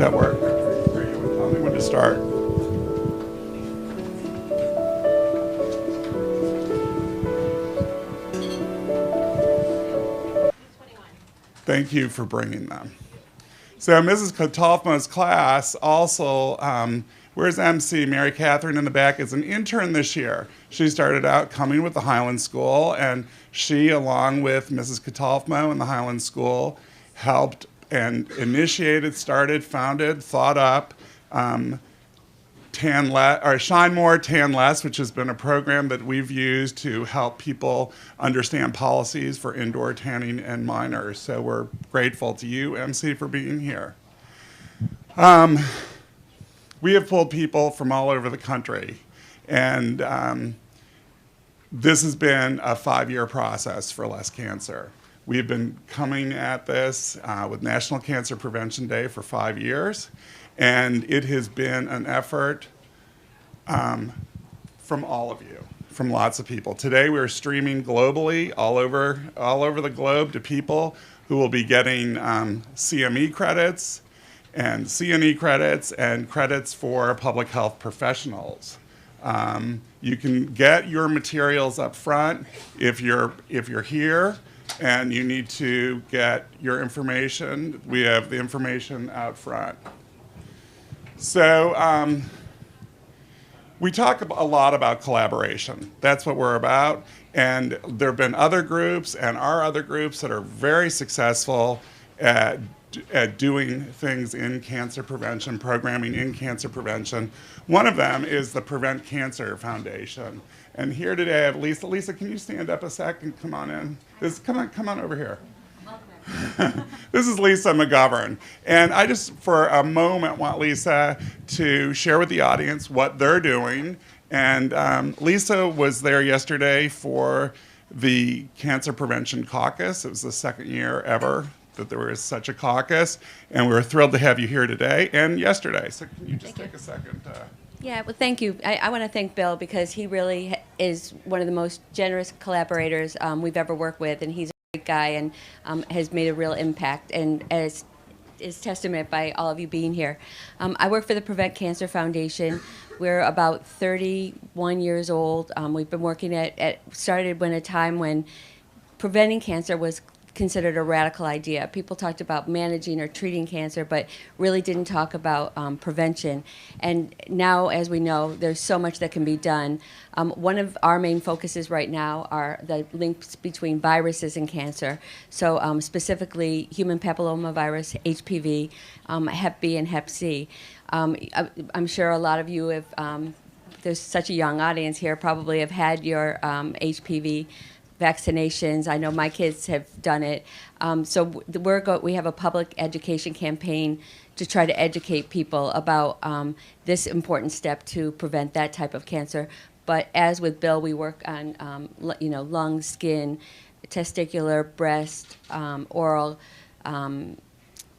That work? Or you would tell me when to start? Thank you for bringing them. So Mrs. Katalfma's class also, where's MC? Mary Catherine in the back is an intern this year. She started out coming with the Highland School, and she, along with Mrs. Katalfma and the Highland School, helped and initiated, started, founded, thought up Shine More, Tan Less, which has been a program that we've used to help people understand policies for indoor tanning and minors. So we're grateful to you, MC, for being here. We have pulled people from all over the country, and this has been a 5-year process for Less Cancer. We've been coming at this with National Cancer Prevention Day for 5 years, and it has been an effort from all of you, from lots of people. Today we're streaming globally all over the globe to people who will be getting CME credits and CNE credits and credits for public health professionals. You can get your materials up front if you're here and you need to get your information. We have the information out front. So we talk a lot about collaboration. That's what we're about. And there have been other groups and are other groups that are very successful at doing things in cancer prevention, programming in cancer prevention. One of them is the Prevent Cancer Foundation. And here today I have Lisa. Lisa, can you stand up a sec and come on in? Come on over here. This is Lisa McGovern. And I just, for a moment, want Lisa to share with the audience what they're doing. And Lisa was there yesterday for the Cancer Prevention Caucus. It was the second year ever that there was such a caucus. And we're thrilled to have you here today and yesterday. So can you just take a second? Yeah, well, thank you. I want to thank Bill because he really is one of the most generous collaborators we've ever worked with, and he's a great guy and has made a real impact, and as is testament by all of you being here. I work for the Prevent Cancer Foundation. We're about 31 years old. We've been working started when a time when preventing cancer was considered a radical idea. People talked about managing or treating cancer, but really didn't talk about prevention. And now, as we know, there's so much that can be done. One of our main focuses right now are the links between viruses and cancer. So specifically, human papillomavirus, HPV, Hep B, and Hep C. I'm sure a lot of you have, there's such a young audience here, probably have had your HPV vaccinations. I know my kids have done it. So we have a public education campaign to try to educate people about this important step to prevent that type of cancer. But as with Bill, we work on lung, skin, testicular, breast, oral,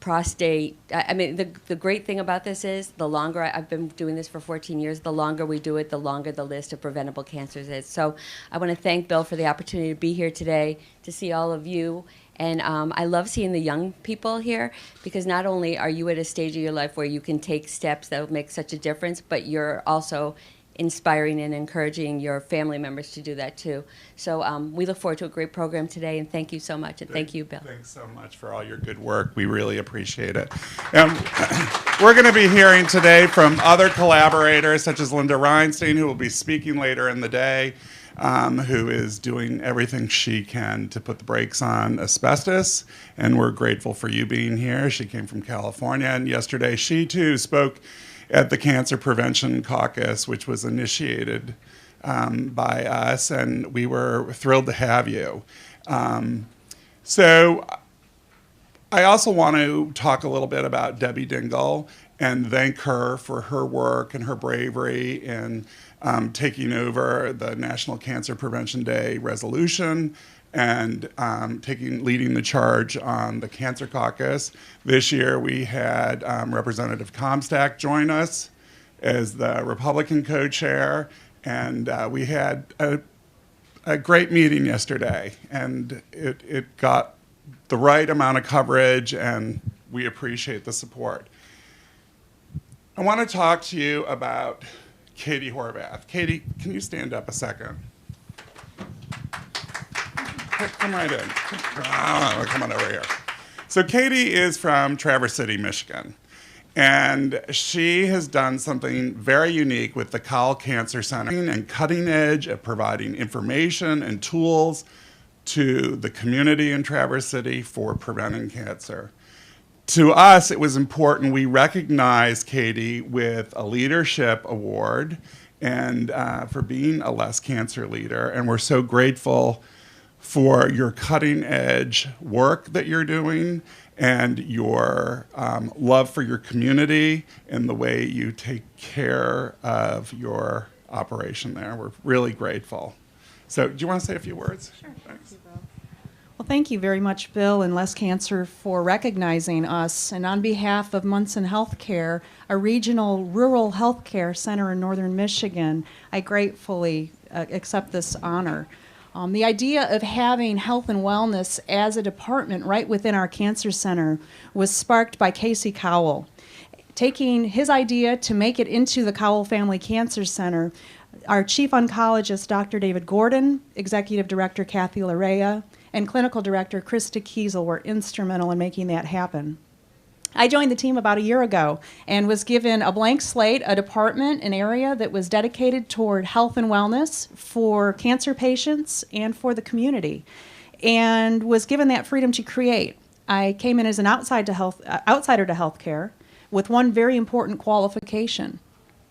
prostate. I mean, the great thing about this is the longer I've been doing this for 14 years, the longer we do it, the longer the list of preventable cancers is. So I want to thank Bill for the opportunity to be here today, to see all of you. And I love seeing the young people here, because not only are you at a stage of your life where you can take steps that will make such a difference, but you're also inspiring and encouraging your family members to do that too. So we look forward to a great program today, and thank you so much, and thank you, Bill. Thanks so much for all your good work. We really appreciate it. And we're going to be hearing today from other collaborators, such as Linda Reinstein, who will be speaking later in the day, who is doing everything she can to put the brakes on asbestos. And we're grateful for you being here. She came from California, and yesterday she too spoke at the Cancer Prevention Caucus, which was initiated by us, and we were thrilled to have you. So I also want to talk a little bit about Debbie Dingell and thank her for her work and her bravery in taking over the National Cancer Prevention Day resolution and leading the charge on the Cancer Caucus. This year we had Representative Comstock join us as the Republican co-chair, and we had a great meeting yesterday, and it got the right amount of coverage, and we appreciate the support. I want to talk to you about Katie Horvath. Katie, can you stand up a second? Come right in. Come on over here. So Katie is from Traverse City, Michigan, and she has done something very unique with the Cowell Cancer Center and cutting edge at providing information and tools to the community in Traverse City for preventing cancer. To us, it was important we recognize Katie with a leadership award and for being a less cancer leader, and we're so grateful for your cutting edge work that you're doing and your love for your community and the way you take care of your operation there. We're really grateful. So do you want to say a few words? Sure. Thanks. Thank you, Bill. Well, thank you very much, Bill and Less Cancer, for recognizing us. And on behalf of Munson Healthcare, a regional rural healthcare center in northern Michigan, I gratefully accept this honor. The idea of having health and wellness as a department right within our cancer center was sparked by Casey Cowell. Taking his idea to make it into the Cowell Family Cancer Center, our chief oncologist, Dr. David Gordon, executive director Kathy Larea, and clinical director Krista Kiesel were instrumental in making that happen. I joined the team about a year ago and was given a blank slate, a department, an area that was dedicated toward health and wellness for cancer patients and for the community, and was given that freedom to create. I came in as an outsider to healthcare with one very important qualification.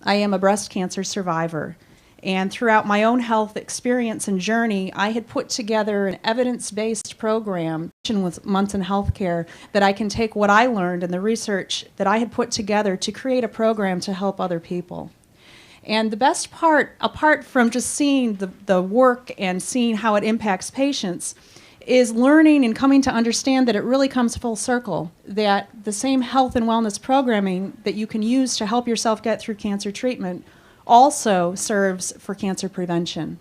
I am a breast cancer survivor. And throughout my own health experience and journey, I had put together an evidence-based program with Munson Healthcare that I can take what I learned and the research that I had put together to create a program to help other people. And the best part, apart from just seeing the work and seeing how it impacts patients, is learning and coming to understand that it really comes full circle, that the same health and wellness programming that you can use to help yourself get through cancer treatment also serves for cancer prevention.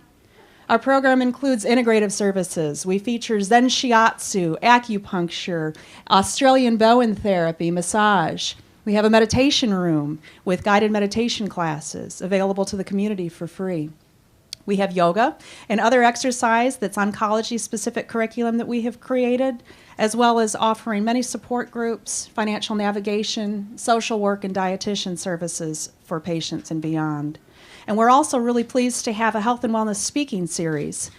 Our program includes integrative services. We feature Zen Shiatsu, acupuncture, Australian Bowen therapy, massage. We have a meditation room with guided meditation classes available to the community for free. We have yoga and other exercise that's oncology-specific curriculum that we have created, as well as offering many support groups, financial navigation, social work, and dietitian services for patients and beyond. And we're also really pleased to have a health and wellness speaking series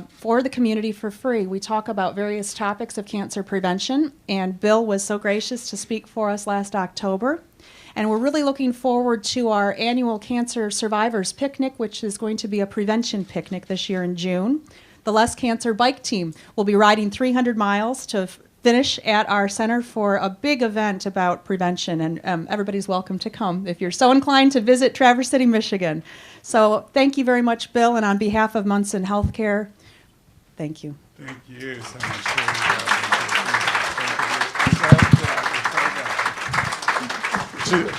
for the community for free. We talk about various topics of cancer prevention, and Bill was so gracious to speak for us last October. And we're really looking forward to our annual Cancer Survivors Picnic, which is going to be a prevention picnic this year in June. The Less Cancer Bike Team will be riding 300 miles to finish at our center for a big event about prevention, and everybody's welcome to come if you're so inclined to visit Traverse City, Michigan. So thank you very much, Bill, and on behalf of Munson Healthcare, thank you. Thank you so much.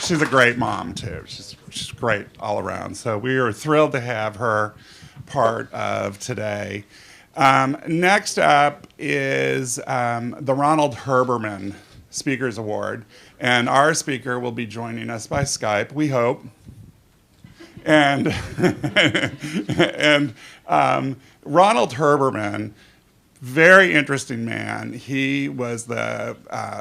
She's a great mom, too. She's great all around. So we are thrilled to have her part of today. Next up is the Ronald Herberman Speakers Award. And our speaker will be joining us by Skype, we hope. And, Ronald Herberman, very interesting man. He was the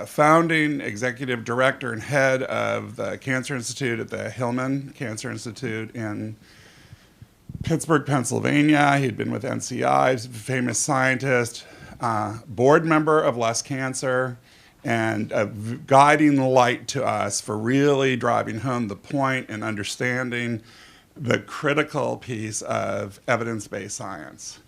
founding executive director and head of the Cancer Institute at the Hillman Cancer Institute in Pittsburgh, Pennsylvania. He'd been with NCI, he's a famous scientist, board member of Less Cancer, and guiding the light to us for really driving home the point and understanding the critical piece of evidence-based science.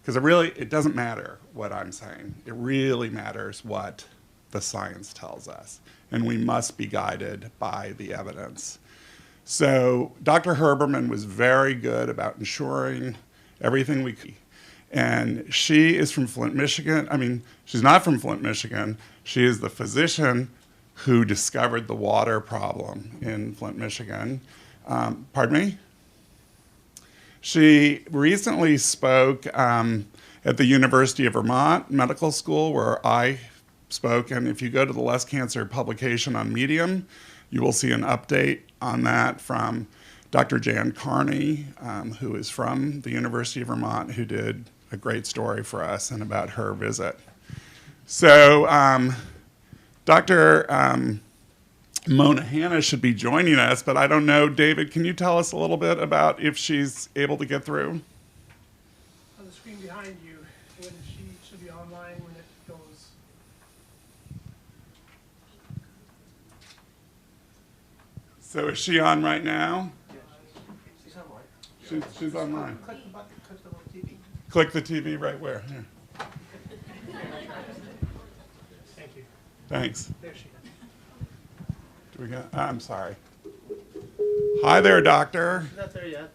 Because it doesn't matter what I'm saying. It really matters what the science tells us. And we must be guided by the evidence. So Dr. Herberman was very good about ensuring everything we could. And she is from Flint, Michigan. I mean, she's not from Flint, Michigan. She is the physician who discovered the water problem in Flint, Michigan. Pardon me? She recently spoke at the University of Vermont Medical School, where I spoke. And if you go to the Less Cancer publication on Medium, you will see an update on that from Dr. Jan Carney, who is from the University of Vermont, who did a great story for us and about her visit. So Dr. Mona Hanna should be joining us, but I don't know. David, can you tell us a little bit about if she's able to get through? On the screen behind you, when she should be online when it goes. So is she on right now? She's online. She's online. Click the button, click the little TV. Click the TV right where? Here. Thank you. Thanks. There she is. Do we got? I'm sorry. Hi there, doctor. She's not there yet.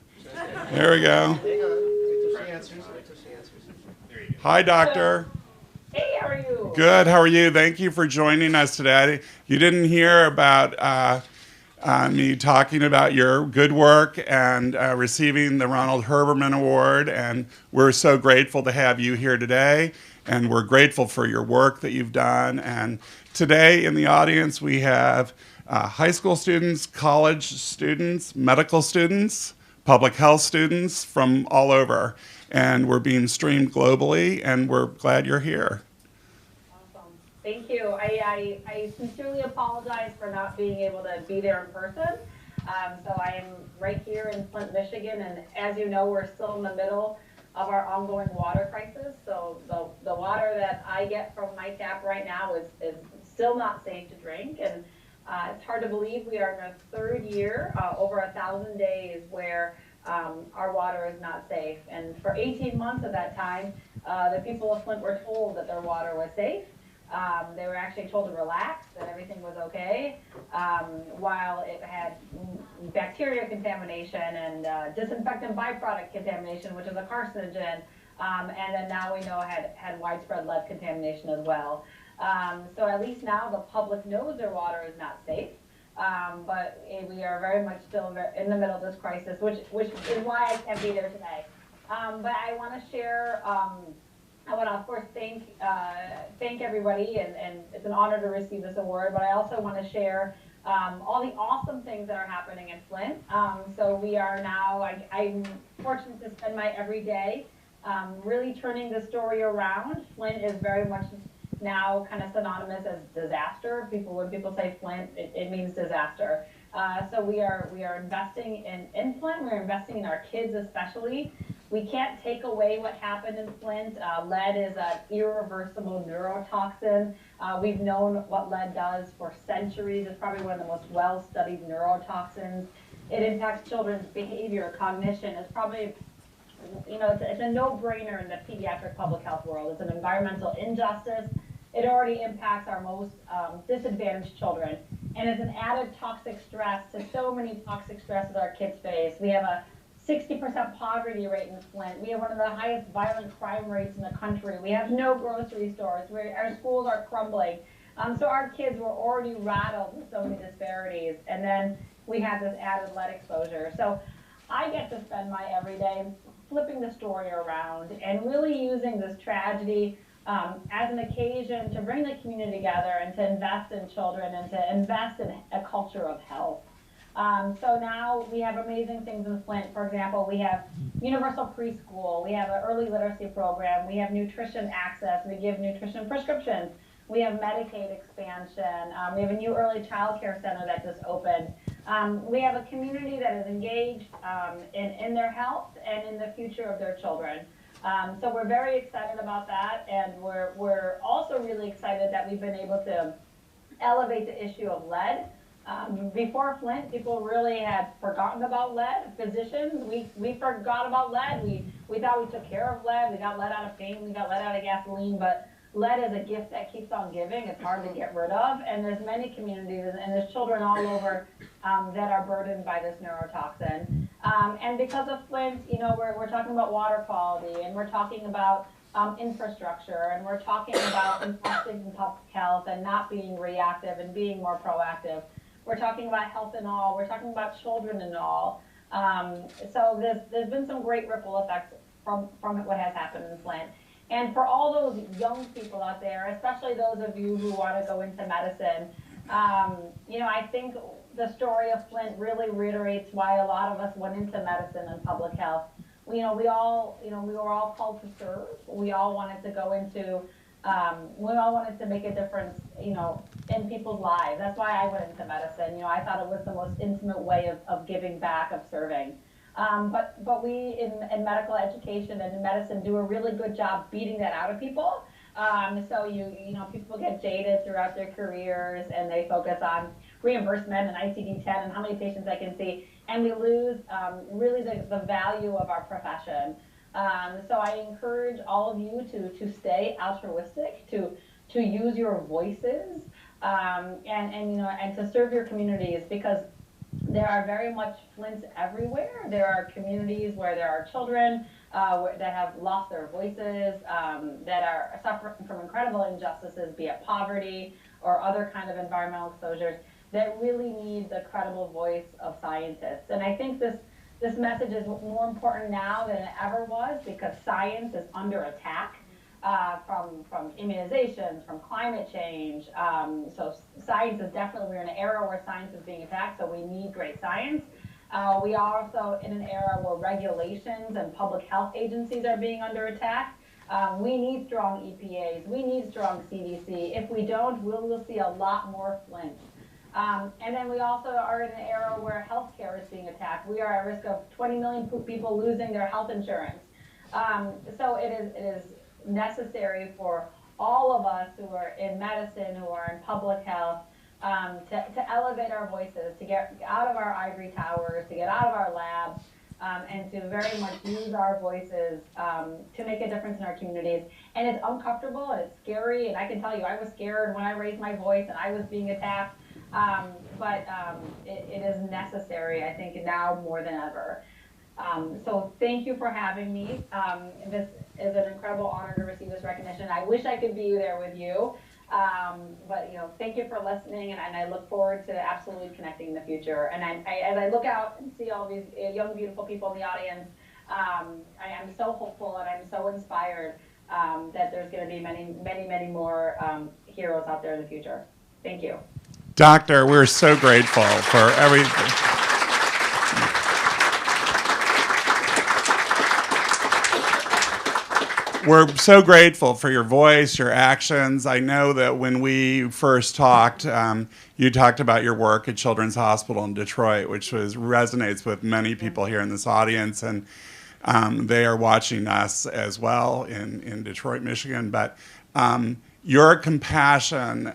There we go. Hang on. Wait till she answers. Wait till she answers. Hi, doctor. Hey, how are you? Good. How are you? Thank you for joining us today. You didn't hear about me talking about your good work and receiving the Ronald Herberman Award, and we're so grateful to have you here today, and we're grateful for your work that you've done. And today in the audience we have high school students, college students, medical students, public health students from all over, and we're being streamed globally, and we're glad you're here. Awesome. Thank you. I sincerely apologize for not being able to be there in person. So I am right here in Flint, Michigan, and as you know, we're still in the middle of our ongoing water crisis. So the water that I get from my tap right now is still not safe to drink, and it's hard to believe we are in our third year, over 1,000 days, where our water is not safe. And for 18 months of that time, the people of Flint were told that their water was safe. They were actually told to relax, that everything was okay, while it had bacteria contamination and disinfectant byproduct contamination, which is a carcinogen, and then now we know had widespread lead contamination as well. So at least now the public knows their water is not safe, but we are very much still in the middle of this crisis, which is why I can't be there today. But I want to share. I want to, of course, thank everybody, and it's an honor to receive this award. But I also want to share all the awesome things that are happening in Flint. So we are now. I'm fortunate to spend my every day really turning the story around. Flint is very much now kind of synonymous as disaster. When people say Flint, it means disaster. So we are investing in Flint. We're investing in our kids especially. We can't take away what happened in Flint. Lead is an irreversible neurotoxin. We've known what lead does for centuries. It's probably one of the most well-studied neurotoxins. It impacts children's behavior, cognition. It's probably, it's a no-brainer in the pediatric public health world. It's an environmental injustice. it already impacts our most disadvantaged children. And it's an added toxic stress to so many toxic stresses our kids face. We have a 60% poverty rate in Flint. We have one of the highest violent crime rates in the country. We have no grocery stores. Our schools are crumbling. So our kids were already rattled with so many disparities. And then we have this added lead exposure. So I get to spend my everyday flipping the story around and really using this tragedy as an occasion to bring the community together and to invest in children and to invest in a culture of health. So now we have amazing things in Flint. For example, we have universal preschool, we have an early literacy program, we have nutrition access, we give nutrition prescriptions, we have Medicaid expansion, we have a new early child care center that just opened. We have a community that is engaged in their health and in the future of their children. So we're very excited about that, and we're also really excited that we've been able to elevate the issue of lead. Before Flint, people really had forgotten about lead. Physicians, we forgot about lead. We thought we took care of lead. We got lead out of paint. We got lead out of gasoline. But lead is a gift that keeps on giving. It's hard to get rid of. And there's many communities, and there's children all over that are burdened by this neurotoxin. And because of Flint, you know, we're talking about water quality, and we're talking about infrastructure, and we're talking about investing in public health and not being reactive and being more proactive. We're talking about health and all. We're talking about children and all. So there's been some great ripple effects from what has happened in Flint. And for all those young people out there, especially those of you who want to go into medicine, you know, I think the story of Flint really reiterates why a lot of us went into medicine and public health. We were all called to serve. We all wanted to go into we all wanted to make a difference, you know, in people's lives. That's why I went into medicine. You know, I thought it was the most intimate way of giving back, of serving. But we in medical education and in medicine do a really good job beating that out of people. So you know, people get jaded throughout their careers and they focus on reimbursement and ICD-10 and how many patients I can see, and we lose really the value of our profession. So I encourage all of you to stay altruistic, to use your voices, and you know, and to serve your communities, because there are very much Flints everywhere. There are communities where there are children that have lost their voices, that are suffering from incredible injustices, be it poverty or other kind of environmental exposures, that really need the credible voice of scientists. And I think this message is more important now than it ever was, because science is under attack from immunizations, from climate change. So science is definitely, we're in an era where science is being attacked, so we need great science. We are also in an era where regulations and public health agencies are being under attack. We need strong EPAs. We need strong CDC. If we don't, we'll see a lot more Flints. And then we also are in an era where healthcare is being attacked. We are at risk of 20 million people losing their health insurance. So it is necessary for all of us who are in medicine, who are in public health, to elevate our voices, to get out of our ivory towers, to get out of our labs, and to very much use our voices to make a difference in our communities. And it's uncomfortable and it's scary, and I can tell you I was scared when I raised my voice and I was being attacked. But it is necessary, I think, now more than ever. So thank you for having me. This is an incredible honor to receive this recognition. I wish I could be there with you. But, you know, thank you for listening, and I look forward to absolutely connecting in the future. And as I look out and see all these young, beautiful people in the audience, I am so hopeful and I'm so inspired that there's going to be many, many, many more heroes out there in the future. Thank you. Doctor, we're so grateful for everything. We're so grateful for your voice, your actions. I know that when we first talked, you talked about your work at Children's Hospital in Detroit, which resonates with many people here in this audience, and they are watching us as well in Detroit, Michigan. But your compassion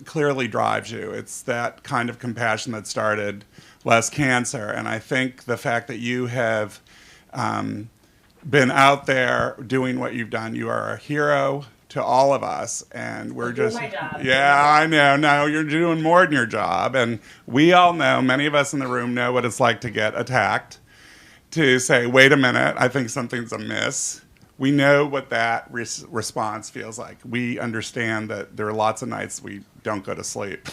clearly drives you. It's that kind of compassion that started Less Cancer, and I think the fact that you have been out there doing what you've done, you are a hero to all of us, and we're doing just my job. yeah, I know. No, you're doing more than your job, and we all know. Many of us in the room know what it's like to get attacked. To say, wait a minute, I think something's amiss. We know what that response feels like. We understand that there are lots of nights we don't go to sleep.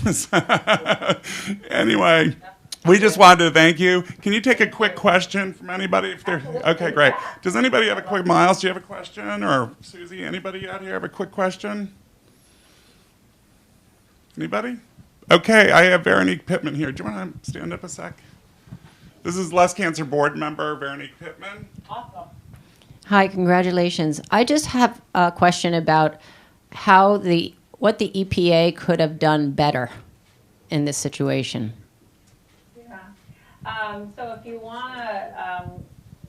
Anyway, we just wanted to thank you. Can you take a quick question from anybody? If they're okay, great. Does anybody have a quick? Miles, do you have a question? Or Susie, anybody out here have a quick question? Anybody? Okay, I have Veronique Pittman here. Do you want to stand up a sec? This is Less Cancer Board member Veronique Pittman. Awesome. Hi, congratulations. I just have a question about what the EPA could have done better in this situation. Yeah. So if you want to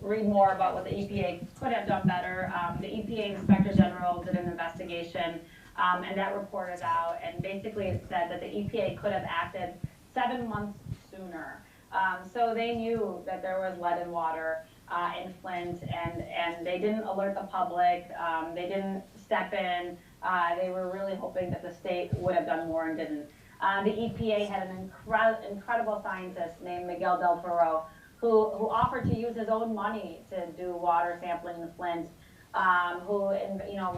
read more about what the EPA could have done better, the EPA Inspector General did an investigation, and that report is out. And basically, it said that the EPA could have acted 7 months sooner. So they knew that there was lead in water in Flint, and they didn't alert the public. They didn't step in. They were really hoping that the state would have done more and didn't. The EPA had an incredible scientist named Miguel Del Toro who offered to use his own money to do water sampling in Flint. Who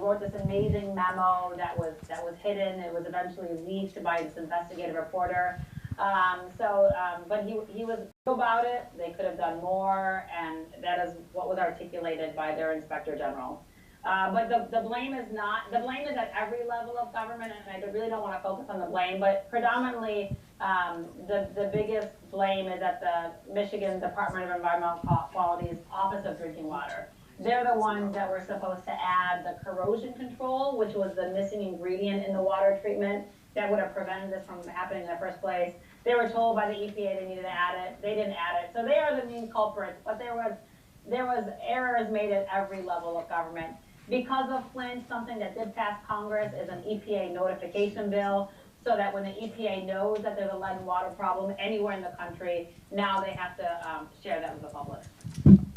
wrote this amazing memo that was hidden. It was eventually leaked by this investigative reporter. But he was about it. They could have done more, and that is what was articulated by their Inspector General. But the blame is at every level of government, and I really don't want to focus on the blame, but predominantly the biggest blame is at the Michigan Department of Environmental Quality's Office of Drinking Water. They're the ones that were supposed to add the corrosion control, which was the missing ingredient in the water treatment that would have prevented this from happening in the first place. They were told by the EPA they needed to add it. They didn't add it. So they are the main culprits. But there was errors made at every level of government. Because of Flint, something that did pass Congress is an EPA notification bill, so that when the EPA knows that there's a lead and water problem anywhere in the country, now they have to share that with the public.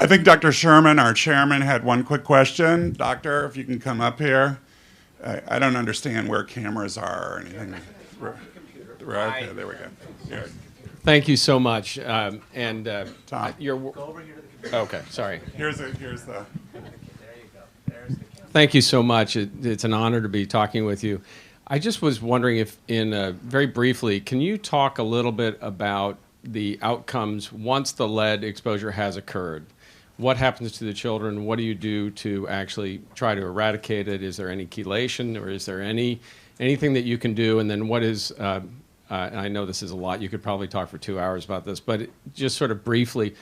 I think Dr. Sherman, our chairman, had one quick question. Doctor, if you can come up here. I don't understand where cameras are or anything. Right, okay, there we go. Here. Thank you so much. Tom. You're go over here to the computer. Okay, sorry. Here's the. There you go. There's the camera. Thank you so much. It's an honor to be talking with you. I just was wondering if, very briefly, can you talk a little bit about the outcomes once the lead exposure has occurred? What happens to the children? What do you do to actually try to eradicate it? Is there any chelation, or is there anything that you can do? And then what is, and I know this is a lot, you could probably talk for 2 hours about this, but just sort of briefly,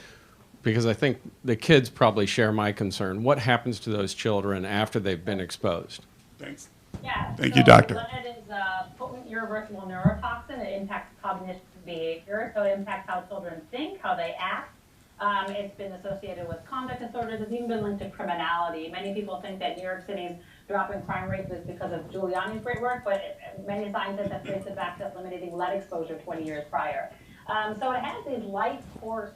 because I think the kids probably share my concern, what happens to those children after they've been exposed? Thanks. Yeah. Thank you, Doctor. Lead is a potent irreversible neurotoxin. It impacts cognitive behavior, so it impacts how children think, how they act. It's been associated with conduct disorders. It's even been linked to criminality. Many people think that New York City's drop in crime rate is because of Giuliani's great work, but many scientists have traced it back to limiting lead exposure 20 years prior. So it has these life course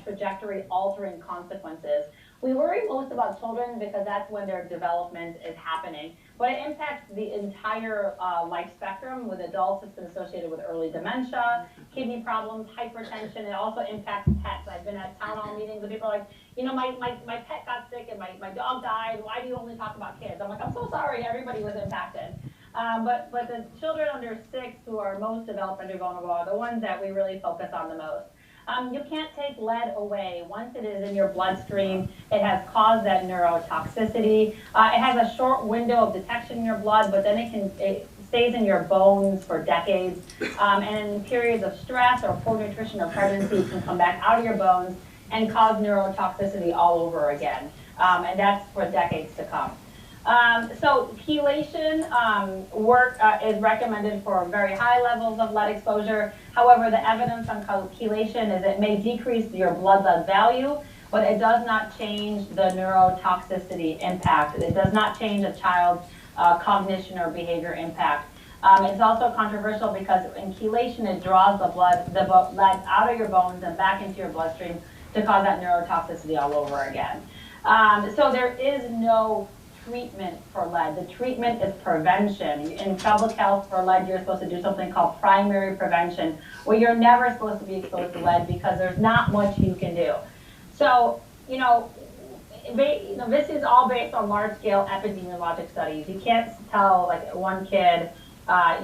trajectory altering consequences. We worry most about children because that's when their development is happening, but it impacts the entire life spectrum. With adults, it's been associated with early dementia, kidney problems, hypertension. It also impacts pets. I've been at town hall meetings and people are like, my pet got sick and my dog died. Why do you only talk about kids? I'm like, I'm so sorry, everybody was impacted. But the children under 6 who are most developmentally vulnerable are the ones that we really focus on the most. You can't take lead away. Once it is in your bloodstream, it has caused that neurotoxicity. It has a short window of detection in your blood, but then it stays in your bones for decades. And in periods of stress or poor nutrition or pregnancy, it can come back out of your bones and cause neurotoxicity all over again. And that's for decades to come. So chelation work is recommended for very high levels of lead exposure. However, the evidence on chelation is it may decrease your blood lead value, but it does not change the neurotoxicity impact. It does not change a child's cognition or behavior impact. It's also controversial because in chelation, it draws the lead out of your bones and back into your bloodstream to cause that neurotoxicity all over again. So there is no treatment for lead. The treatment is prevention. In public health for lead, you're supposed to do something called primary prevention, where you're never supposed to be exposed to lead because there's not much you can do. So, this is all based on large-scale epidemiologic studies. You can't tell, like, one kid,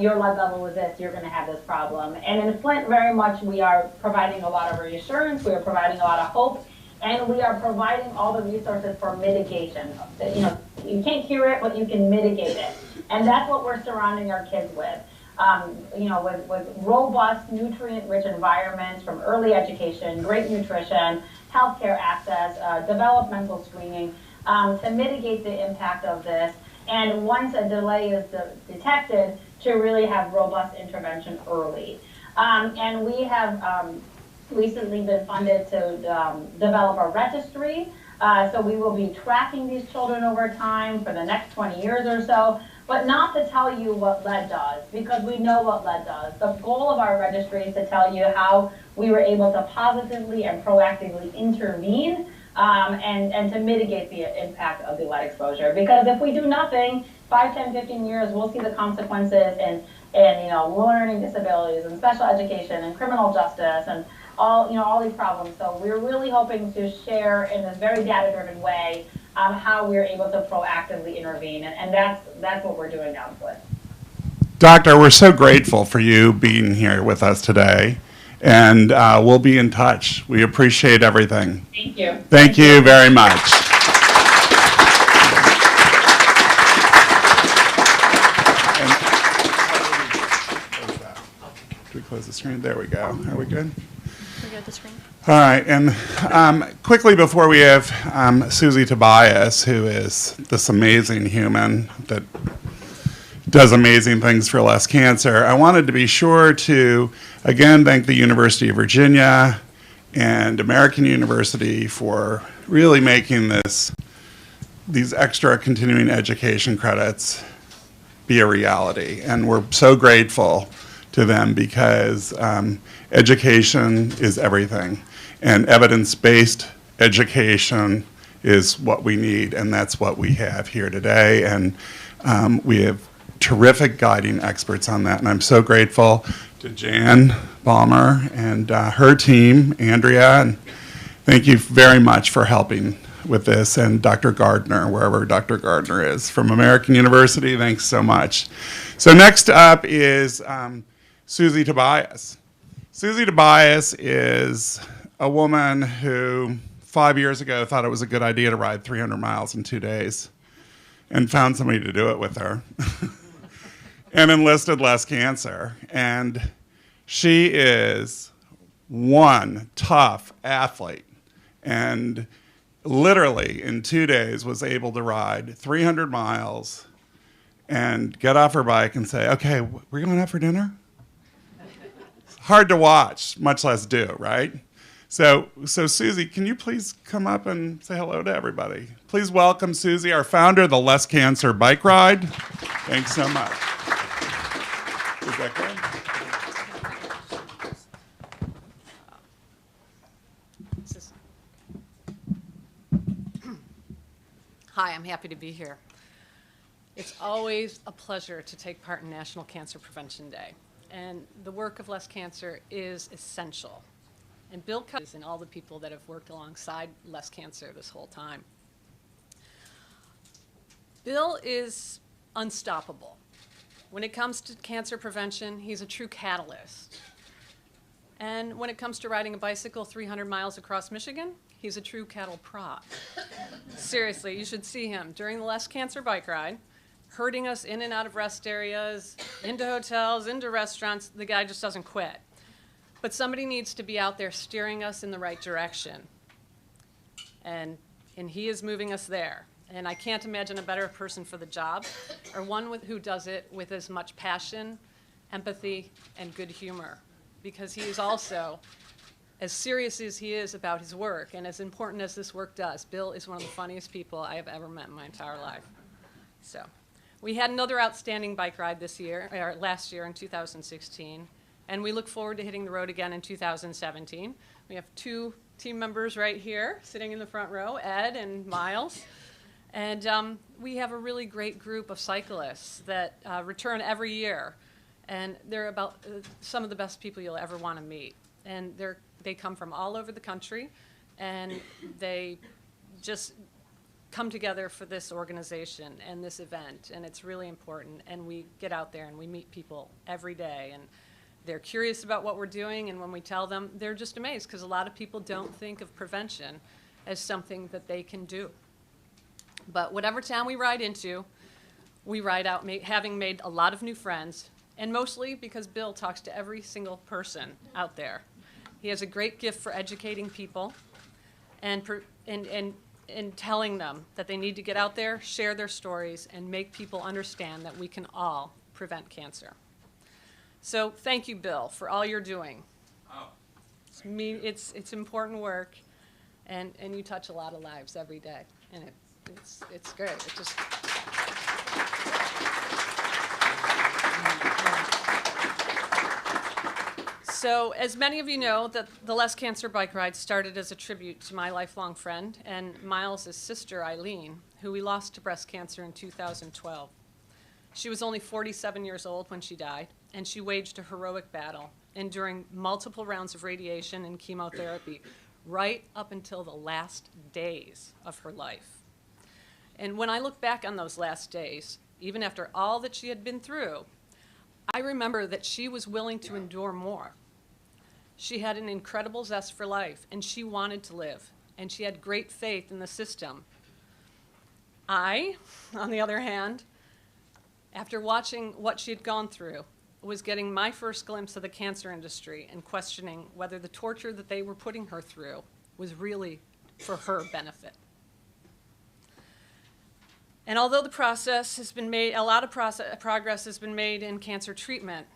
your lead level is this, you're going to have this problem. And in Flint, very much, we are providing a lot of reassurance, we are providing a lot of hope, and we are providing all the resources for mitigation. You can't cure it, but you can mitigate it. And that's what we're surrounding our kids with. With robust, nutrient-rich environments from early education, great nutrition, healthcare access, developmental screening, to mitigate the impact of this. And once a delay is detected, to really have robust intervention early. And we have recently been funded to develop a registry. So we will be tracking these children over time for the next 20 years or so, but not to tell you what lead does, because we know what lead does. The goal of our registry is to tell you how we were able to positively and proactively intervene and to mitigate the impact of the lead exposure. Because if we do nothing, 5, 10, 15 years, we'll see the consequences in learning disabilities and special education and criminal justice and all these problems. So we're really hoping to share in this very data-driven way how we're able to proactively intervene, and that's what we're doing now in Flint. Doctor, we're so grateful for you being here with us today, and we'll be in touch. We appreciate everything. Thank you. Thank you very much. Do we close the screen? There we go. Are we good? All right, and quickly before we have Susie Tobias, who is this amazing human that does amazing things for less cancer, I wanted to be sure to, again, thank the University of Virginia and American University for really making these extra continuing education credits be a reality. And we're so grateful to them because education is everything. And evidence-based education is what we need, and that's what we have here today. And we have terrific guiding experts on that. And I'm so grateful to Jan Balmer and her team, Andrea, and thank you very much for helping with this. And Dr. Gardner, wherever Dr. Gardner is, from American University, thanks so much. So next up is Susie Tobias. Susie Tobias is a woman who 5 years ago thought it was a good idea to ride 300 miles in 2 days and found somebody to do it with her and enlisted less cancer. And she is one tough athlete and literally in 2 days was able to ride 300 miles and get off her bike and say, okay, we're going out for dinner? Hard to watch, much less do, right? So Susie, can you please come up and say hello to everybody? Please welcome Susie, our founder of the Less Cancer Bike Ride. Thanks so much. Is that good? Hi, I'm happy to be here. It's always a pleasure to take part in National Cancer Prevention Day. And the work of Less Cancer is essential. And Bill Cummings and all the people that have worked alongside Less Cancer this whole time. Bill is unstoppable. When it comes to cancer prevention, he's a true catalyst. And when it comes to riding a bicycle 300 miles across Michigan, he's a true cattle prod. Seriously, you should see him during the Less Cancer Bike Ride, herding us in and out of rest areas, into hotels, into restaurants. The guy just doesn't quit. But somebody needs to be out there steering us in the right direction. And he is moving us there. And I can't imagine a better person for the job, or one who does it with as much passion, empathy, and good humor. Because he is also, as serious as he is about his work, and as important as this work does, Bill is one of the funniest people I have ever met in my entire life. So, we had another outstanding bike ride last year in 2016. And we look forward to hitting the road again in 2017. We have 2 team members right here sitting in the front row, Ed and Miles. And we have a really great group of cyclists that return every year. And they're about some of the best people you'll ever want to meet. And they come from all over the country, and they just come together for this organization and this event, and it's really important. And we get out there and we meet people every day, and they're curious about what we're doing, and when we tell them, they're just amazed, because a lot of people don't think of prevention as something that they can do. But whatever town we ride into, we ride out having made a lot of new friends, and mostly because Bill talks to every single person out there. He has a great gift for educating people and telling them that they need to get out there, share their stories, and make people understand that we can all prevent cancer. So thank you, Bill, for all you're doing. It's important work, and you touch a lot of lives every day, and it's great. It just So, as many of you know, the Less Cancer Bike Ride started as a tribute to my lifelong friend and Miles' sister, Eileen, who we lost to breast cancer in 2012. She was only 47 years old when she died, and she waged a heroic battle, enduring multiple rounds of radiation and chemotherapy right up until the last days of her life. And when I look back on those last days, even after all that she had been through, I remember that she was willing to endure more. She had an incredible zest for life, and she wanted to live, and she had great faith in the system. I, on the other hand, after watching what she had gone through, was getting my first glimpse of the cancer industry and questioning whether the torture that they were putting her through was really for her benefit. And although the process has been made, a lot of progress has been made in cancer treatment,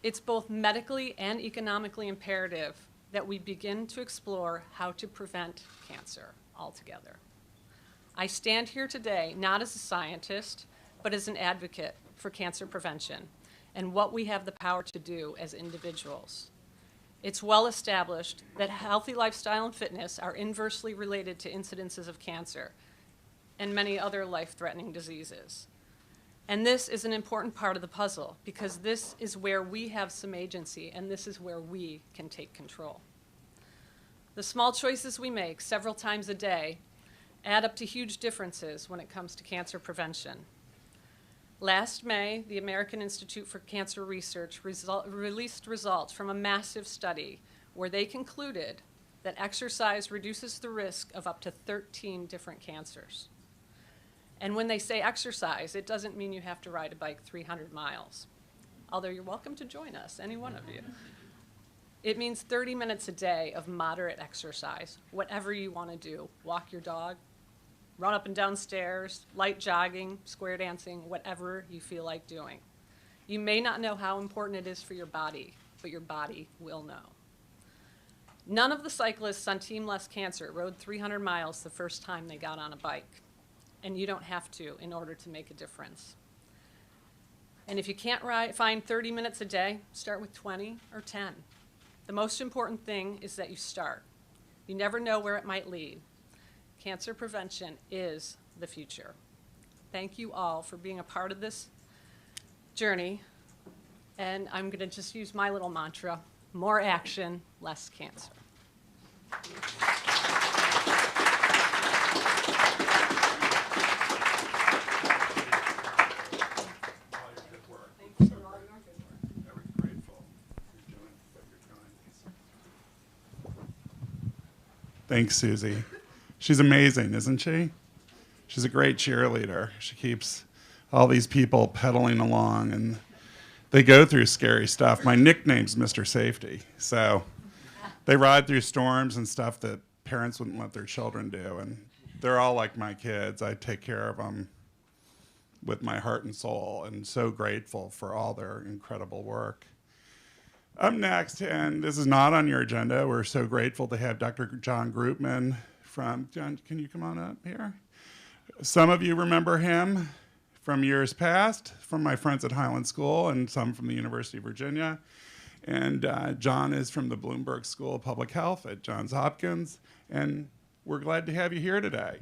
it's both medically and economically imperative that we begin to explore how to prevent cancer altogether. I stand here today not as a scientist, but as an advocate for cancer prevention and what we have the power to do as individuals. It's well established that healthy lifestyle and fitness are inversely related to incidences of cancer and many other life-threatening diseases. And this is an important part of the puzzle, because this is where we have some agency, and this is where we can take control. The small choices we make several times a day add up to huge differences when it comes to cancer prevention. Last May, the American Institute for Cancer Research released results from a massive study where they concluded that exercise reduces the risk of up to 13 different cancers. And when they say exercise, it doesn't mean you have to ride a bike 300 miles, although you're welcome to join us, any one of you. It means 30 minutes a day of moderate exercise, whatever you want to do. Walk your dog, run up and down stairs, light jogging, square dancing, whatever you feel like doing. You may not know how important it is for your body, but your body will know. None of the cyclists on Team Less Cancer rode 300 miles the first time they got on a bike. And you don't have to in order to make a difference. And if you can't find 30 minutes a day, start with 20 or 10. The most important thing is that you start. You never know where it might lead. Cancer prevention is the future. Thank you all for being a part of this journey. And I'm going to just use my little mantra: more action, less cancer. Thanks, Susie. She's amazing, isn't she? She's a great cheerleader. She keeps all these people pedaling along, and they go through scary stuff. My nickname's Mr. Safety. So they ride through storms and stuff that parents wouldn't let their children do, and they're all like my kids. I take care of them with my heart and soul, and so grateful for all their incredible work. Up next, and this is not on your agenda, we're so grateful to have Dr. John Groopman from, John, can you come on up here? Some of you remember him from years past, from my friends at Highland School, and some from the University of Virginia. And John is from the Bloomberg School of Public Health at Johns Hopkins, and we're glad to have you here today.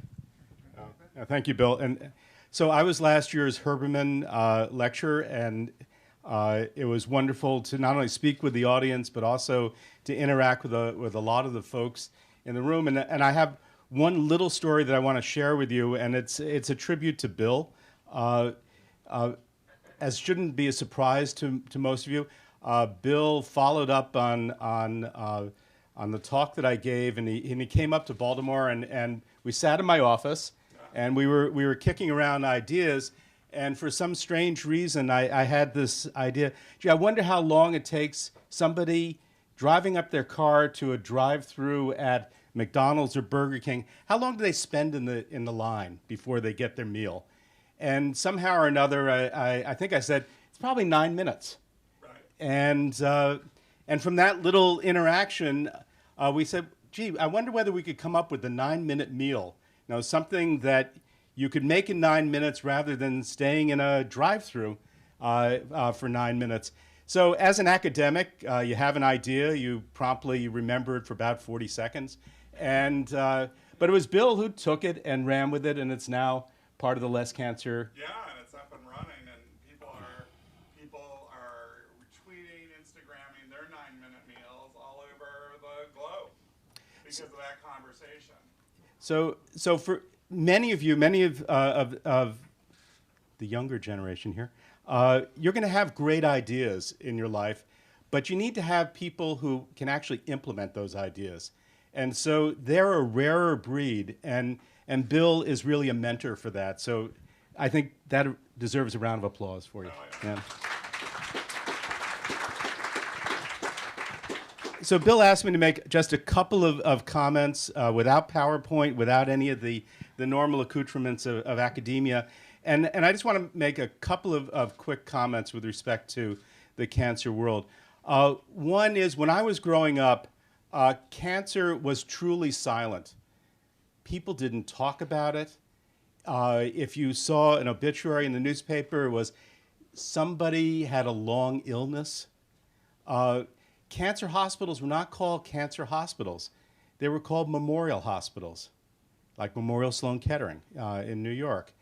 Thank you, Bill. And so I was last year's Herbermann lecturer, and it was wonderful to not only speak with the audience, but also to interact with a lot of the folks in the room. And I have one little story that I want to share with you, and it's a tribute to Bill. As shouldn't be a surprise to most of you, Bill followed up on the talk that I gave, and he came up to Baltimore, and we sat in my office, and we were kicking around ideas, and for some strange reason, I had this idea. Gee, I wonder how long it takes somebody driving up their car to a drive-through at McDonald's or Burger King. How long do they spend in the line before they get their meal? And somehow or another, I think I said it's probably 9 minutes. Right. And from that little interaction, we said, gee, I wonder whether we could come up with a 9-minute meal. Now, something that you could make in 9 minutes rather than staying in a drive-through for 9 minutes. So as an academic, you have an idea, you promptly remember it for about 40 seconds. And but it was Bill who took it and ran with it, and it's now part of the Less Cancer. Yeah, and it's up and running, and people are tweeting, Instagramming their 9-minute meals all over the globe because of that conversation. So for many of you, many of the younger generation here, you're going to have great ideas in your life, but you need to have people who can actually implement those ideas. And so they're a rarer breed, and Bill is really a mentor for that. So I think that deserves a round of applause for you. Oh, yeah. Yeah. So Bill asked me to make just a couple of comments without PowerPoint, without any of the normal accoutrements of academia. And I just want to make a couple of quick comments with respect to the cancer world. One is, when I was growing up, cancer was truly silent. People didn't talk about it. If you saw an obituary in the newspaper, it was somebody had a long illness. Cancer hospitals were not called cancer hospitals. They were called memorial hospitals, like Memorial Sloan Kettering in New York.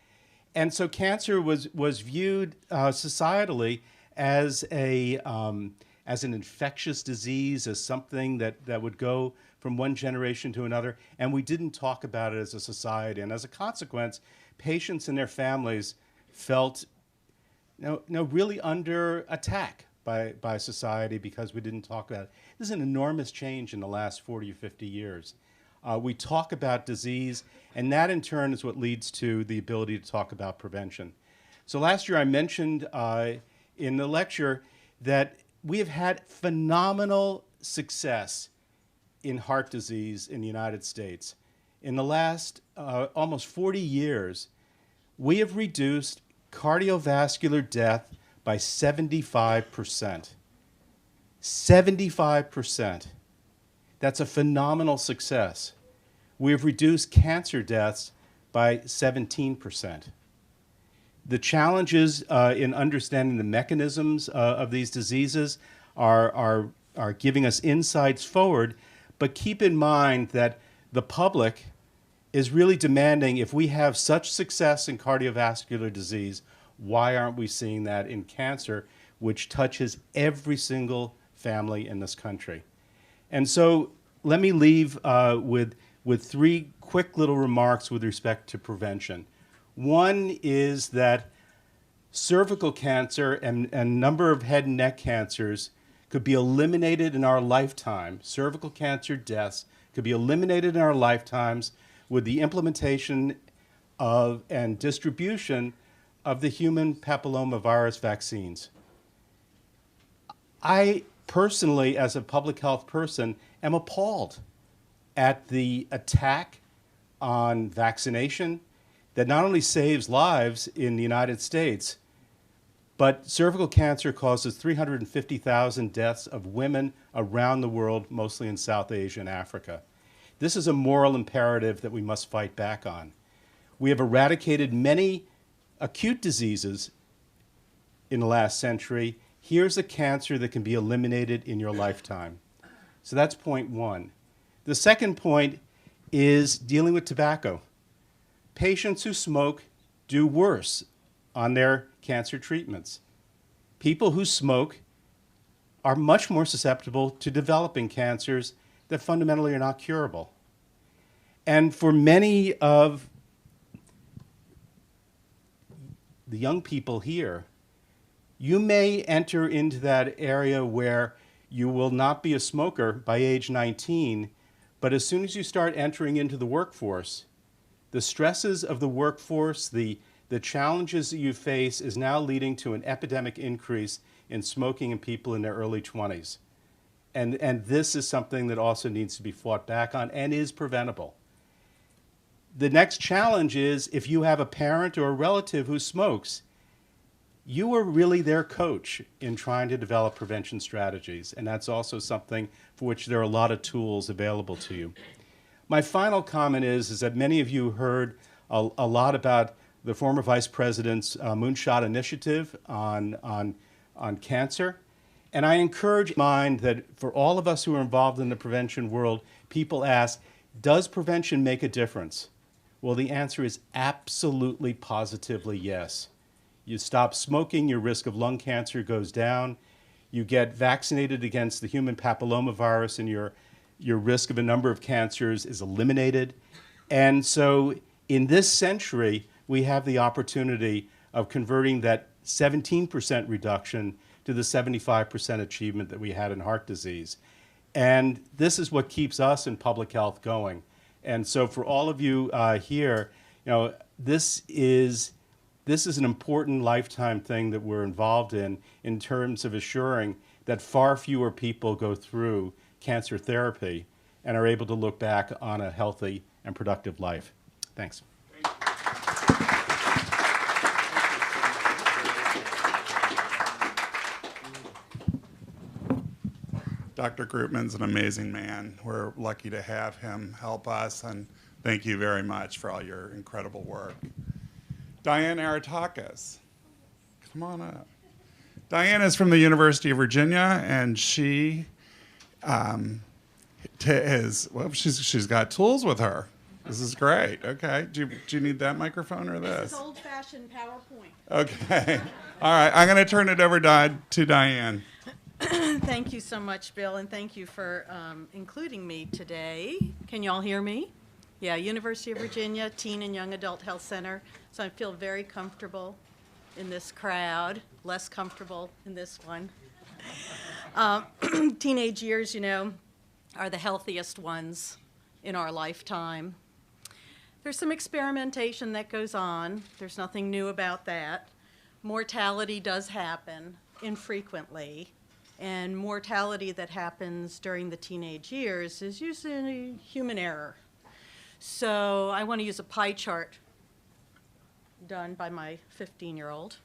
And so cancer was viewed societally as an infectious disease, as something that would go from one generation to another, and we didn't talk about it as a society. And as a consequence, patients and their families felt really under attack by society because we didn't talk about it. This is an enormous change in the last 40 or 50 years. We talk about disease, and that in turn is what leads to the ability to talk about prevention. So last year I mentioned in the lecture that we have had phenomenal success in heart disease in the United States. In the last almost 40 years, we have reduced cardiovascular death by 75%. 75%. That's a phenomenal success. We have reduced cancer deaths by 17%. The challenges in understanding the mechanisms of these diseases are giving us insights forward, but keep in mind that the public is really demanding, if we have such success in cardiovascular disease, why aren't we seeing that in cancer, which touches every single family in this country? And so let me leave with three quick little remarks with respect to prevention. One is that cervical cancer and a number of head and neck cancers could be eliminated in our lifetime. Cervical cancer deaths could be eliminated in our lifetimes with the implementation of and distribution of the human papillomavirus vaccines. I personally, as a public health person, am appalled at the attack on vaccination that not only saves lives in the United States, but cervical cancer causes 350,000 deaths of women around the world, mostly in South Asia and Africa. This is a moral imperative that we must fight back on. We have eradicated many acute diseases in the last century. Here's a cancer that can be eliminated in your lifetime. So that's point one. The second point is dealing with tobacco. patients who smoke do worse on their cancer treatments. People who smoke are much more susceptible to developing cancers that fundamentally are not curable. And for many of the young people here, you may enter into that area where you will not be a smoker by age 19, but as soon as you start entering into the workforce, the stresses of the workforce, the challenges that you face is now leading to an epidemic increase in smoking in people in their early 20s. And this is something that also needs to be fought back on and is preventable. The next challenge is if you have a parent or a relative who smokes, you are really their coach in trying to develop prevention strategies. And that's also something for which there are a lot of tools available to you. My final comment is that many of you heard a lot about the former Vice President's Moonshot Initiative on cancer. And I encourage mind that for all of us who are involved in the prevention world, people ask, does prevention make a difference? Well, the answer is absolutely, positively yes. You stop smoking, your risk of lung cancer goes down. You get vaccinated against the human papillomavirus, and your risk of a number of cancers is eliminated. And so in this century, we have the opportunity of converting that 17% reduction to the 75% achievement that we had in heart disease. And this is what keeps us in public health going. And so for all of you here, this is an important lifetime thing that we're involved in terms of assuring that far fewer people go through cancer therapy and are able to look back on a healthy and productive life. Thanks. Dr. Groopman's an amazing man. We're lucky to have him help us, and thank you very much for all your incredible work. Diane Aratakis, come on up. Diane is from the University of Virginia, and she she's got tools with her. This is great. Okay, do you need that microphone or this? This is old-fashioned PowerPoint. Okay, all right. I'm going to turn it over to Diane. Thank you so much, Bill, and thank you for including me today. Can you all hear me? Yeah, University of Virginia Teen and Young Adult Health Center. So I feel very comfortable in this crowd, less comfortable in this one. Teenage years, are the healthiest ones in our lifetime. There's some experimentation that goes on. There's nothing new about that. Mortality does happen infrequently. And mortality that happens during the teenage years is usually human error. So I want to use a pie chart done by my 15-year-old.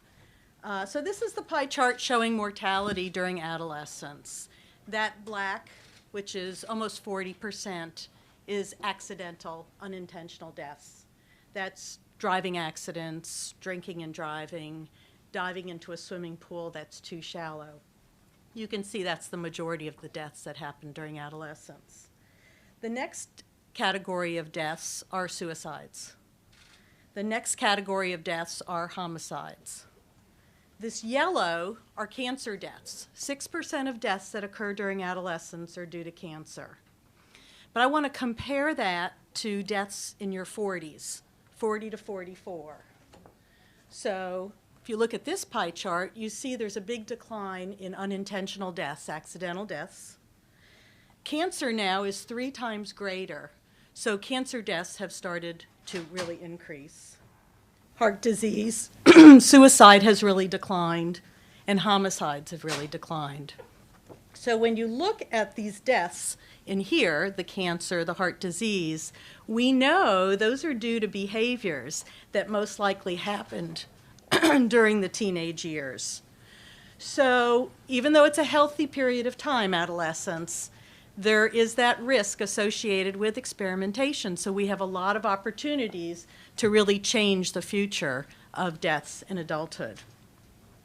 So this is the pie chart showing mortality during adolescence. That black, which is almost 40%, is accidental, unintentional deaths. That's driving accidents, drinking and driving, diving into a swimming pool that's too shallow. You can see that's the majority of the deaths that happen during adolescence. The next category of deaths are suicides. The next category of deaths are homicides. This yellow are cancer deaths. 6% of deaths that occur during adolescence are due to cancer. But I want to compare that to deaths in your 40s, 40 to 44. So if you look at this pie chart, you see there's a big decline in unintentional deaths, accidental deaths. Cancer now is 3 times greater, so cancer deaths have started to really increase. Heart disease, suicide has really declined, and homicides have really declined. So when you look at these deaths in here, the cancer, the heart disease, we know those are due to behaviors that most likely happened during the teenage years. So even though it's a healthy period of time, adolescence, there is that risk associated with experimentation. So we have a lot of opportunities to really change the future of deaths in adulthood.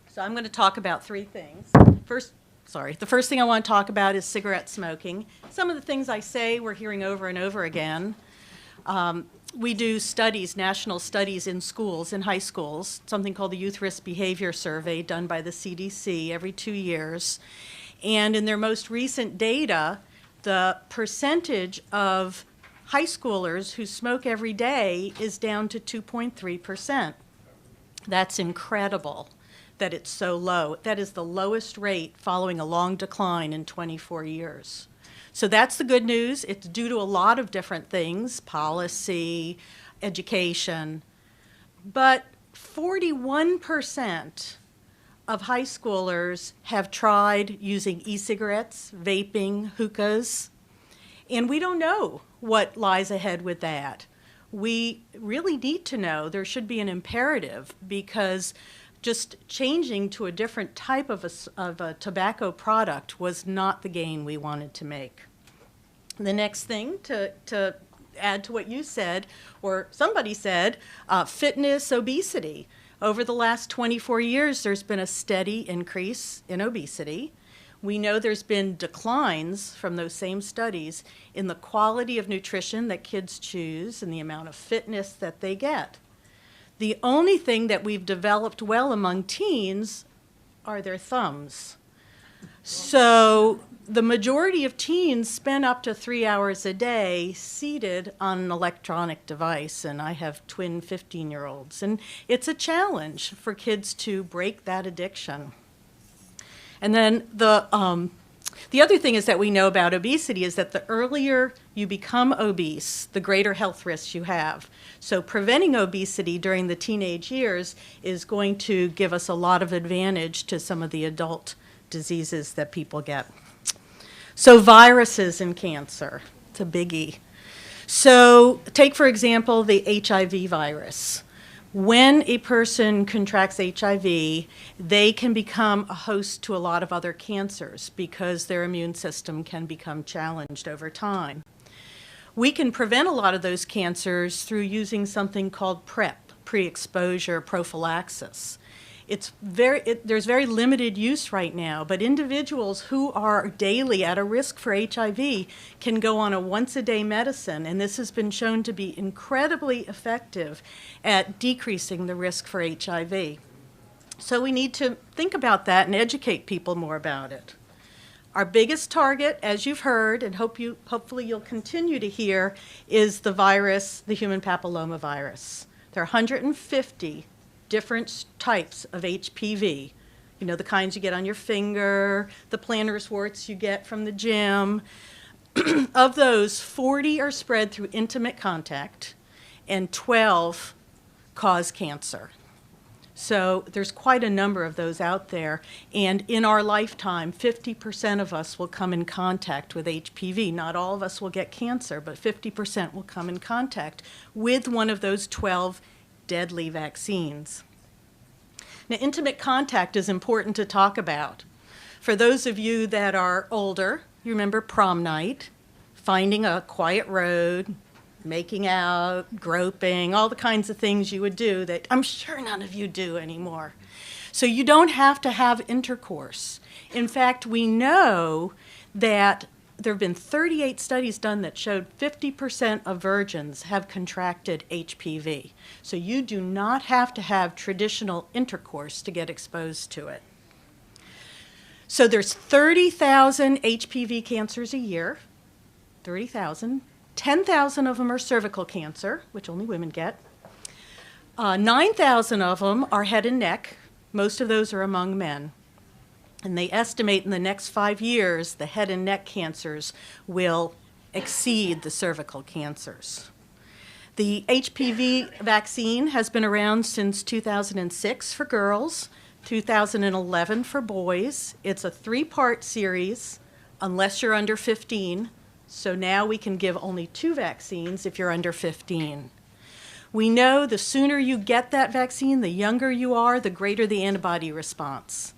So I'm going to talk about 3 things. The first thing I want to talk about is cigarette smoking. Some of the things I say we're hearing over and over again. we do studies, national studies in schools, in high schools, something called the Youth Risk Behavior Survey done by the CDC every 2 years. And in their most recent data, the percentage of high schoolers who smoke every day is down to 2.3%. That's incredible that it's so low. That is the lowest rate following a long decline in 24 years. So that's the good news. It's due to a lot of different things, policy, education. But 41% of high schoolers have tried using e-cigarettes, vaping, hookahs, and we don't know what lies ahead with that. We really need to know. There should be an imperative, because just changing to a different type of a tobacco product was not the gain we wanted to make. The next thing to add to what you said, or somebody said, fitness, obesity. Over the last 24 years, there's been a steady increase in obesity. We know there's been declines from those same studies in the quality of nutrition that kids choose and the amount of fitness that they get. The only thing that we've developed well among teens are their thumbs. So the majority of teens spend up to 3 hours a day seated on an electronic device, and I have twin 15-year-olds, and it's a challenge for kids to break that addiction. And then the other thing is that we know about obesity is that the earlier you become obese, the greater health risks you have. So preventing obesity during the teenage years is going to give us a lot of advantage to some of the adult diseases that people get. So viruses and cancer, it's a biggie. So take, for example, the HIV virus. When a person contracts HIV, they can become a host to a lot of other cancers because their immune system can become challenged over time. We can prevent a lot of those cancers through using something called PrEP, pre-exposure prophylaxis. There's very limited use right now, but individuals who are daily at a risk for HIV can go on a once-a-day medicine, and this has been shown to be incredibly effective at decreasing the risk for HIV. So we need to think about that and educate people more about it. Our biggest target, as you've heard, and hopefully you'll continue to hear, is the virus, the human papillomavirus. There are 150 different types of HPV. You know, the kinds you get on your finger, the plantar warts you get from the gym. Of those, 40 are spread through intimate contact, and 12 cause cancer. So there's quite a number of those out there, and in our lifetime, 50% of us will come in contact with HPV. Not all of us will get cancer, but 50% will come in contact with one of those 12 deadly vaccines. Now, intimate contact is important to talk about. For those of you that are older, you remember prom night, finding a quiet road, making out, groping, all the kinds of things you would do that I'm sure none of you do anymore. So you don't have to have intercourse. In fact, we know that there have been 38 studies done that showed 50% of virgins have contracted HPV. So you do not have to have traditional intercourse to get exposed to it. So there's 30,000 HPV cancers a year, 30,000. 10,000 of them are cervical cancer, which only women get. 9,000 of them are head and neck. Most of those are among men. And they estimate in the next 5 years, the head and neck cancers will exceed the cervical cancers. The HPV vaccine has been around since 2006 for girls, 2011 for boys. It's a 3-part series, unless you're under 15. So now we can give only 2 vaccines if you're under 15. We know the sooner you get that vaccine, the younger you are, the greater the antibody response.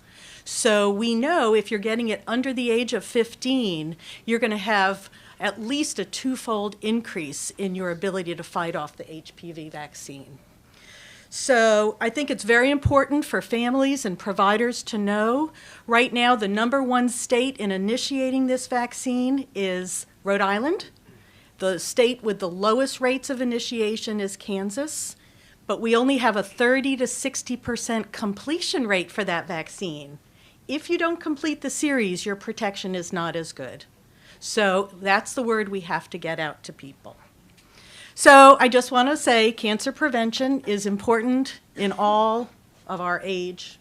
So we know if you're getting it under the age of 15, you're going to have at least a 2-fold increase in your ability to fight off the HPV vaccine. So I think it's very important for families and providers to know. Right now, the #1 state in initiating this vaccine is Rhode Island. The state with the lowest rates of initiation is Kansas, but we only have a 30 to 60% completion rate for that vaccine. If you don't complete the series, your protection is not as good. So that's the word we have to get out to people. So I just want to say cancer prevention is important in all of our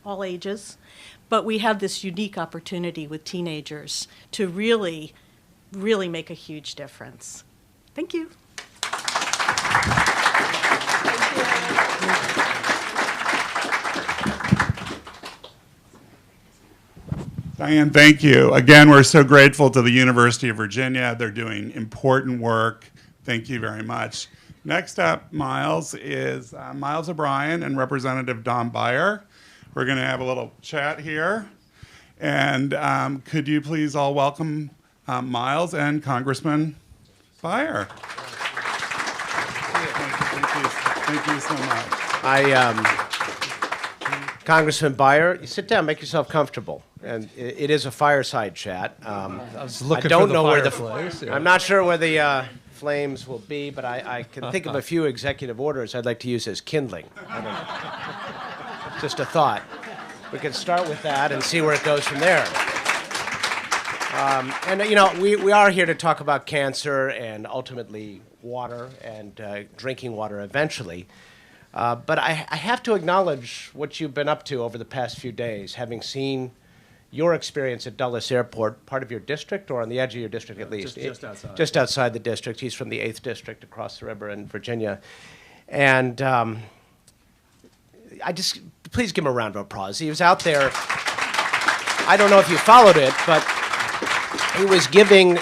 all ages, but we have this unique opportunity with teenagers to really, really make a huge difference. Thank you. Diane, thank you. Again, we're so grateful to the University of Virginia. They're doing important work. Thank you very much. Next up, Miles, is Miles O'Brien and Representative Don Beyer. We're going to have a little chat here. And could you please all welcome Miles and Congressman Beyer. Thank you so much. Congressman Beyer, you sit down, make yourself comfortable. And it is a fireside chat. I was looking I don't for the know where fireplace. I'm not sure where the flames will be, but I can think of a few executive orders I'd like to use as kindling. Just a thought. We could start with that and see where it goes from there. And, you know, we are here to talk about cancer and ultimately water and drinking water eventually. But I have to acknowledge what you've been up to over the past few days, having seen your experience at Dulles Airport, part of your district or on the edge of your district at least? Just outside. Just outside the district. He's from the 8th District across the river in Virginia. And please give him a round of applause. He was out there, I don't know if you followed it, but he was giving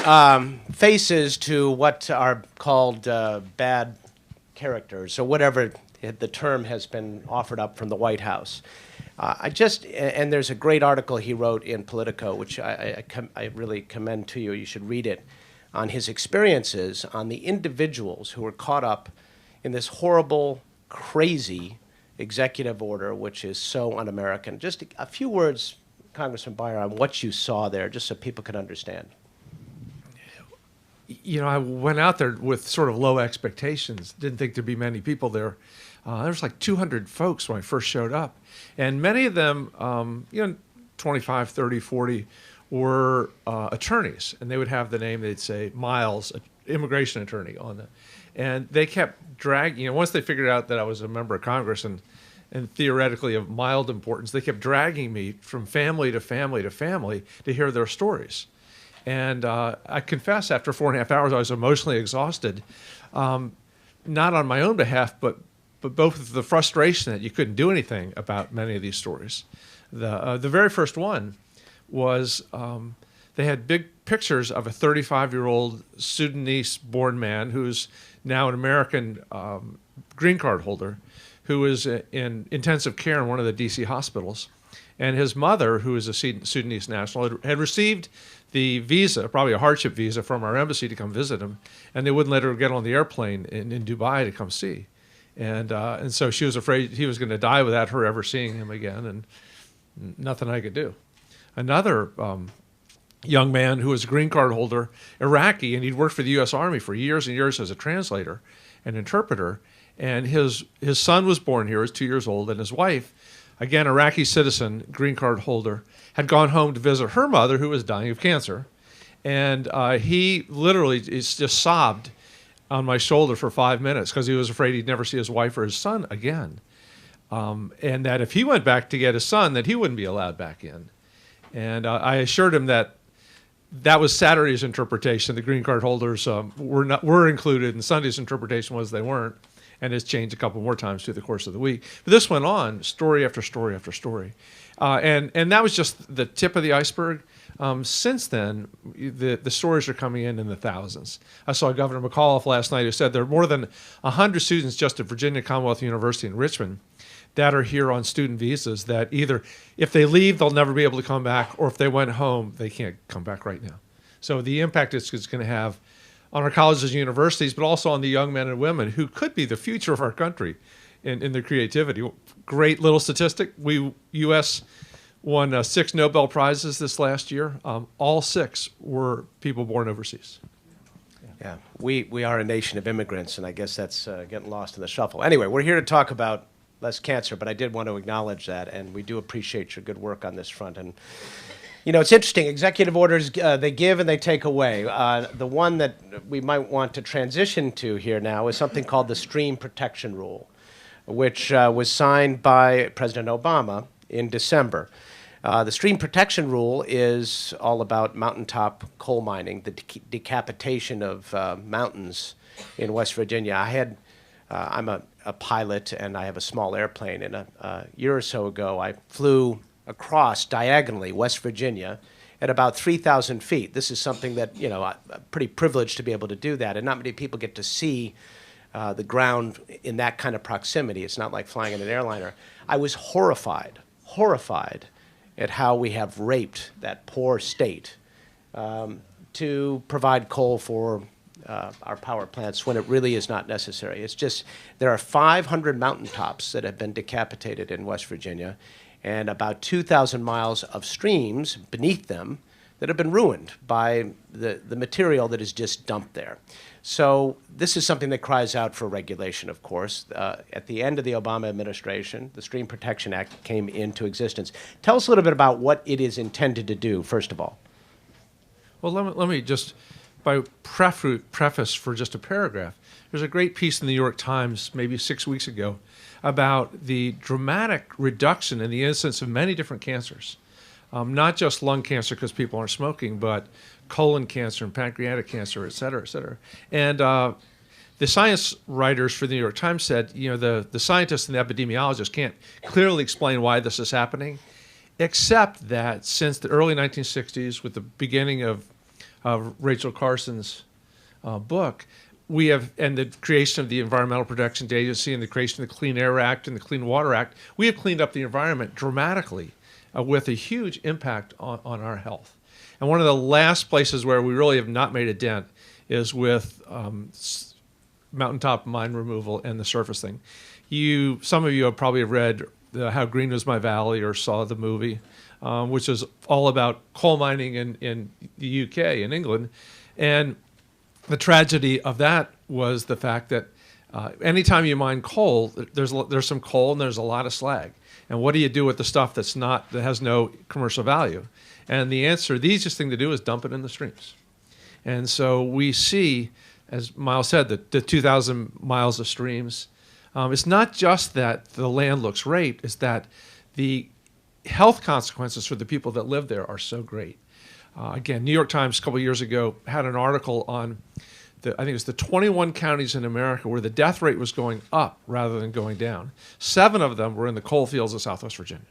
faces to what are called bad characters, or whatever the term has been offered up from the White House. And there's a great article he wrote in Politico, which I really commend to you. You should read it, on his experiences, on the individuals who were caught up in this horrible, crazy executive order, which is so un-American. Just a few words, Congressman Beyer, on what you saw there, just so people can understand. You know, I went out there with sort of low expectations. Didn't think there'd be many people there. There was like 200 folks when I first showed up. And many of them, 25, 30, 40, were attorneys. And they would have the name, they'd say, Miles, immigration attorney on it. And they kept dragging, once they figured out that I was a member of Congress and theoretically of mild importance, they kept dragging me from family to family to family to hear their stories. And I confess, after 4.5 hours, I was emotionally exhausted, not on my own behalf, but both of the frustration that you couldn't do anything about many of these stories. The very first one was they had big pictures of a 35-year-old Sudanese-born man who's now an American green card holder who was in intensive care in one of the D.C. hospitals. And his mother, who is a Sudanese national, had received the visa, probably a hardship visa, from our embassy to come visit him, and they wouldn't let her get on the airplane in Dubai to come see. And so she was afraid he was going to die without her ever seeing him again, and nothing I could do. Another young man who was a green card holder, Iraqi, and he'd worked for the U.S. Army for years and years as a translator and interpreter, and his son was born here, he was 2 years old, and his wife, again, Iraqi citizen, green card holder, had gone home to visit her mother, who was dying of cancer. And he literally just sobbed on my shoulder for 5 minutes because he was afraid he'd never see his wife or his son again. And that if he went back to get his son, that he wouldn't be allowed back in. And I assured him that that was Saturday's interpretation. The green card holders were included, and Sunday's interpretation was they weren't. And it's changed a couple more times through the course of the week. But this went on, story after story after story. And that was just the tip of the iceberg. Since then, the stories are coming in the thousands. I saw Governor McAuliffe last night who said there are more than 100 students just at Virginia Commonwealth University in Richmond that are here on student visas that either, if they leave, they'll never be able to come back, or if they went home, they can't come back right now. So the impact it's going to have on our colleges and universities, but also on the young men and women who could be the future of our country in their creativity. Great little statistic. U.S. won 6 Nobel Prizes this last year. All 6 were people born overseas. Yeah, we are a nation of immigrants, and I guess that's getting lost in the shuffle. Anyway, we're here to talk about less cancer, but I did want to acknowledge that, and we do appreciate your good work on this front. And you know, it's interesting. Executive orders, they give and they take away. The one that we might want to transition to here now is something called the Stream Protection Rule, which was signed by President Obama in December. The Stream Protection Rule is all about mountaintop coal mining, the decapitation of mountains in West Virginia. I'm a pilot, and I have a small airplane. And a year or so ago, I flew across diagonally West Virginia at about 3,000 feet. This is something that, you know, I'm pretty privileged to be able to do that, and not many people get to see the ground in that kind of proximity. It's not like flying in an airliner. I was horrified at how we have raped that poor state to provide coal for our power plants when it really is not necessary. It's just, there are 500 mountaintops that have been decapitated in West Virginia, and about 2,000 miles of streams beneath them that have been ruined by the material that is just dumped there. So this is something that cries out for regulation, of course. At the end of the Obama administration, the Stream Protection Act came into existence. Tell us a little bit about what it is intended to do, first of all. Well, let me just, by preface for just a paragraph, there's a great piece in the New York Times maybe 6 weeks ago about the dramatic reduction in the incidence of many different cancers. Not just lung cancer because people aren't smoking, but colon cancer and pancreatic cancer, et cetera, et cetera. And the science writers for the New York Times said, you know, the scientists and the epidemiologists can't clearly explain why this is happening, except that since the early 1960s, with the beginning of Rachel Carson's book, we have, and the creation of the Environmental Protection Agency and the creation of the Clean Air Act and the Clean Water Act, we have cleaned up the environment dramatically with a huge impact on our health. And one of the last places where we really have not made a dent is with mountaintop mine removal and the surfacing. Some of you have probably read How Green Was My Valley or saw the movie, which is all about coal mining in the UK, in England. And the tragedy of that was the fact that anytime you mine coal, there's some coal and there's a lot of slag. And what do you do with the stuff that has no commercial value? And the answer, the easiest thing to do is dump it in the streams. And so we see, as Miles said, the 2,000 miles of streams. It's not just that the land looks raped, it's that the health consequences for the people that live there are so great. Again, New York Times a couple years ago had an article on I think it was the 21 counties in America where the death rate was going up rather than going down. 7 of them were in the coal fields of Southwest Virginia.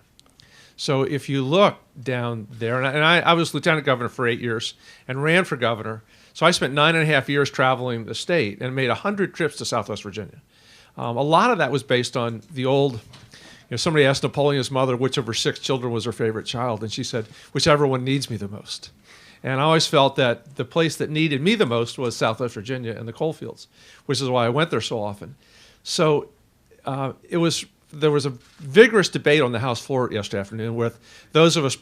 So if you look down there, and I was lieutenant governor for 8 years and ran for governor, so I spent 9.5 years traveling the state and made 100 trips to Southwest Virginia. A lot of that was based on the old, somebody asked Napoleon's mother which of her 6 children was her favorite child, and she said, whichever one needs me the most. And I always felt that the place that needed me the most was Southwest Virginia and the coal fields, which is why I went there so often. So there was a vigorous debate on the House floor yesterday afternoon with those of us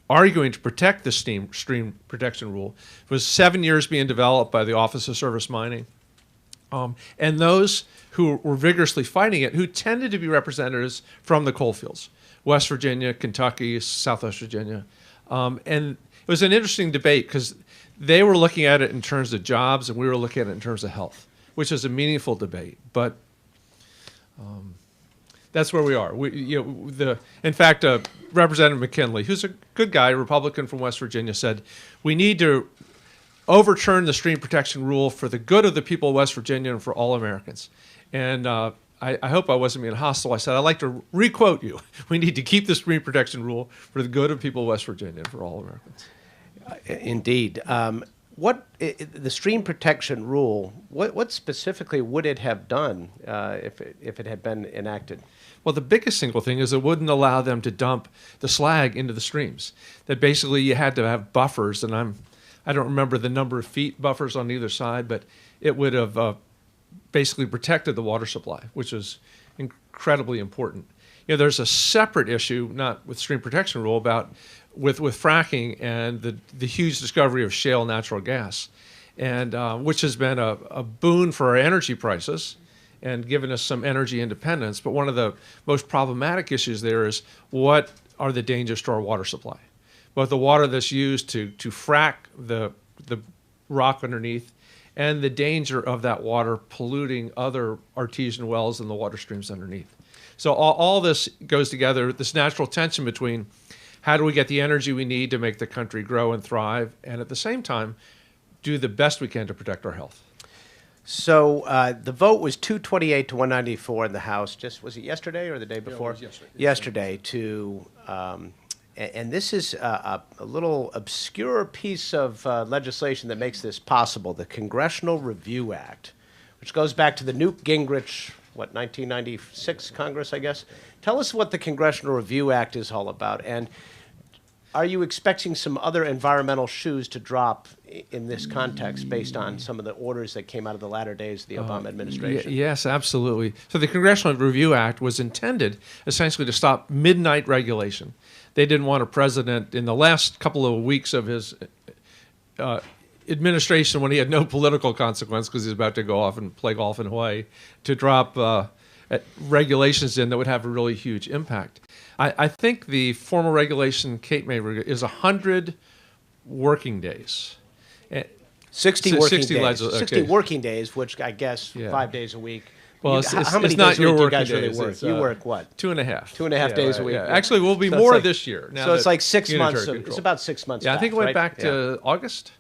arguing to protect the stream protection rule. It was 7 years being developed by the Office of Surface Mining. And those who were vigorously fighting it, who tended to be representatives from the coal fields, West Virginia, Kentucky, Southwest Virginia. And it was an interesting debate because they were looking at it in terms of jobs and we were looking at it in terms of health, which is a meaningful debate. But that's where we are. In fact, Representative McKinley, who's a good guy, a Republican from West Virginia, said, we need to overturn the stream protection rule for the good of the people of West Virginia and for all Americans. And I hope I wasn't being hostile. I said, I'd like to re-quote you. We need to keep the stream protection rule for the good of people of West Virginia and for all Americans. Indeed. The stream protection rule, what specifically would it have done if it had been enacted? Well, the biggest single thing is it wouldn't allow them to dump the slag into the streams. That basically you had to have buffers, and I don't remember the number of feet buffers on either side, but it would have basically protected the water supply, which is incredibly important. There's a separate issue, not with stream protection rule, about with fracking and the huge discovery of shale natural gas. and which has been a boon for our energy prices and given us some energy independence. But one of the most problematic issues there is what are the dangers to our water supply? Both the water that's used to frack the rock underneath and the danger of that water polluting other artesian wells in the water streams underneath. So all this goes together, this natural tension between how do we get the energy we need to make the country grow and thrive, and at the same time, do the best we can to protect our health. So the vote was 228 to 194 in the House. Just was it yesterday or the day before? It was yesterday. Yesterday to, and this is a little obscure piece of legislation that makes this possible, the Congressional Review Act, which goes back to the Newt Gingrich, 1996 Congress, I guess. Tell us what the Congressional Review Act is all about, and are you expecting some other environmental shoes to drop in this context based on some of the orders that came out of the latter days of the Obama administration? Yes, absolutely. So the Congressional Review Act was intended essentially to stop midnight regulation. They didn't want a president in the last couple of weeks of his administration, when he had no political consequence because he was about to go off and play golf in Hawaii, to drop regulations in that would have a really huge impact. I think the formal regulation Kate made is 100 working days. 60 working 60 days. okay. 60 working days, which I guess 5 days a week. Well, how many not days a your week do you working guys really days. work? It's, You work what? 2.5. 2.5 days a week. Yeah. Actually, we'll be So more it's like- this year. Now so it's that like 6 unitary months. control. It's about 6 months. Yeah, I think it went right? back Yeah. to August.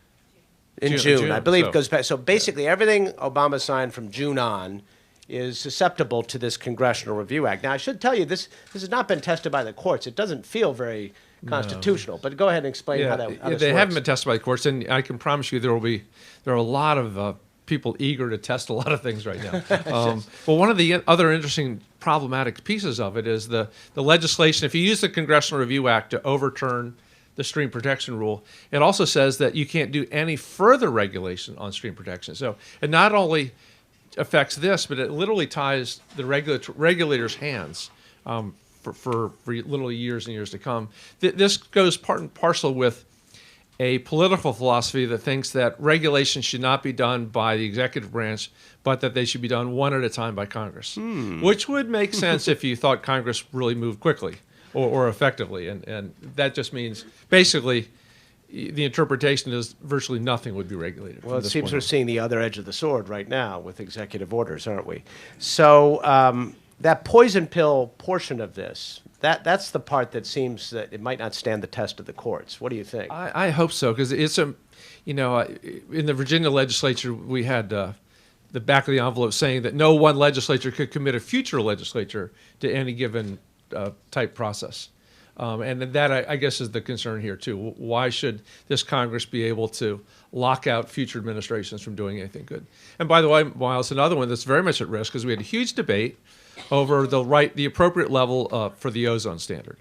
In June. I believe so- it goes back. So basically, everything Obama signed from June on is susceptible to this Congressional Review Act. Now, I should tell you, this has not been tested by the courts. It doesn't feel very constitutional. But go ahead and explain how this they works. haven't been tested by the courts, and I can promise you there are a lot of people eager to test a lot of things right now. Well, one of the other interesting problematic pieces of it is the legislation. If you use the Congressional Review Act to overturn the stream protection rule, it also says that you can't do any further regulation on stream protection. So it not only affects this, but it literally ties the regulators' hands for literally years and years to come. This goes part and parcel with a political philosophy that thinks that regulation should not be done by the executive branch, but that they should be done one at a time by Congress, which would make sense if you thought Congress really moved quickly or effectively. And that just means basically the interpretation is virtually nothing would be regulated. Well, from it this seems point we're on. seeing the other edge of the sword right now with executive orders, aren't we? So that poison pill portion of this, that's the part that seems that it might not stand the test of the courts. What do you think? I hope so, because it's in the Virginia legislature, we had the back of the envelope saying that no one legislature could commit a future legislature to any given type process. And that, I guess, is the concern here, too. Why should this Congress be able to lock out future administrations from doing anything good? And by the way, Miles, another one that's very much at risk, because we had a huge debate over the appropriate level for the ozone standard.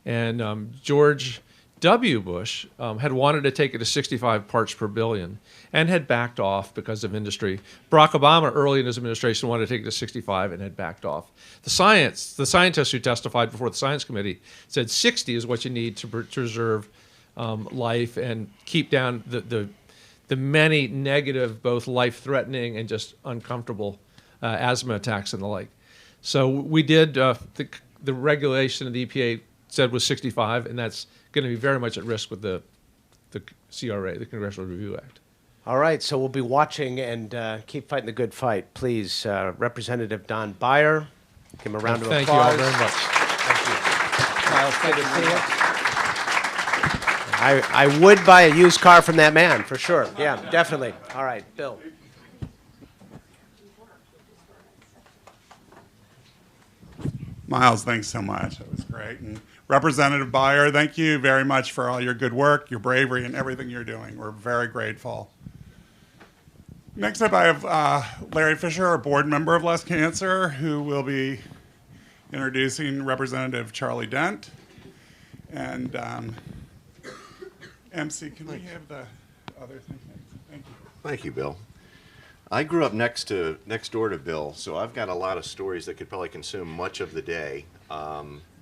And George W. Bush had wanted to take it to 65 parts per billion and had backed off because of industry. Barack Obama, early in his administration, wanted to take it to 65 and had backed off. The scientists who testified before the Science Committee said 60 is what you need to preserve life and keep down the many negative, both life-threatening and just uncomfortable asthma attacks and the like. So we did, the regulation of the EPA said was 65, and that's going to be very much at risk with the CRA, the Congressional Review Act. All right, so we'll be watching and keep fighting the good fight. Please, Representative Don Beyer, give him a round of applause. Thank you all very much. Thank you. Miles, good to see you. I would buy a used car from that man, for sure. Yeah, definitely. All right, Bill. Miles, thanks so much. That was great. And Representative Beyer, thank you very much for all your good work, your bravery, and everything you're doing. We're very grateful. Next up, I have Larry Fisher, a board member of Less Cancer, who will be introducing Representative Charlie Dent. And MC, can we have the other thing? Thank you. Thank you, Bill. I grew up next door to Bill, so I've got a lot of stories that could probably consume much of the day.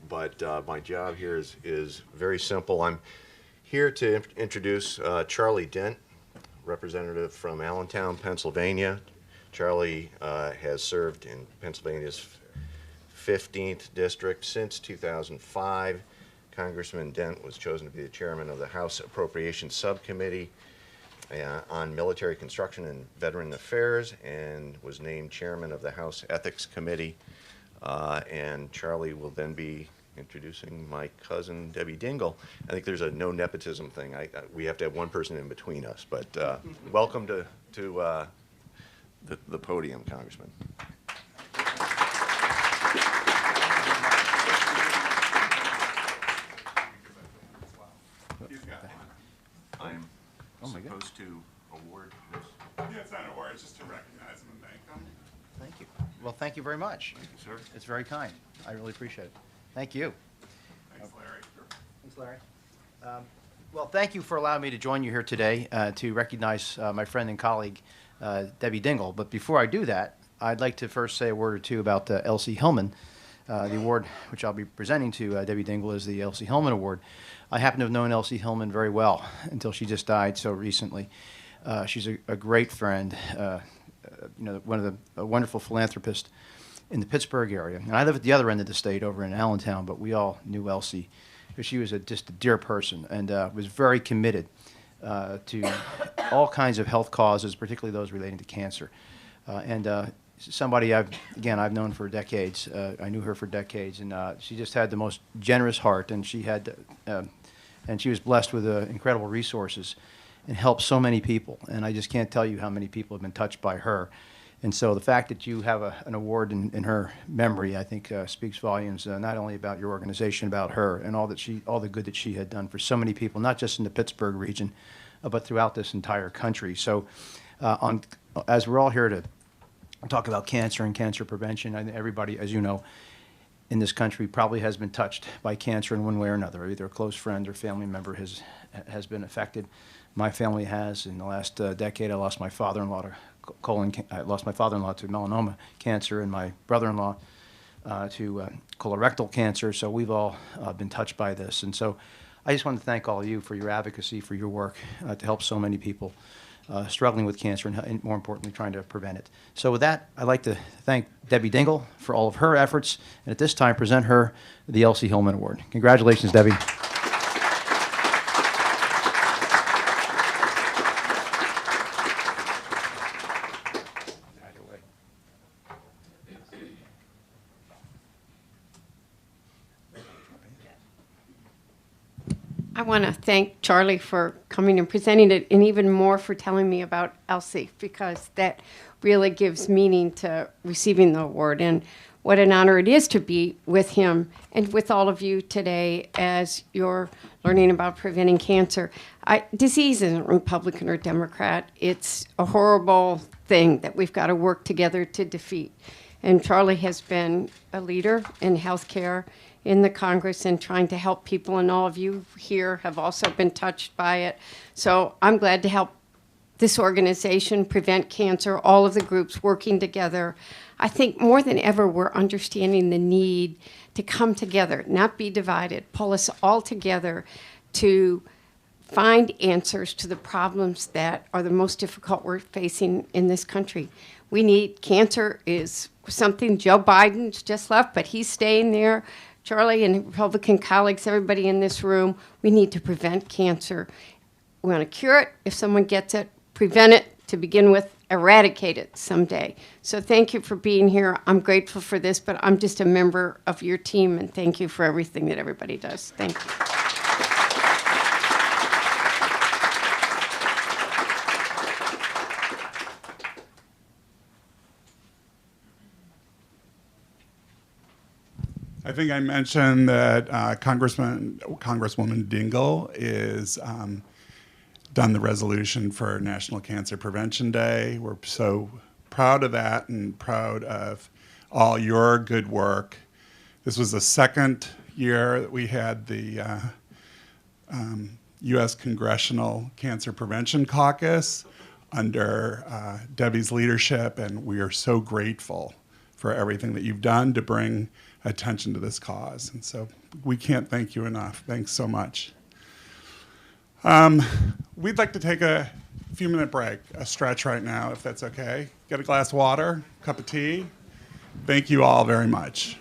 But my job here is very simple. I'm here to introduce Charlie Dent, representative from Allentown, Pennsylvania. Charlie has served in Pennsylvania's 15th district since 2005. Congressman Dent was chosen to be the chairman of the House Appropriations Subcommittee on Military Construction and Veteran Affairs, and was named chairman of the House Ethics Committee. And Charlie will then be introducing my cousin, Debbie Dingle. I think there's a no nepotism thing. We have to have one person in between us, but welcome to the podium, Congressman. I'm supposed to award this. Yeah, it's not an award, it's just to recognize them and thank them. Thank you. Well, thank you very much. Thank you, sir. It's very kind. I really appreciate it. Thank you. Thanks, Larry. Thanks, Larry. Well, thank you for allowing me to join you here today to recognize my friend and colleague, Debbie Dingle. But before I do that, I'd like to first say a word or two about Elsie Hillman. The award which I'll be presenting to Debbie Dingle is the Elsie Hillman Award. I happen to have known Elsie Hillman very well until she just died so recently. She's a great friend, a wonderful philanthropist in the Pittsburgh area. And I live at the other end of the state over in Allentown, but we all knew Elsie because she was just a dear person and was very committed to all kinds of health causes, particularly those relating to cancer. Somebody I've known for decades. I knew her for decades, and she just had the most generous heart, and she was blessed with incredible resources and helped so many people. And I just can't tell you how many people have been touched by her. And so the fact that you have an award in her memory, I think, speaks volumes not only about your organization, about her, and all the good that she had done for so many people, not just in the Pittsburgh region, but throughout this entire country. So, as we're all here to talk about cancer and cancer prevention, everybody, as you know, in this country probably has been touched by cancer in one way or another. Either a close friend or family member has been affected. My family has. In the last decade, I lost my father-in-law to melanoma cancer, and my brother-in-law to colorectal cancer. So we've all been touched by this. And so I just want to thank all of you for your advocacy, for your work to help so many people struggling with cancer and more importantly, trying to prevent it. So with that, I'd like to thank Debbie Dingle for all of her efforts, and at this time present her the Elsie Hillman Award. Congratulations, Debbie. I want to thank Charlie for coming and presenting it, and even more for telling me about Elsie, because that really gives meaning to receiving the award. And what an honor it is to be with him and with all of you today as you're learning about preventing cancer. Disease isn't Republican or Democrat. It's a horrible thing that we've got to work together to defeat. And Charlie has been a leader in healthcare in the Congress and trying to help people, and all of you here have also been touched by it. So I'm glad to help this organization prevent cancer, all of the groups working together. I think more than ever we're understanding the need to come together, not be divided, pull us all together to find answers to the problems that are the most difficult we're facing in this country. Cancer is something Joe Biden's just left, but he's staying there. Charlie and Republican colleagues, everybody in this room, we need to prevent cancer. We want to cure it if someone gets it, prevent it to begin with, eradicate it someday. So thank you for being here. I'm grateful for this, but I'm just a member of your team, and thank you for everything that everybody does. Thank you. I think I mentioned that Congresswoman Dingle is done the resolution for National Cancer Prevention Day. We're so proud of that and proud of all your good work. This was the second year that we had the U.S. Congressional Cancer Prevention Caucus under Debbie's leadership, and we are so grateful for everything that you've done to bring attention to this cause. And so we can't thank you enough. Thanks so much. We'd like to take a few minute break, a stretch right now, if that's okay. Get a glass of water, cup of tea. Thank you all very much.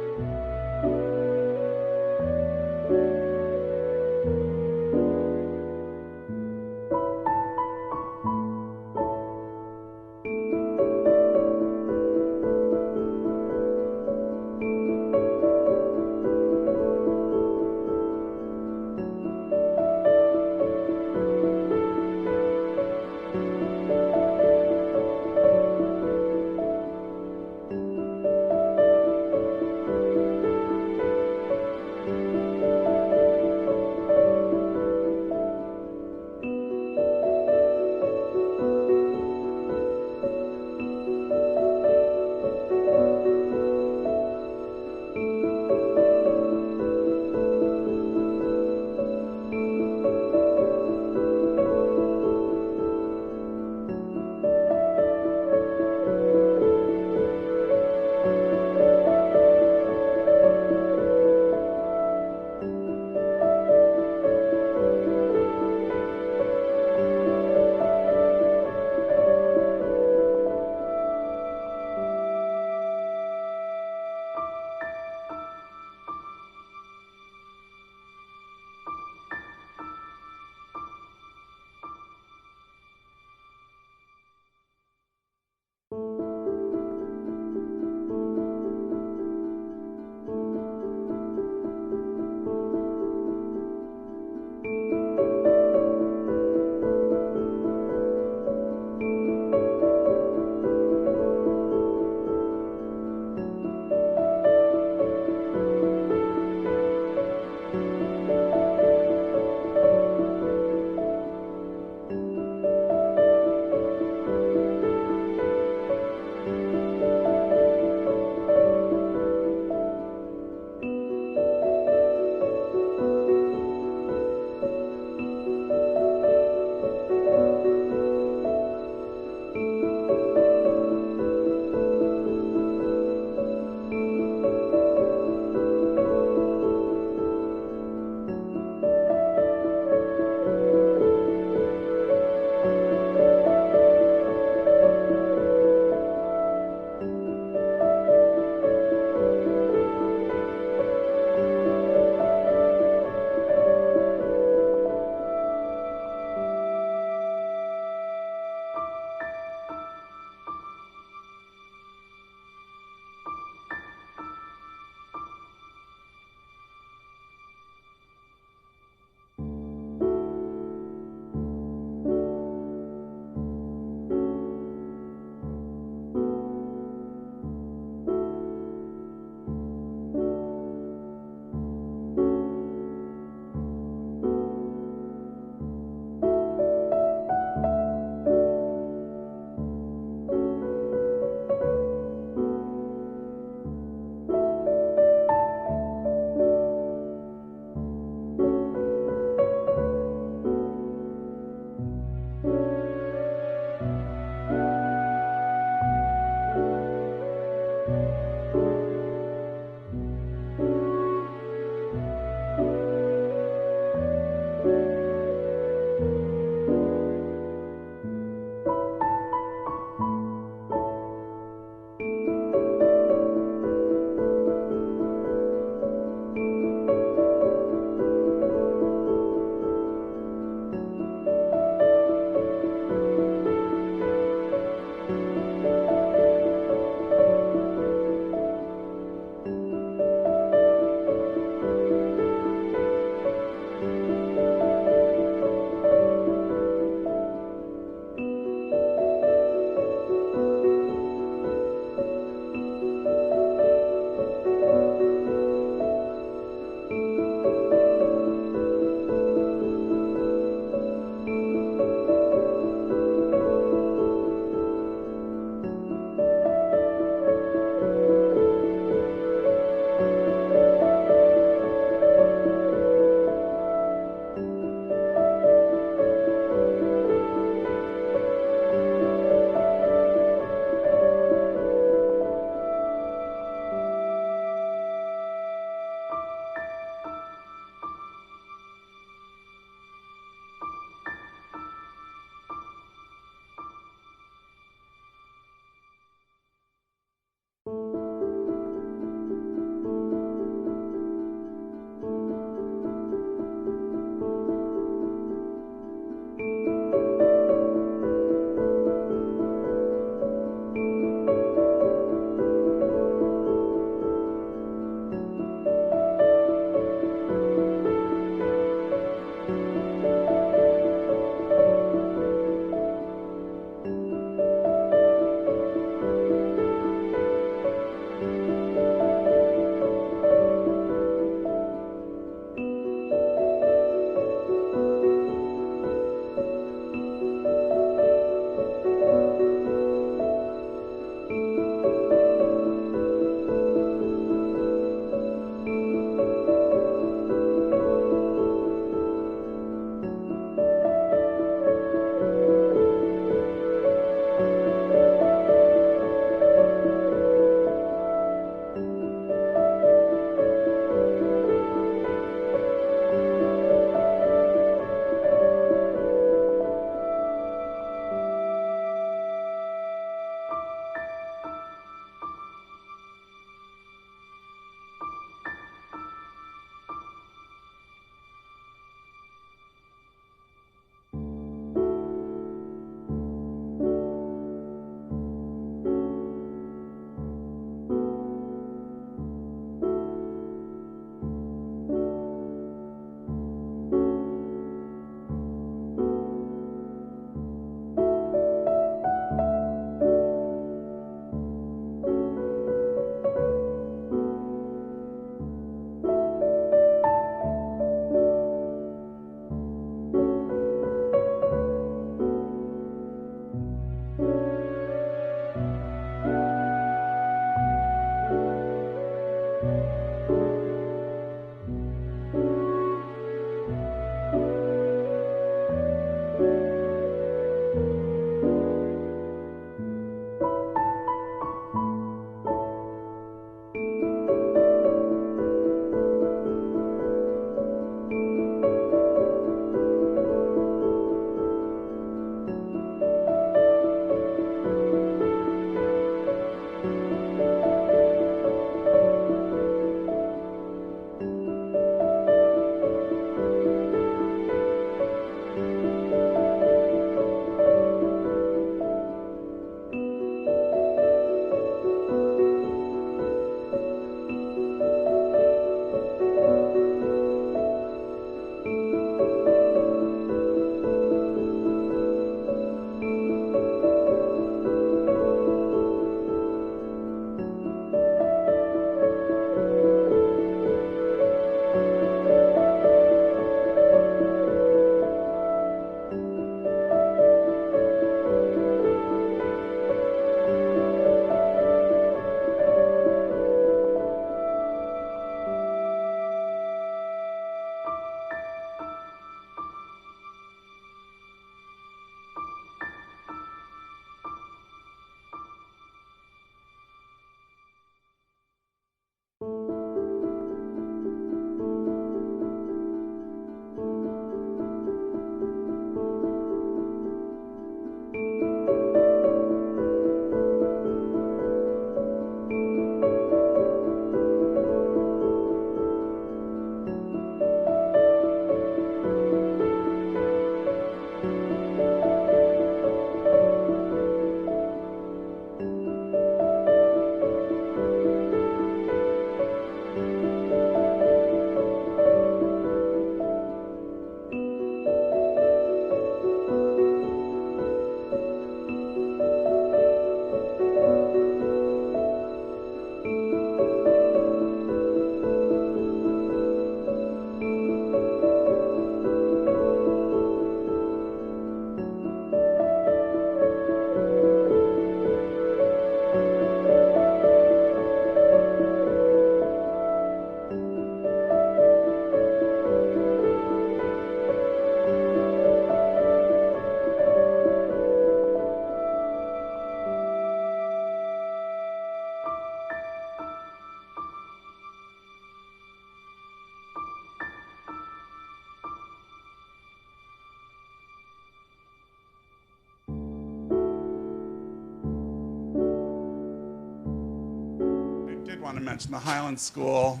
want to mention the Highland School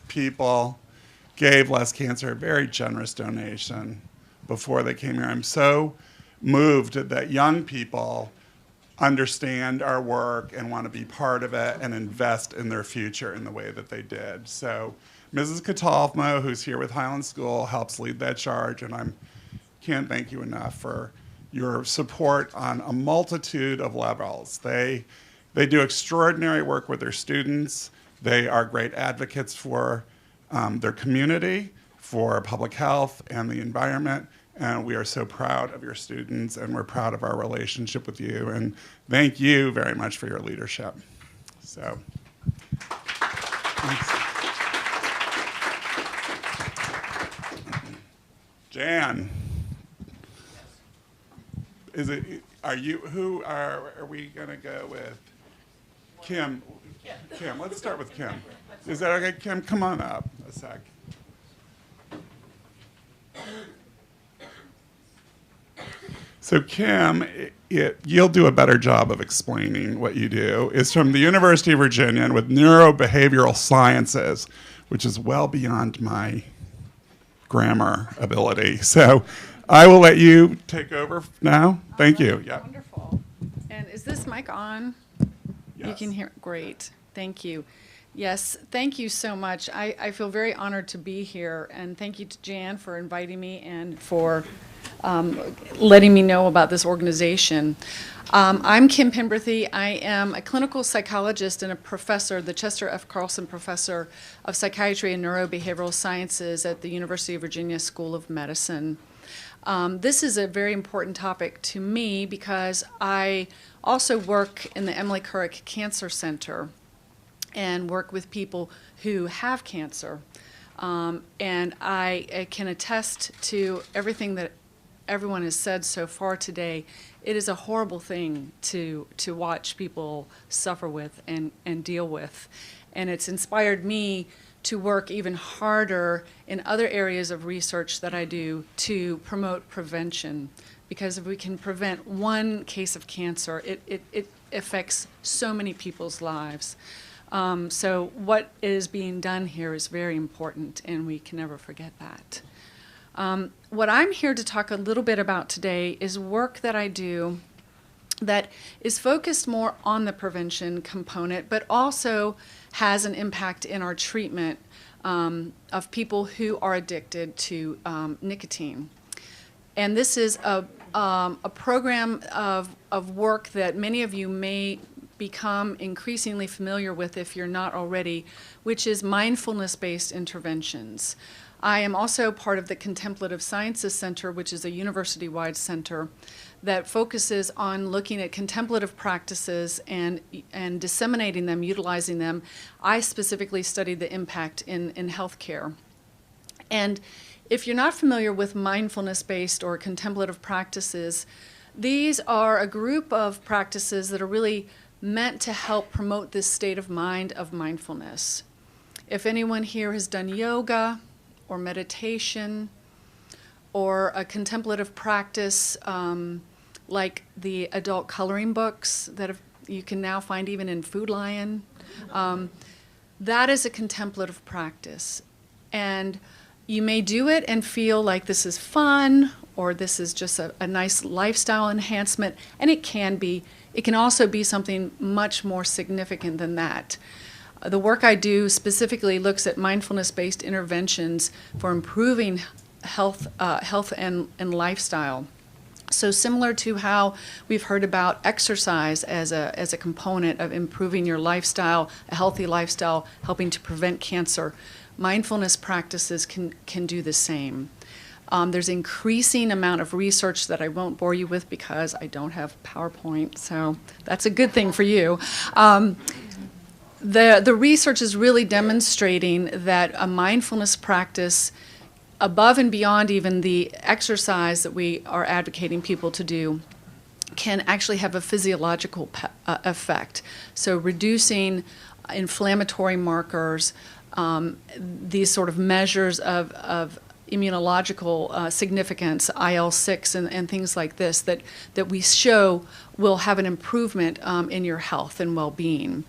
people gave Less Cancer a very generous donation before they came here. I'm so moved that young people understand our work and want to be part of it and invest in their future in the way that they did. So Mrs. Catalfmo, who's here with Highland School, helps lead that charge, and I can't thank you enough for your support on a multitude of levels. They do extraordinary work with their students. They are great advocates for their community, for public health and the environment. And we are so proud of your students, and we're proud of our relationship with you. And thank you very much for your leadership. So, thanks. Jan, are we gonna go with? Kim, let's start with Kim. Is that okay? Kim, come on up a sec. So Kim, you'll do a better job of explaining what you do, is from the University of Virginia and with neurobehavioral sciences, which is well beyond my grammar ability. So I will let you take over now. Thank you. Yeah. Wonderful. And is this mic on? Yes. You can hear. Great. Thank you. Yes, thank you so much. I feel very honored to be here, and thank you to Jan for inviting me and for letting me know about this organization. I'm Kim Penberthy. I am a clinical psychologist and a professor, the Chester F. Carlson Professor of Psychiatry and Neurobehavioral Sciences at the University of Virginia School of Medicine. This is a very important topic to me because I also work in the Emily Kurek Cancer Center and work with people who have cancer. And I can attest to everything that everyone has said so far today. It is a horrible thing to watch people suffer with and deal with. And it's inspired me to work even harder in other areas of research that I do to promote prevention. Because if we can prevent one case of cancer, it affects so many people's lives. So what is being done here is very important, and we can never forget that. What I'm here to talk a little bit about today is work that I do that is focused more on the prevention component, but also has an impact in our treatment of people who are addicted to nicotine. And this is a program of work that many of you may become increasingly familiar with if you're not already, which is mindfulness-based interventions. I am also part of the Contemplative Sciences Center, which is a university-wide center that focuses on looking at contemplative practices and disseminating them, utilizing them. I specifically studied the impact in healthcare. And if you're not familiar with mindfulness-based or contemplative practices, these are a group of practices that are really meant to help promote this state of mind of mindfulness. If anyone here has done yoga or meditation or a contemplative practice like the adult coloring books that you can now find even in Food Lion, that is a contemplative practice. And you may do it and feel like this is fun or this is just a nice lifestyle enhancement, and it can be. It can also be something much more significant than that. The work I do specifically looks at mindfulness-based interventions for improving health and lifestyle. So similar to how we've heard about exercise as a component of improving your lifestyle, a healthy lifestyle, helping to prevent cancer, mindfulness practices can do the same. There's increasing amount of research that I won't bore you with because I don't have PowerPoint, so that's a good thing for you. The research is really demonstrating that a mindfulness practice, above and beyond even the exercise that we are advocating people to do, can actually have a physiological effect. So reducing inflammatory markers, these sort of measures of immunological significance, IL-6 and things like this, that we show will have an improvement in your health and well-being.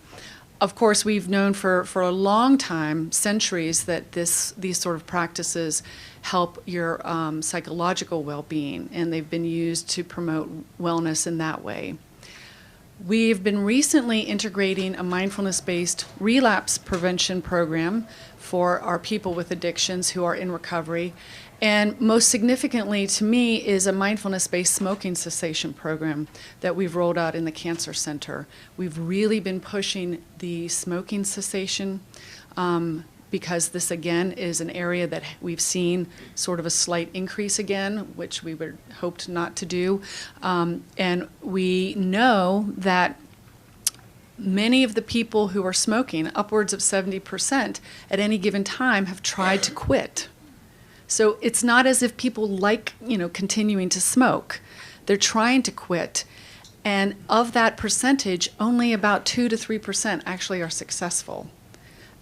of course, we've known for a long time, centuries, that these sort of practices help your psychological well-being, and they've been used to promote wellness in that way. We've been recently integrating a mindfulness-based relapse prevention program for our people with addictions who are in recovery. And most significantly to me is a mindfulness-based smoking cessation program that we've rolled out in the Cancer Center. We've really been pushing the smoking cessation because this, again, is an area that we've seen sort of a slight increase again, which we would hoped not to do. And we know that many of the people who are smoking, upwards of 70% at any given time, have tried to quit. So it's not as if people like, continuing to smoke. They're trying to quit. And of that percentage, only about 2 to 3% actually are successful.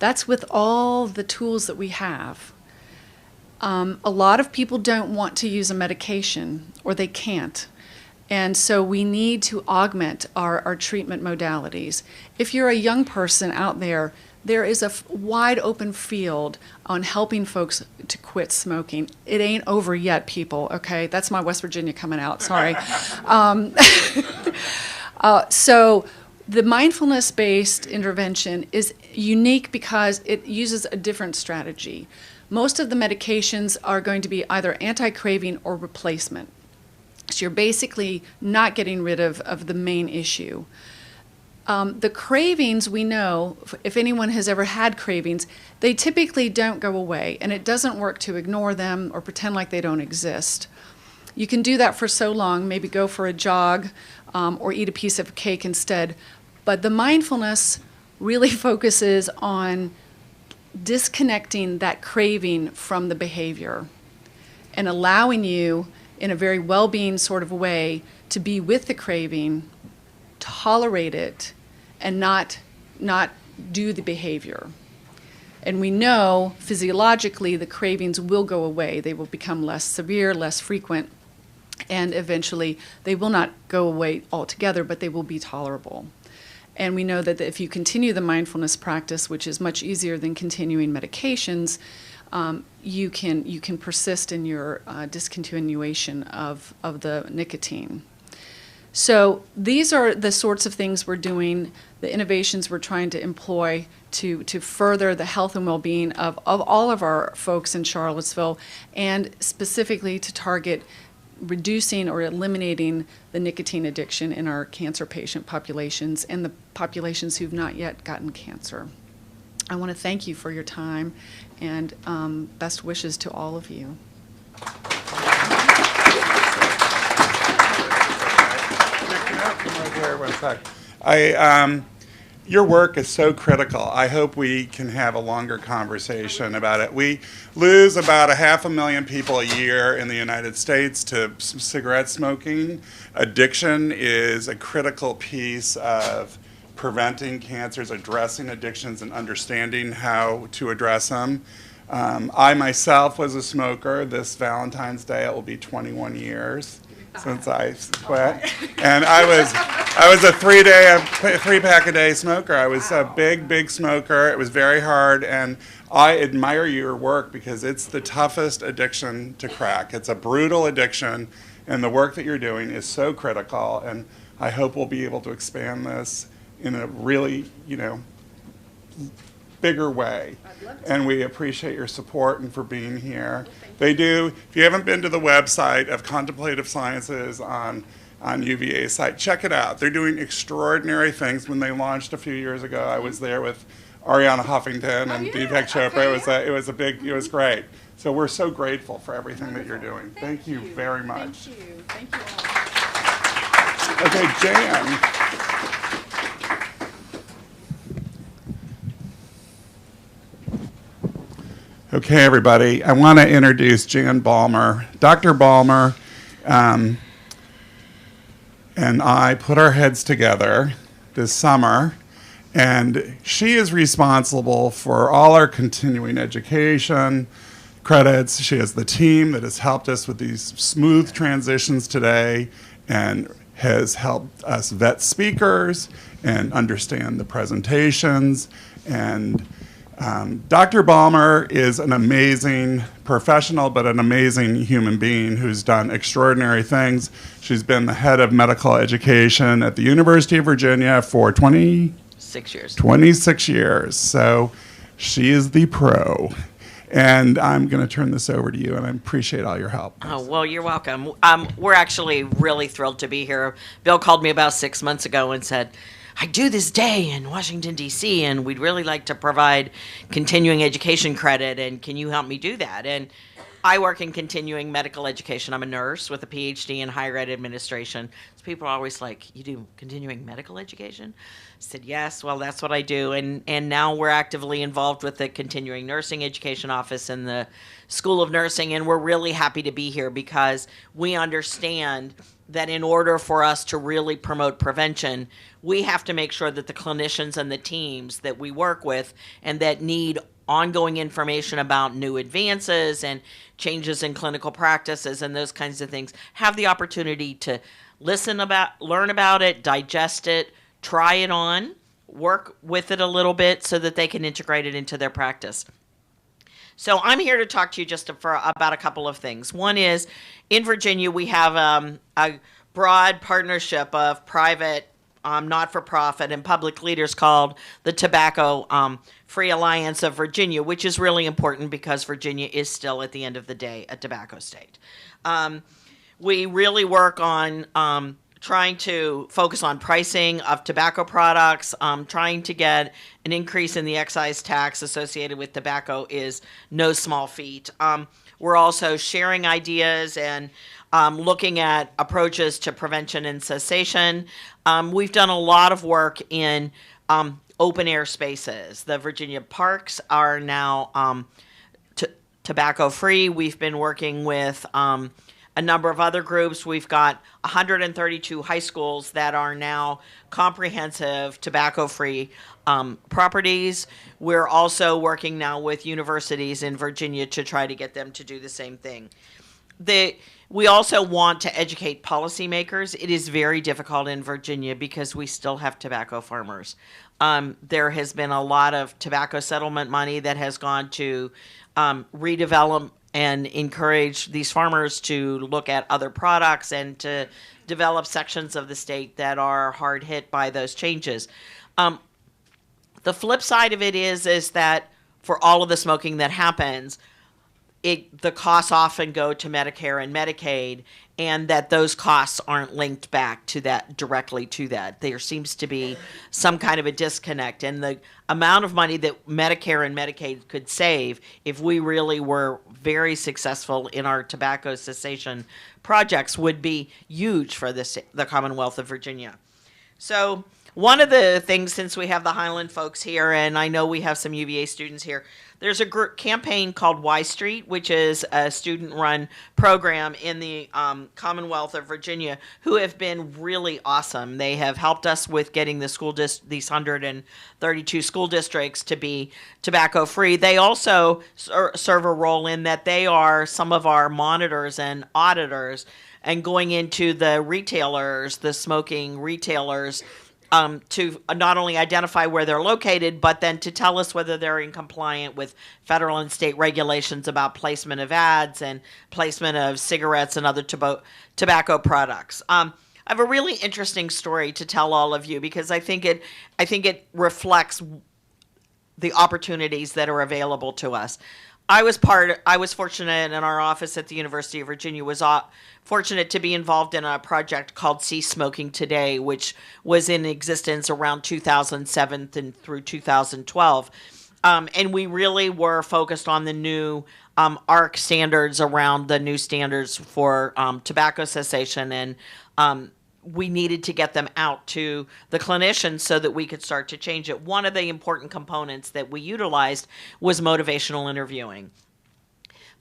That's with all the tools that we have. A lot of people don't want to use a medication, or they can't. And so we need to augment our treatment modalities. If you're a young person out there, there is a wide open field on helping folks to quit smoking. It ain't over yet, people, okay? That's my West Virginia coming out, sorry. So the mindfulness-based intervention is unique because it uses a different strategy. Most of the medications are going to be either anti-craving or replacement. So you're basically not getting rid of the main issue. The cravings, we know, if anyone has ever had cravings, they typically don't go away, and it doesn't work to ignore them or pretend like they don't exist. You can do that for so long, maybe go for a jog or eat a piece of cake instead. But the mindfulness really focuses on disconnecting that craving from the behavior and allowing you, in a very well-being sort of way, to be with the craving, tolerate it, and not do the behavior. And we know physiologically the cravings will go away. They will become less severe, less frequent, and eventually they will not go away altogether, but they will be tolerable. And we know that if you continue the mindfulness practice, which is much easier than continuing medications, you can persist in your discontinuation of the nicotine. So these are the sorts of things we're doing, the innovations we're trying to employ to further the health and well-being of all of our folks in Charlottesville, and specifically to target reducing or eliminating the nicotine addiction in our cancer patient populations and the populations who've not yet gotten cancer. I want to thank you for your time, and best wishes to all of you. Your work is so critical. I hope we can have a longer conversation about it. We lose about 500,000 people a year in the United States to cigarette smoking. Addiction is a critical piece of preventing cancers, addressing addictions, and understanding how to address them. I myself was a smoker. This Valentine's Day, it will be 21 years since I quit. And I was a three-pack a day smoker. I was a big smoker. It was very hard, and I admire your work because it's the toughest addiction to crack. It's a brutal addiction, and the work that you're doing is so critical, and I hope we'll be able to expand this in a really, bigger way. And we appreciate your support and for being here. They do, if you haven't been to the website of Contemplative Sciences on UVA's site, check it out. They're doing extraordinary things. When they launched a few years ago, I was there with Arianna Huffington and Deepak Chopra. It was great. So we're so grateful for everything that you're doing. Thank you very much. Thank you. Thank you all. Okay, Jan. Okay, everybody, I want to introduce Jan Balmer. Dr. Balmer and I put our heads together this summer, and she is responsible for all our continuing education credits. She has the team that has helped us with these smooth transitions today and has helped us vet speakers and understand the presentations. And Dr. Balmer is an amazing professional, but an amazing human being who's done extraordinary things. She's been the head of medical education at the University of Virginia for 6 years. 26 years. So she is the pro. And I'm going to turn this over to you, and I appreciate all your help. Oh, well, you're welcome. We're actually really thrilled to be here. Bill called me about 6 months ago and said, I do this day in Washington, D.C., and we'd really like to provide continuing education credit, and can you help me do that? And I work in continuing medical education. I'm a nurse with a PhD in higher ed administration. So people are always like, you do continuing medical education? I said, yes, well, that's what I do. And now we're actively involved with the continuing nursing education office and the School of Nursing, and we're really happy to be here because we understand that in order for us to really promote prevention, we have to make sure that the clinicians and the teams that we work with and that need ongoing information about new advances and changes in clinical practices and those kinds of things have the opportunity to learn about it, digest it, try it on, work with it a little bit so that they can integrate it into their practice. So I'm here to talk to you just about a couple of things. One is, in Virginia, we have a broad partnership of private, not-for-profit, and public leaders called the Tobacco Free Alliance of Virginia, which is really important because Virginia is still, at the end of the day, a tobacco state. We really work on trying to focus on pricing of tobacco products, trying to get an increase in the excise tax associated with tobacco is no small feat. We're also sharing ideas and looking at approaches to prevention and cessation. We've done a lot of work in open air spaces. The Virginia parks are now tobacco free. We've been working with a number of other groups. We've got 132 high schools that are now comprehensive tobacco-free properties. We're also working now with universities in Virginia to try to get them to do the same thing. We also want to educate policymakers. It is very difficult in Virginia because we still have tobacco farmers. There has been a lot of tobacco settlement money that has gone to redevelop and encourage these farmers to look at other products and to develop sections of the state that are hard hit by those changes. The flip side of it is that for all of the smoking that happens, the costs often go to Medicare and Medicaid, and that those costs aren't linked back to that directly to that. There seems to be some kind of a disconnect, and the amount of money that Medicare and Medicaid could save if we really were very successful in our tobacco cessation projects would be huge for the Commonwealth of Virginia. So one of the things, since we have the Highland folks here, and I know we have some UVA students here, there's a campaign called Y Street, which is a student-run program in the Commonwealth of Virginia, who have been really awesome. They have helped us with getting the these 132 school districts to be tobacco-free. They also serve a role in that they are some of our monitors and auditors, and going into the retailers, the smoking retailers, to not only identify where they're located, but then to tell us whether they're in compliant with federal and state regulations about placement of ads and placement of cigarettes and other tobacco products. I have a really interesting story to tell all of you because I think it reflects the opportunities that are available to us. I was fortunate in our office at the University of Virginia, was fortunate to be involved in a project called Cease Smoking Today, which was in existence around 2007 and through 2012. And we really were focused on the new ARC standards around the new standards for tobacco cessation, and we needed to get them out to the clinicians so that we could start to change it. One of the important components that we utilized was motivational interviewing.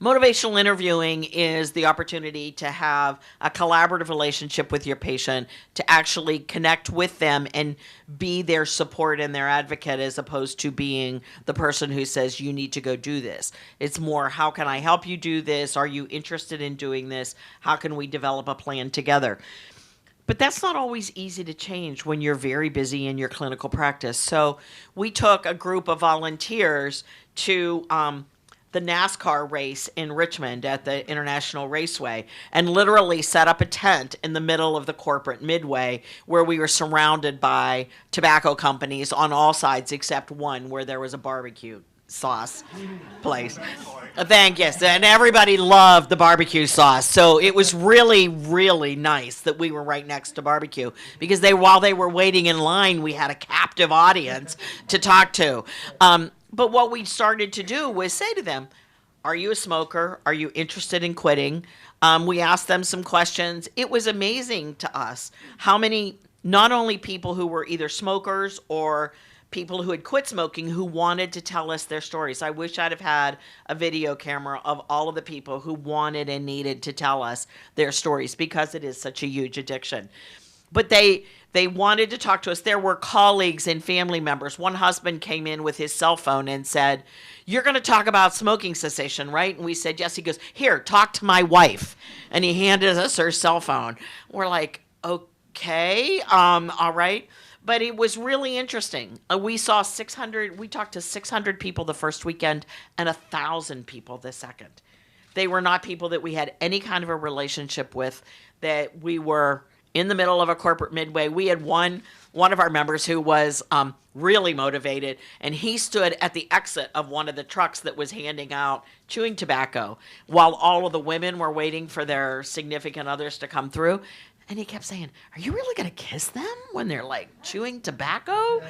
Motivational interviewing is the opportunity to have a collaborative relationship with your patient, to actually connect with them and be their support and their advocate, as opposed to being the person who says, you need to go do this. It's more, how can I help you do this? Are you interested in doing this? How can we develop a plan together? But that's not always easy to change when you're very busy in your clinical practice. So we took a group of volunteers to the NASCAR race in Richmond at the International Raceway and literally set up a tent in the middle of the corporate midway where we were surrounded by tobacco companies on all sides except one where there was a barbecue sauce place. Thank you. And everybody loved the barbecue sauce. So it was really, really nice that we were right next to barbecue because while they were waiting in line, we had a captive audience to talk to. But what we started to do was say to them, are you a smoker? Are you interested in quitting? We asked them some questions. It was amazing to us how many, not only people who were either smokers or people who had quit smoking who wanted to tell us their stories. I wish I'd have had a video camera of all of the people who wanted and needed to tell us their stories because it is such a huge addiction. But they wanted to talk to us. There were colleagues and family members. One husband came in with his cell phone and said, you're going to talk about smoking cessation, right? And we said, yes. He goes, here, talk to my wife. And he handed us her cell phone. We're like, okay, all right. But it was really interesting. We talked to 600 people the first weekend and 1,000 people the second. They were not people that we had any kind of a relationship with, that we were in the middle of a corporate midway. We had one of our members who was really motivated, and he stood at the exit of one of the trucks that was handing out chewing tobacco while all of the women were waiting for their significant others to come through. And he kept saying, are you really going to kiss them when they're like chewing tobacco?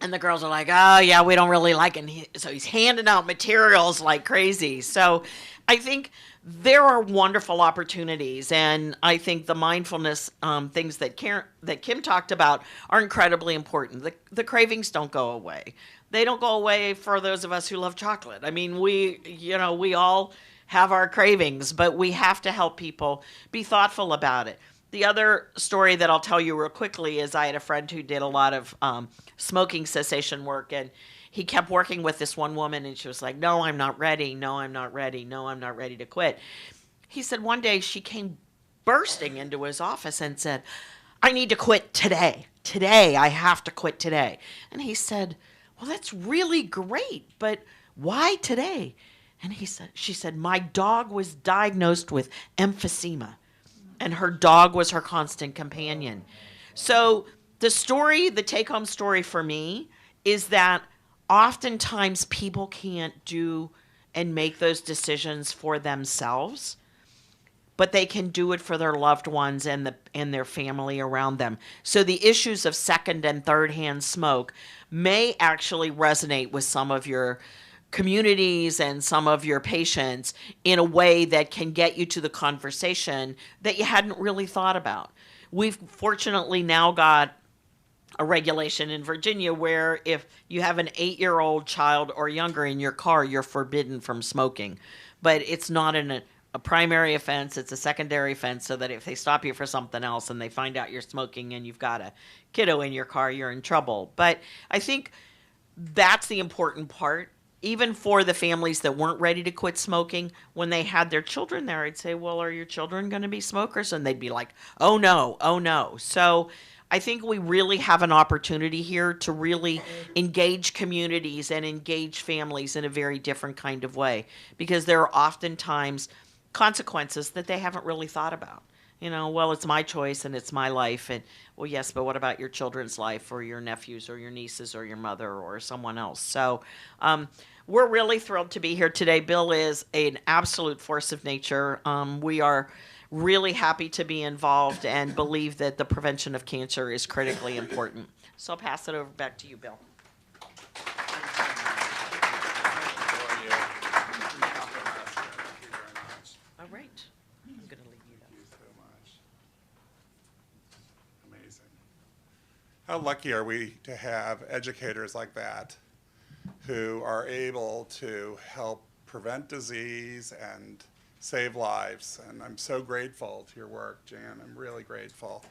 And the girls are like, oh, yeah, we don't really like it. So he's handing out materials like crazy. So I think there are wonderful opportunities. And I think the mindfulness things that Kim talked about are incredibly important. The cravings don't go away. They don't go away for those of us who love chocolate. I mean, we all have our cravings, but we have to help people be thoughtful about it. The other story that I'll tell you real quickly is I had a friend who did a lot of smoking cessation work, and he kept working with this one woman, and she was like, no, I'm not ready. No, I'm not ready. No, I'm not ready to quit. He said one day she came bursting into his office and said, I need to quit today. Today, I have to quit today. And he said, well, that's really great, but why today? And she said, my dog was diagnosed with emphysema, and her dog was her constant companion. So the take-home story for me is that oftentimes people can't do and make those decisions for themselves, but they can do it for their loved ones and their family around them. So the issues of second and third-hand smoke may actually resonate with some of your communities and some of your patients in a way that can get you to the conversation that you hadn't really thought about. We've fortunately now got a regulation in Virginia where if you have an 8-year-old child or younger in your car, you're forbidden from smoking. But it's not a primary offense, it's a secondary offense, so that if they stop you for something else and they find out you're smoking and you've got a kiddo in your car, you're in trouble. But I think that's the important part. Even for the families that weren't ready to quit smoking, when they had their children there, I'd say, well, are your children going to be smokers? And they'd be like, oh, no, oh, no. So I think we really have an opportunity here to really engage communities and engage families in a very different kind of way, because there are oftentimes consequences that they haven't really thought about. Well, it's my choice and it's my life. And, well, yes, but what about your children's life or your nephews or your nieces or your mother or someone else? So we're really thrilled to be here today. Bill is an absolute force of nature. We are really happy to be involved and believe that the prevention of cancer is critically important. So I'll pass it over back to you, Bill. All right. I'm going to leave you that. Amazing. How lucky are we to have educators like that who are able to help prevent disease and save lives? And I'm so grateful to your work, Jan. I'm really grateful.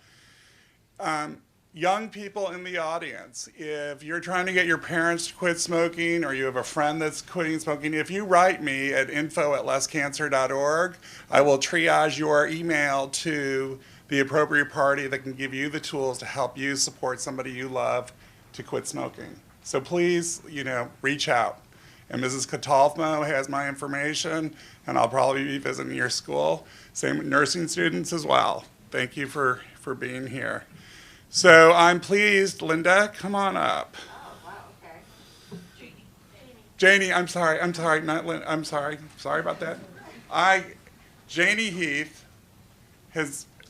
Young people in the audience, if you're trying to get your parents to quit smoking or you have a friend that's quitting smoking, if you write me at info@lesscancer.org, I will triage your email to the appropriate party that can give you the tools to help you support somebody you love to quit smoking. So please, reach out. And Mrs. Catalfmo has my information, and I'll probably be visiting your school. Same with nursing students as well. Thank you for being here. So I'm pleased, Linda, come on up. Janie, I'm sorry, not Linda, I'm sorry about that. Janie Heath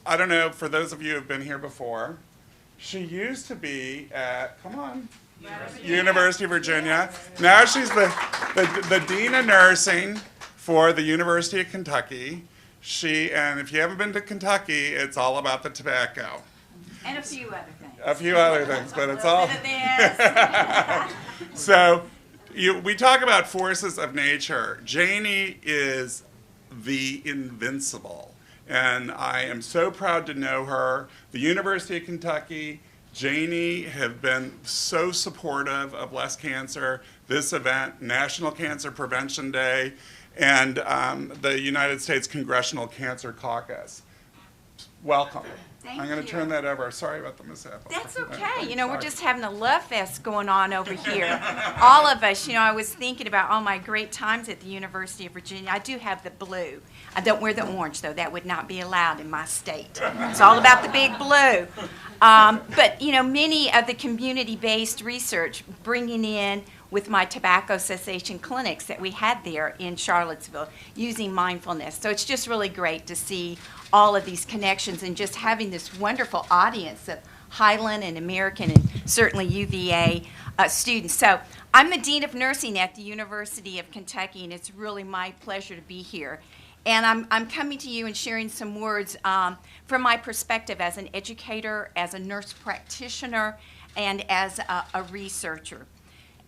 I don't know, for those of you who have been here before, she used to be at, University of Virginia. Now she's the Dean of Nursing for the University of Kentucky. And if you haven't been to Kentucky, it's all about the tobacco. And a few other things. A few other things, but it's all. So we talk about forces of nature. Janie is the invincible. And I am so proud to know her. The University of Kentucky, Janie have been so supportive of Less Cancer, this event, National Cancer Prevention Day, and the United States Congressional Cancer Caucus. Welcome. I'm going to turn that over. Sorry about the mishap. That's okay. We're just having a love fest going on over here. All of us, I was thinking about all my great times at the University of Virginia. I do have the blue. I don't wear the orange, though. That would not be allowed in my state. It's all about the big blue. But, many of the community-based research bringing in with my tobacco cessation clinics that we had there in Charlottesville using mindfulness. So it's just really great to see all of these connections and just having this wonderful audience of Highland and American and certainly UVA students. So I'm the Dean of Nursing at the University of Kentucky, and it's really my pleasure to be here. And I'm coming to you and sharing some words from my perspective as an educator, as a nurse practitioner, and as a researcher.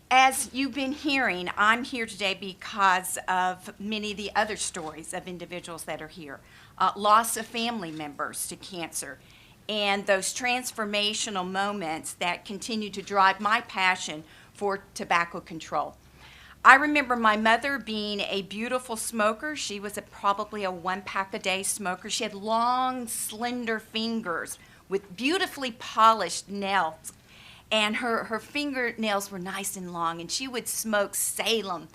As you've been hearing, I'm here today because of many of the other stories of individuals that are here. Loss of family members to cancer, and those transformational moments that continue to drive my passion for tobacco control. I remember my mother being a beautiful smoker. She was probably a 1-pack-a-day smoker. She had long, slender fingers with beautifully polished nails. And her fingernails were nice and long, and she would smoke Salem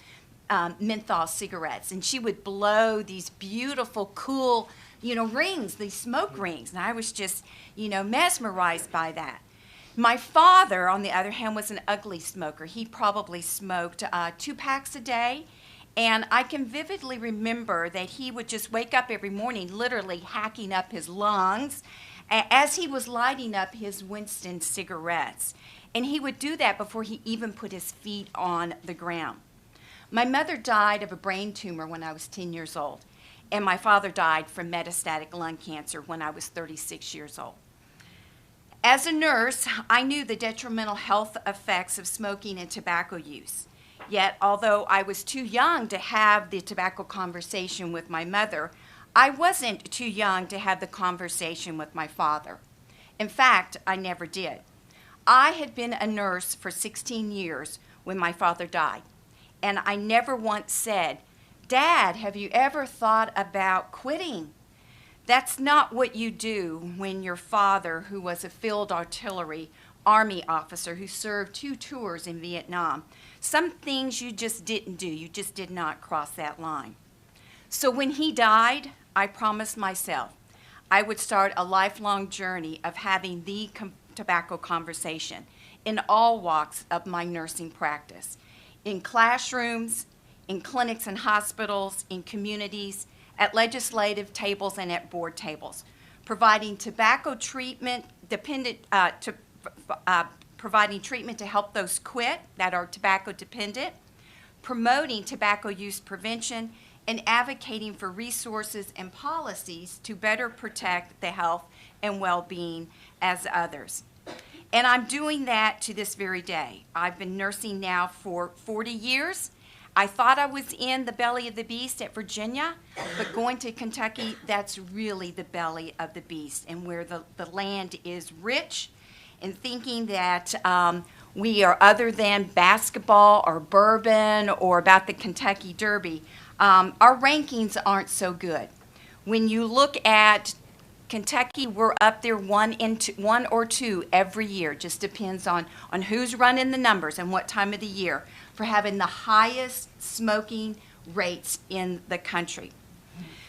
menthol cigarettes, and she would blow these beautiful, cool, rings, these smoke rings, and I was just, mesmerized by that. My father, on the other hand, was an ugly smoker. He probably smoked 2 packs a day, and I can vividly remember that he would just wake up every morning literally hacking up his lungs as he was lighting up his Winston cigarettes. And he would do that before he even put his feet on the ground. My mother died of a brain tumor when I was 10 years old, and my father died from metastatic lung cancer when I was 36 years old. As a nurse, I knew the detrimental health effects of smoking and tobacco use. Yet, although I was too young to have the tobacco conversation with my mother, I wasn't too young to have the conversation with my father. In fact, I never did. I had been a nurse for 16 years when my father died, and I never once said, "Dad, have you ever thought about quitting?" That's not what you do when your father, who was a field artillery Army officer who served 2 tours in Vietnam, some things you just didn't do. You just did not cross that line. So when he died, I promised myself I would start a lifelong journey of having the tobacco conversation in all walks of my nursing practice, in classrooms, in clinics and hospitals, in communities, at legislative tables and at board tables, providing tobacco treatment providing treatment to help those quit that are tobacco dependent, promoting tobacco use prevention, and advocating for resources and policies to better protect the health and well-being as others. And I'm doing that to this very day. I've been nursing now for 40 years. I thought I was in the belly of the beast at Virginia, but going to Kentucky, that's really the belly of the beast, and where the land is rich, and thinking that we are other than basketball or bourbon or about the Kentucky Derby, our rankings aren't so good. When you look at Kentucky, we're up there one or two every year. Just depends on who's running the numbers and what time of the year for having the highest smoking rates in the country.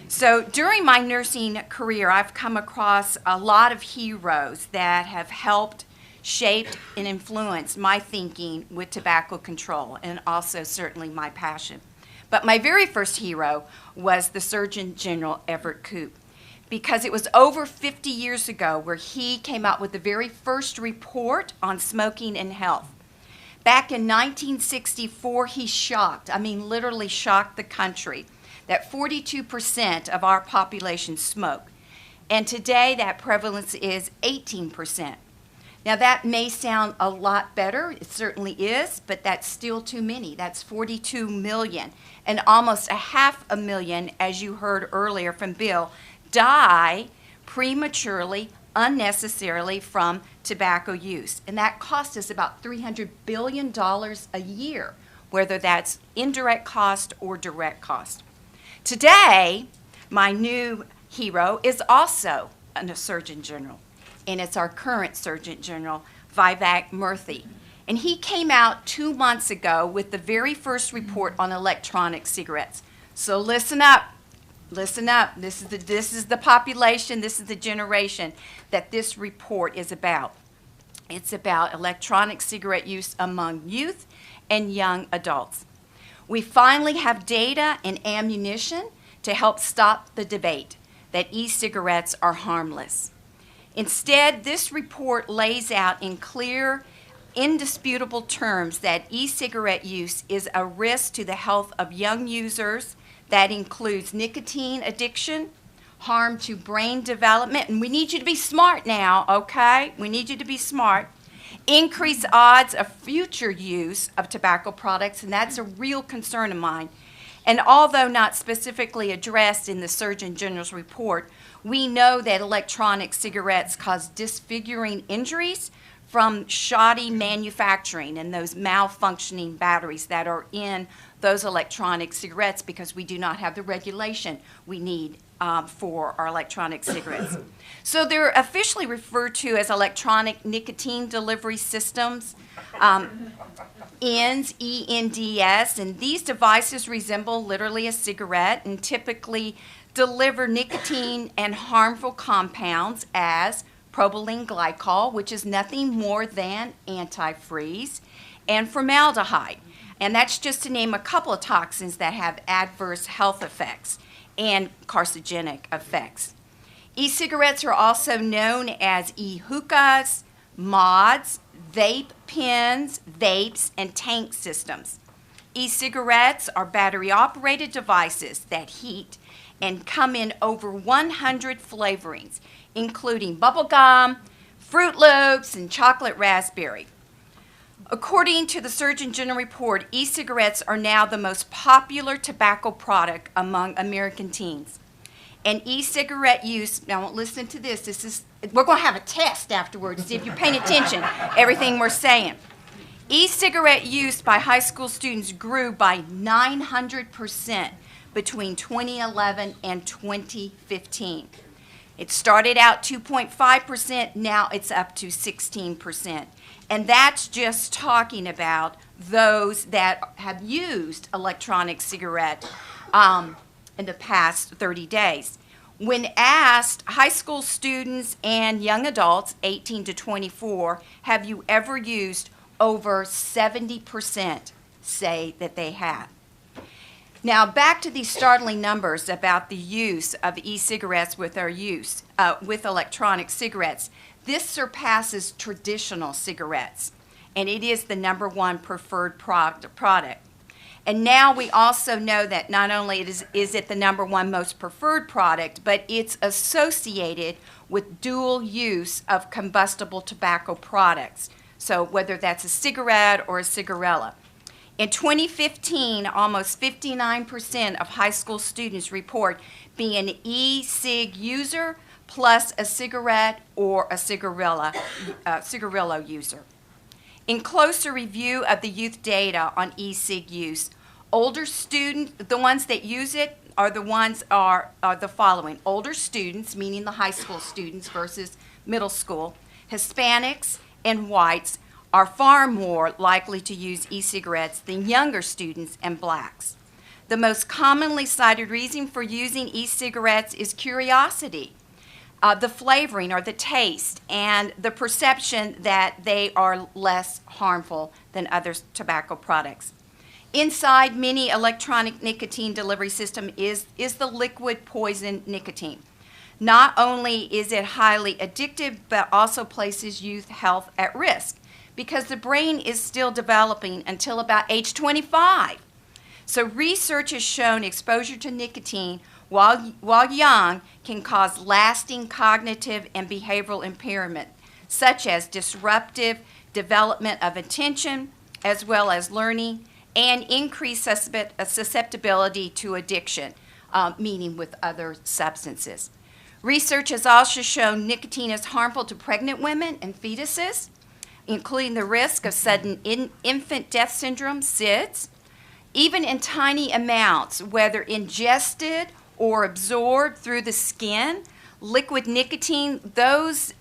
So during my nursing career, I've come across a lot of heroes that have helped, shaped, and influenced my thinking with tobacco control, and also certainly my passion. But my very first hero was the Surgeon General Everett Koop, because it was over 50 years ago where he came out with the very first report on smoking and health. Back in 1964, he literally shocked the country that 42% of our population smoke. And today that prevalence is 18%. Now that may sound a lot better, it certainly is, but that's still too many. That's 42 million. And almost 500,000, as you heard earlier from Bill, die prematurely, unnecessarily from tobacco use. And that costs us about $300 billion a year, whether that's indirect cost or direct cost. Today, my new hero is also a Surgeon General, and it's our current Surgeon General, Vivek Murthy. And he came out 2 months ago with the very first report on electronic cigarettes. So listen up. Listen up. This is the population, this is the generation that this report is about. It's about electronic cigarette use among youth and young adults. We finally have data and ammunition to help stop the debate that e-cigarettes are harmless. Instead, this report lays out in clear, indisputable terms that e-cigarette use is a risk to the health of young users. That includes nicotine addiction, harm to brain development, and we need you to be smart now, okay? We need you to be smart. Increased odds of future use of tobacco products, and that's a real concern of mine. And although not specifically addressed in the Surgeon General's report, we know that electronic cigarettes cause disfiguring injuries from shoddy manufacturing and those malfunctioning batteries that are in those electronic cigarettes because we do not have the regulation we need for our electronic cigarettes. So they're officially referred to as electronic nicotine delivery systems, ENDS, E-N-D-S, and these devices resemble literally a cigarette and typically deliver nicotine and harmful compounds as propylene glycol, which is nothing more than antifreeze, and formaldehyde. And that's just to name a couple of toxins that have adverse health effects and carcinogenic effects. E-cigarettes are also known as e-hookahs, mods, vape pens, vapes, and tank systems. E-cigarettes are battery-operated devices that heat and come in over 100 flavorings, including bubblegum, Fruit Loops, and chocolate raspberry. According to the Surgeon General report, e-cigarettes are now the most popular tobacco product among American teens. And e-cigarette use, now listen to this, we're going to have a test afterwards, see if you're paying attention, everything we're saying. E-cigarette use by high school students grew by 900% between 2011 and 2015. It started out 2.5%, now it's up to 16%. And that's just talking about those that have used electronic cigarette in the past 30 days. When asked, high school students and young adults, 18 to 24, have you ever used, over 70% say that they have. Now, back to these startling numbers about the use of e-cigarettes with with electronic cigarettes. This surpasses traditional cigarettes, and it is the #1 preferred product. And now we also know that not only is it the #1 most preferred product, but it's associated with dual use of combustible tobacco products. So whether that's a cigarette or a cigarella. In 2015, almost 59% of high school students report being an e-cig user plus a cigarette or a cigarillo user. In closer review of the youth data on e-cig use, older students, the ones that use it, are the ones are the following: older students, meaning the high school students versus middle school, Hispanics, and whites are far more likely to use e-cigarettes than younger students and blacks. The most commonly cited reason for using e-cigarettes is curiosity, the flavoring or the taste, and the perception that they are less harmful than other tobacco products. Inside many electronic nicotine delivery system is the liquid poison nicotine. Not only is it highly addictive, but also places youth health at risk because the brain is still developing until about age 25. So research has shown exposure to nicotine while young can cause lasting cognitive and behavioral impairment, such as disruptive development of attention, as well as learning, and increased susceptibility to addiction, meaning with other substances. Research has also shown nicotine is harmful to pregnant women and fetuses, including the risk of sudden infant death syndrome, SIDS. Even in tiny amounts, whether ingested or absorbed through the skin, liquid nicotine, those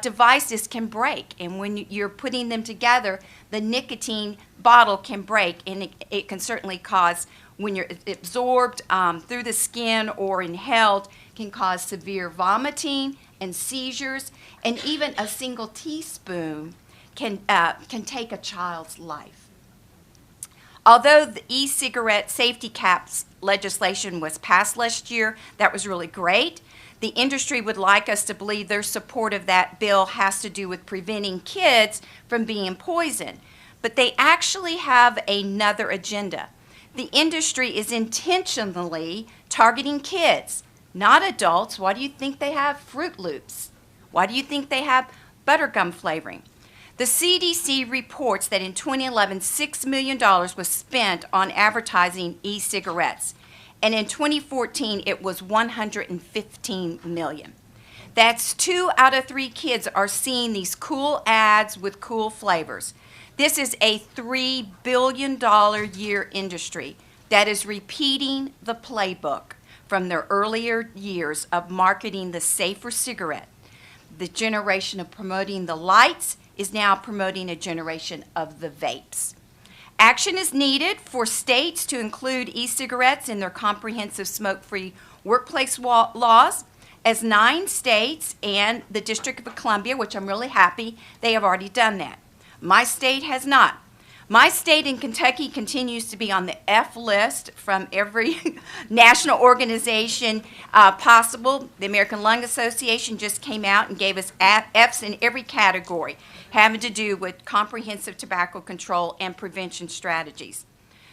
devices can break. And when you're putting them together, the nicotine bottle can break, and it can certainly cause, when you're absorbed through the skin or inhaled, can cause severe vomiting and seizures, and even a single teaspoon can take a child's life. Although the e-cigarette safety caps legislation was passed last year, that was really great. The industry would like us to believe their support of that bill has to do with preventing kids from being poisoned. But they actually have another agenda. The industry is intentionally targeting kids, not adults. Why do you think they have Fruit Loops? Why do you think they have buttergum flavoring? The CDC reports that in 2011, $6 million was spent on advertising e-cigarettes, and in 2014, it was $115 million. That's 2 out of 3 kids are seeing these cool ads with cool flavors. This is a $3 billion year industry that is repeating the playbook from their earlier years of marketing the safer cigarette. The generation of promoting the lights is now promoting a generation of the vapes. Action is needed for states to include e-cigarettes in their comprehensive smoke-free workplace laws, as 9 states and the District of Columbia, which I'm really happy, they have already done that. My state has not. My state in Kentucky continues to be on the F list from every national organization possible. The American Lung Association just came out and gave us Fs in every category having to do with comprehensive tobacco control and prevention strategies.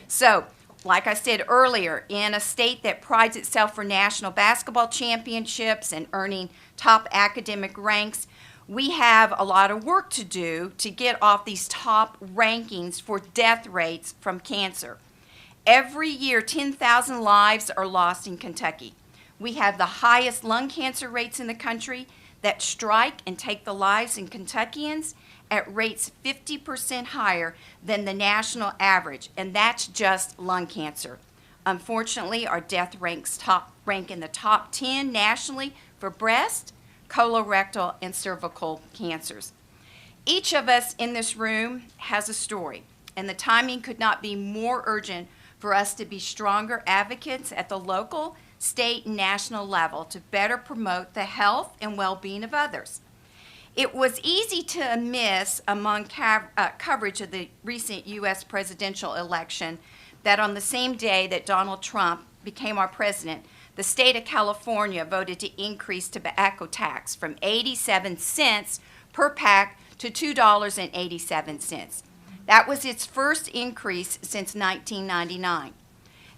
So, like I said earlier, in a state that prides itself for national basketball championships and earning top academic ranks, we have a lot of work to do to get off these top rankings for death rates from cancer. Every year, 10,000 lives are lost in Kentucky. We have the highest lung cancer rates in the country that strike and take the lives in Kentuckians at rates 50% higher than the national average, and that's just lung cancer. Unfortunately, our death rank in the top 10 nationally for breast, colorectal, and cervical cancers. Each of us in this room has a story, and the timing could not be more urgent for us to be stronger advocates at the local, state, and national level to better promote the health and well-being of others. It was easy to miss among coverage of the recent U.S. presidential election that on the same day that Donald Trump became our president, the state of California voted to increase tobacco tax from 87 cents per pack to $2.87. That was its first increase since 1999.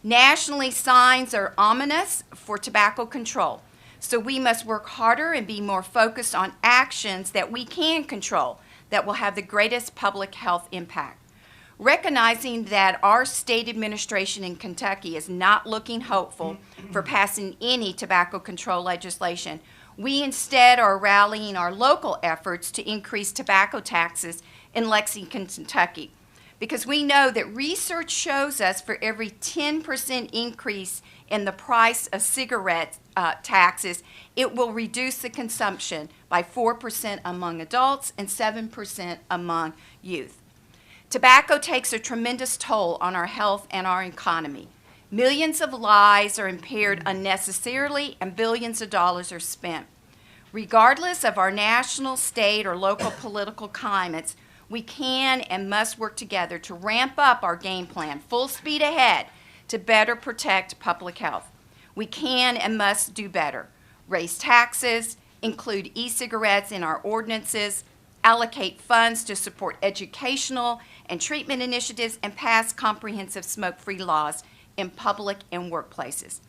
Nationally, signs are ominous for tobacco control, so we must work harder and be more focused on actions that we can control that will have the greatest public health impact. Recognizing that our state administration in Kentucky is not looking hopeful for passing any tobacco control legislation, we instead are rallying our local efforts to increase tobacco taxes in Lexington, Kentucky. because we know that research shows us for every 10% increase in the price of cigarette taxes, it will reduce the consumption by 4% among adults and 7% among youth. Tobacco takes a tremendous toll on our health and our economy. Millions of lives are impaired unnecessarily, and billions of dollars are spent. Regardless of our national, state, or local political climates, we can and must work together to ramp up our game plan, full speed ahead, to better protect public health. We can and must do better. Raise taxes, include e-cigarettes in our ordinances, allocate funds to support educational and treatment initiatives, and pass comprehensive smoke-free laws in public and workplaces.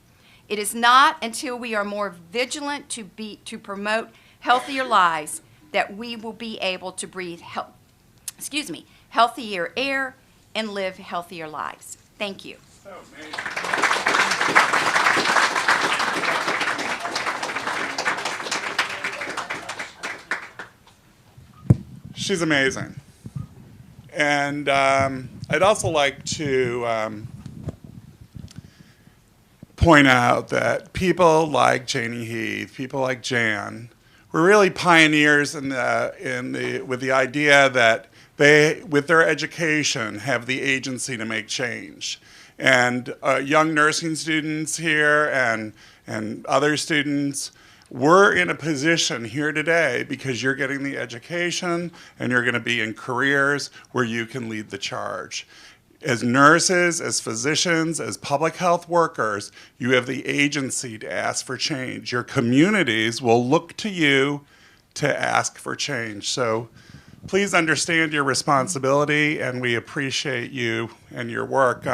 It is not until we are more vigilant to promote healthier lives that we will be able to breathe healthier air and live healthier lives. Thank you. She's amazing. And I'd also like to point out that people like Janie Heath, people like Jan, were really pioneers with the idea that they, with their education, have the agency to make change. And young nursing students here and other students, we're in a position here today because you're getting the education and you're going to be in careers where you can lead the charge. As nurses, as physicians, as public health workers, you have the agency to ask for change. Your communities will look to you to ask for change. So please understand your responsibility, and we appreciate you and your work.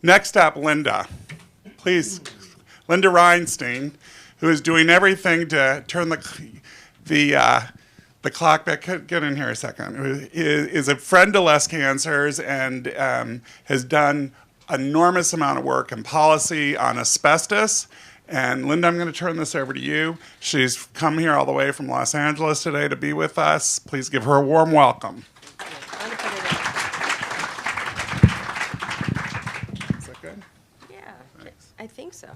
Next up, Linda. Please, Linda Reinstein, who is doing everything to turn the clock back. Get in here a second. Is a friend to Less Cancers and has done enormous amount of work in policy on asbestos. And Linda, I'm going to turn this over to you. She's come here all the way from Los Angeles today to be with us. Please give her a warm welcome. Is that good? Yeah, I think so.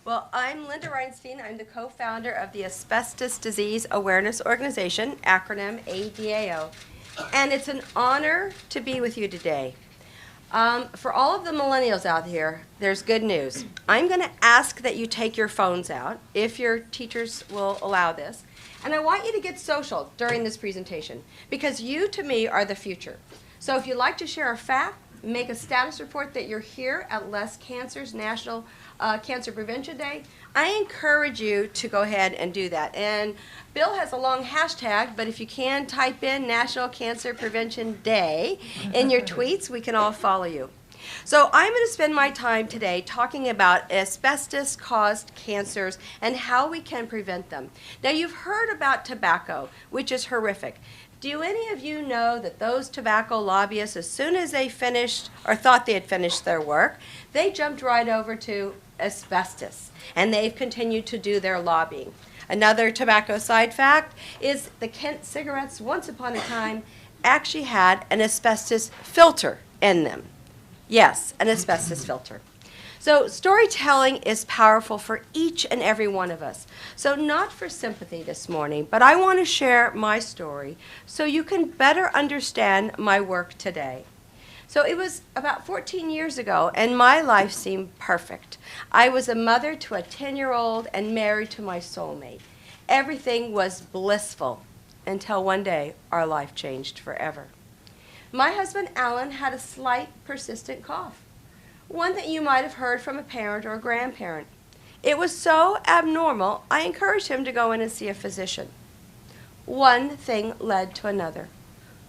Well, I'm Linda Reinstein. I'm the co-founder of the Asbestos Disease Awareness Organization, acronym ADAO. And it's an honor to be with you today. For all of the millennials out here, there's good news. I'm going to ask that you take your phones out, if your teachers will allow this. And I want you to get social during this presentation, because you, to me, are the future. So if you'd like to share a fact, make a status report that you're here at Less Cancers National Cancer Prevention Day, I encourage you to go ahead and do that. And Bill has a long hashtag, but if you can type in National Cancer Prevention Day in your tweets, we can all follow you. So I'm going to spend my time today talking about asbestos-caused cancers and how we can prevent them. Now, you've heard about tobacco, which is horrific. Do any of you know that those tobacco lobbyists, as soon as they finished or thought they had finished their work, they jumped right over to asbestos, and they've continued to do their lobbying. Another tobacco side fact is the Kent cigarettes, once upon a time, actually had an asbestos filter in them. Yes, an asbestos filter. So storytelling is powerful for each and every one of us. So not for sympathy this morning, but I want to share my story so you can better understand my work today. So it was about 14 years ago, and my life seemed perfect. I was a mother to a 10-year-old and married to my soulmate. Everything was blissful until one day our life changed forever. My husband, Alan, had a slight, persistent cough, one that you might have heard from a parent or a grandparent. It was so abnormal, I encouraged him to go in and see a physician. One thing led to another.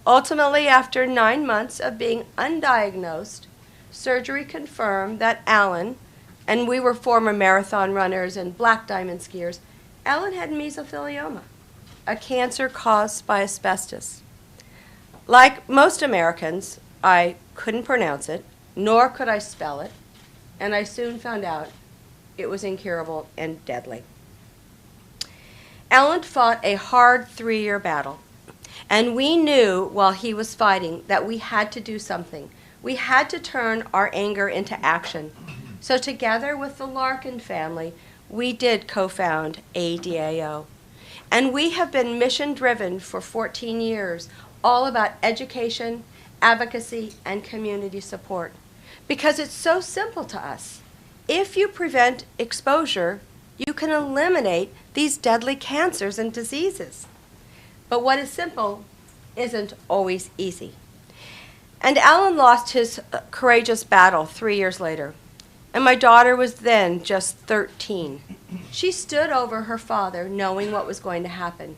Ultimately, after 9 months of being undiagnosed, surgery confirmed that Alan, and we were former marathon runners and black diamond skiers, Alan had mesothelioma, a cancer caused by asbestos. Like most Americans, I couldn't pronounce it, nor could I spell it, and I soon found out it was incurable and deadly. Alan fought a hard 3-year battle, And we knew while he was fighting that we had to do something. We had to turn our anger into action. So together with the Larkin family, we did co-found ADAO. And we have been mission-driven for 14 years, all about education, advocacy, and community support. Because it's so simple to us. If you prevent exposure, you can eliminate these deadly cancers and diseases. But what is simple isn't always easy. And Alan lost his courageous battle 3 years later. And my daughter was then just 13. She stood over her father knowing what was going to happen.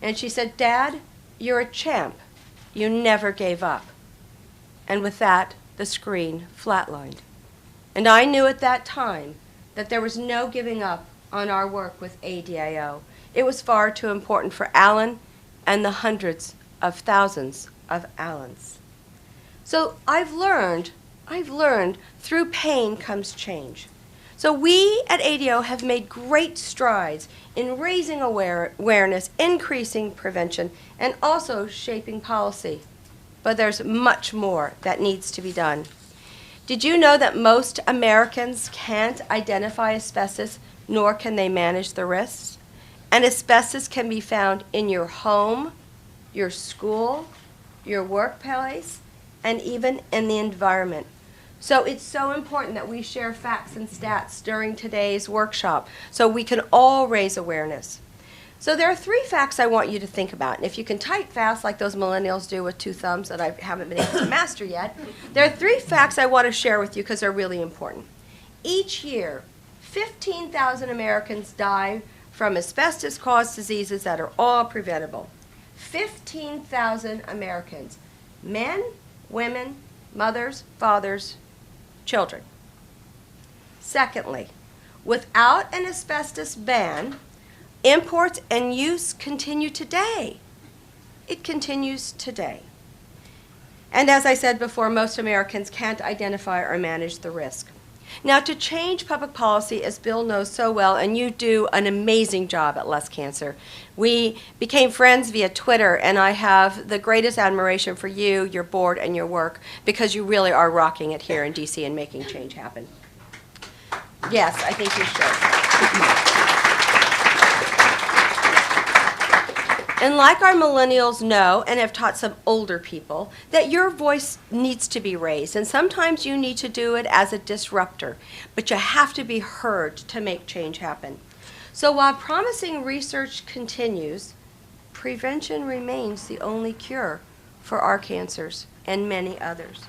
And she said, "Dad, you're a champ. You never gave up." And with that, the screen flatlined. And I knew at that time that there was no giving up on our work with ADAO. It was far too important for Alan and the hundreds of thousands of Allens. So I've learned through pain comes change. So we at ADAO have made great strides in raising awareness, increasing prevention, and also shaping policy. But there's much more that needs to be done. Did you know that most Americans can't identify asbestos, nor can they manage the risks? And asbestos can be found in your home, your school, your workplace, and even in the environment. So it's so important that we share facts and stats during today's workshop so we can all raise awareness. So there are 3 facts I want you to think about. And if you can type fast like those millennials do with 2 thumbs that I haven't been able to master yet, there are 3 facts I want to share with you because they're really important. Each year, 15,000 Americans die from asbestos-caused diseases that are all preventable. 15,000 Americans, men, women, mothers, fathers, children. Secondly, without an asbestos ban, imports and use continue today. It continues today. And as I said before, most Americans can't identify or manage the risk. Now, to change public policy, as Bill knows so well, and you do an amazing job at Less Cancer, we became friends via Twitter, and I have the greatest admiration for you, your board, and your work, because you really are rocking it here in DC and making change happen. Yes, I think you should. And like our millennials know and have taught some older people, that your voice needs to be raised. And sometimes you need to do it as a disruptor, but you have to be heard to make change happen. So while promising research continues, prevention remains the only cure for our cancers and many others.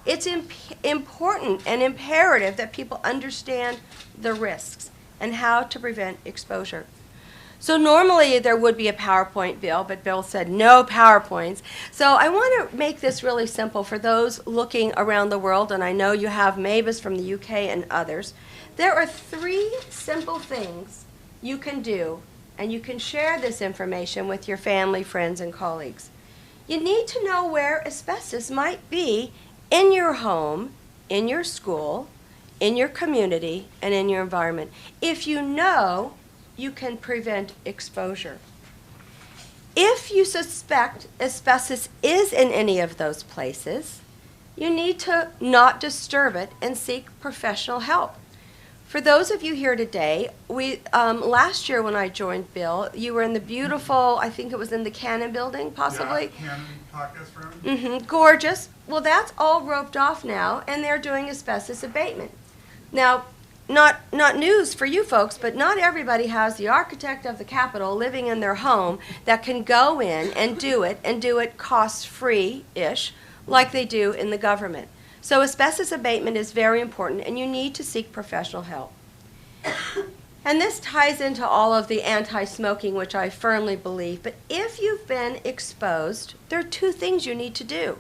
It's important and imperative that people understand the risks and how to prevent exposure. So normally there would be a PowerPoint, Bill, but Bill said no PowerPoints. So I want to make this really simple for those looking around the world, and I know you have Mavis from the UK and others. There are 3 simple things you can do, and you can share this information with your family, friends, and colleagues. You need to know where asbestos might be in your home, in your school, in your community, and in your environment. If you know, you can prevent exposure. If you suspect asbestos is in any of those places, you need to not disturb it and seek professional help. For those of you here today, last year when I joined Bill, you were in the beautiful, I think it was in the Cannon building, possibly? Yeah, Cannon Podcast Room. Mm-hmm, gorgeous. Well, that's all roped off now, and they're doing asbestos abatement. Now, not news for you folks, but not everybody has the architect of the Capitol living in their home that can go in and do it cost-free-ish, like they do in the government. So asbestos abatement is very important, and you need to seek professional help. And this ties into all of the anti-smoking, which I firmly believe. But if you've been exposed, there are 2 things you need to do.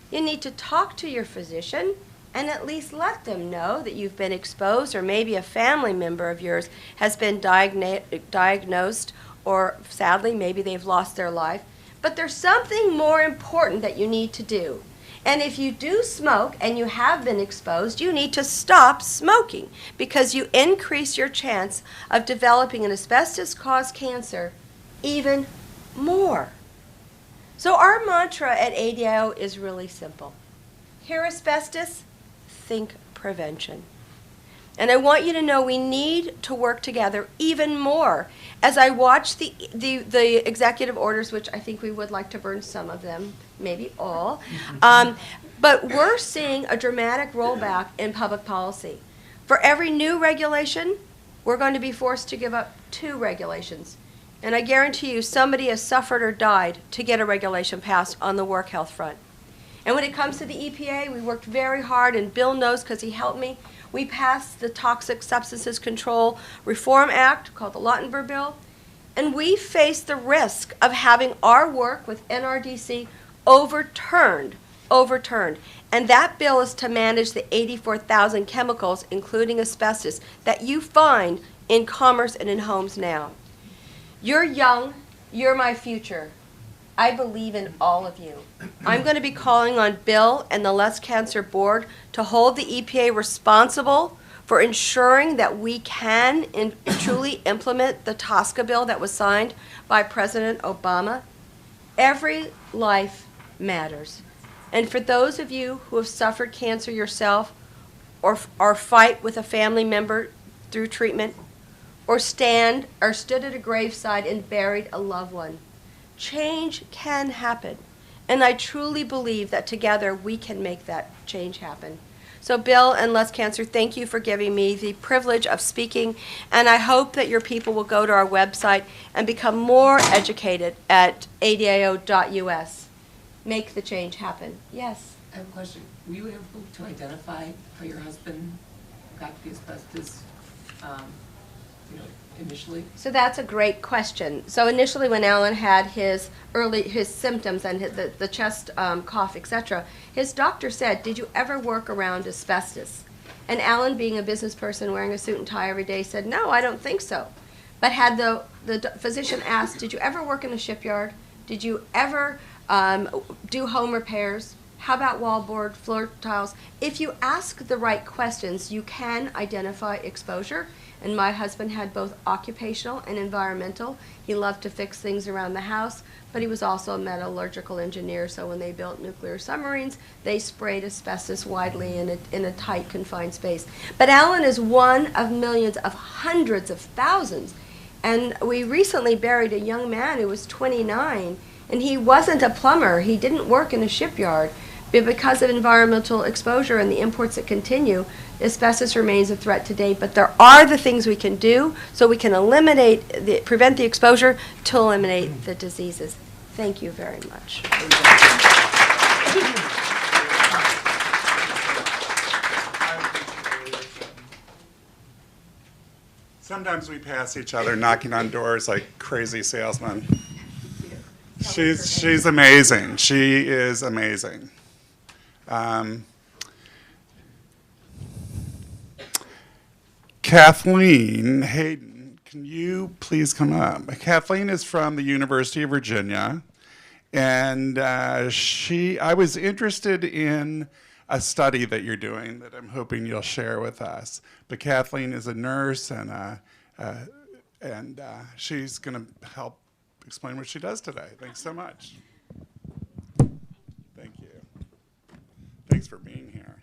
You need to talk to your physician and at least let them know that you've been exposed, or maybe a family member of yours has been diagnosed, or sadly, maybe they've lost their life. But there's something more important that you need to do. And if you do smoke and you have been exposed, you need to stop smoking, because you increase your chance of developing an asbestos-caused cancer even more. So our mantra at ADIO is really simple. Hear asbestos, think prevention. And I want you to know we need to work together even more. As I watch the executive orders, which I think we would like to burn some of them, maybe all, but we're seeing a dramatic rollback in public policy. For every new regulation, we're going to be forced to give up 2 regulations. And I guarantee you somebody has suffered or died to get a regulation passed on the work health front. And when it comes to the EPA, we worked very hard, and Bill knows because he helped me. We passed the Toxic Substances Control Reform Act, called the Lautenberg Bill, and we faced the risk of having our work with NRDC overturned. And that bill is to manage the 84,000 chemicals, including asbestos, that you find in commerce and in homes now. You're young, you're my future. I believe in all of you. I'm going to be calling on Bill and the Less Cancer Board to hold the EPA responsible for ensuring that we can truly implement the TSCA bill that was signed by President Obama. Every life matters. And for those of you who have suffered cancer yourself, or fight with a family member through treatment, or stood at a graveside and buried a loved one, change can happen. And I truly believe that together we can make that change happen. So Bill and Less Cancer, thank you for giving me the privilege of speaking, and I hope that your people will go to our website and become more educated at adio.us. Make the change happen. Yes? I have a question. Were you able to identify how your husband got the asbestos, initially? So that's a great question. So initially when Alan had his symptoms and the chest cough, etc., his doctor said, "Did you ever work around asbestos?" And Alan, being a business person wearing a suit and tie every day, said, "No, I don't think so." But had the physician asked, "Did you ever work in a shipyard? Did you ever do home repairs? How about wallboard, floor tiles?" If you ask the right questions, you can identify exposure. And my husband had both occupational and environmental. He loved to fix things around the house, but he was also a metallurgical engineer, so when they built nuclear submarines, they sprayed asbestos widely in a tight, confined space. But Alan is one of millions of hundreds of thousands. And we recently buried a young man who was 29, and he wasn't a plumber. He didn't work in a shipyard. But because of environmental exposure and the imports that continue, asbestos remains a threat today. But there are the things we can do so we can prevent the exposure to eliminate the diseases. Thank you very much. Sometimes we pass each other knocking on doors like crazy salesmen. She's amazing. She is amazing. Kathleen Hayden, can you please come up? Kathleen is from the University of Virginia, and I was interested in a study that you're doing that I'm hoping you'll share with us. But Kathleen is a nurse, and she's going to help explain what she does today. Thanks so much. Thank you. Thanks for being here.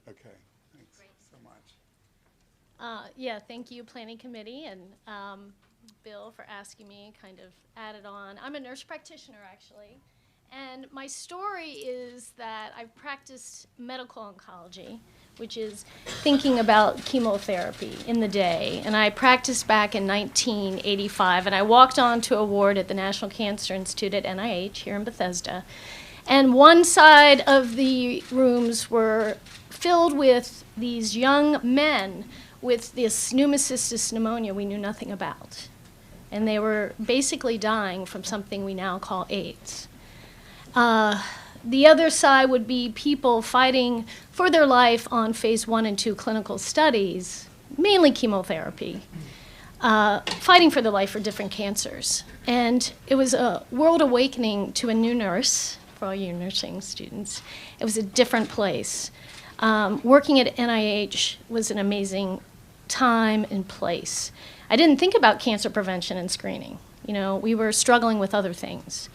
Okay, thanks so much. Yeah, thank you, Planning Committee, and Bill for asking me, kind of added on. I'm a nurse practitioner, actually, and my story is that I've practiced medical oncology, which is thinking about chemotherapy in the day. And I practiced back in 1985, and I walked on to a ward at the National Cancer Institute at NIH here in Bethesda. And one side of the rooms were filled with these young men with this pneumocystis pneumonia we knew nothing about. And they were basically dying from something we now call AIDS. The other side would be people fighting for their life on phase 1 and 2 clinical studies, mainly chemotherapy, fighting for their life for different cancers. And it was a world awakening to a new nurse, for all you nursing students. It was a different place. Working at NIH was an amazing time and place. I didn't think about cancer prevention and screening. You know, we were struggling with other things.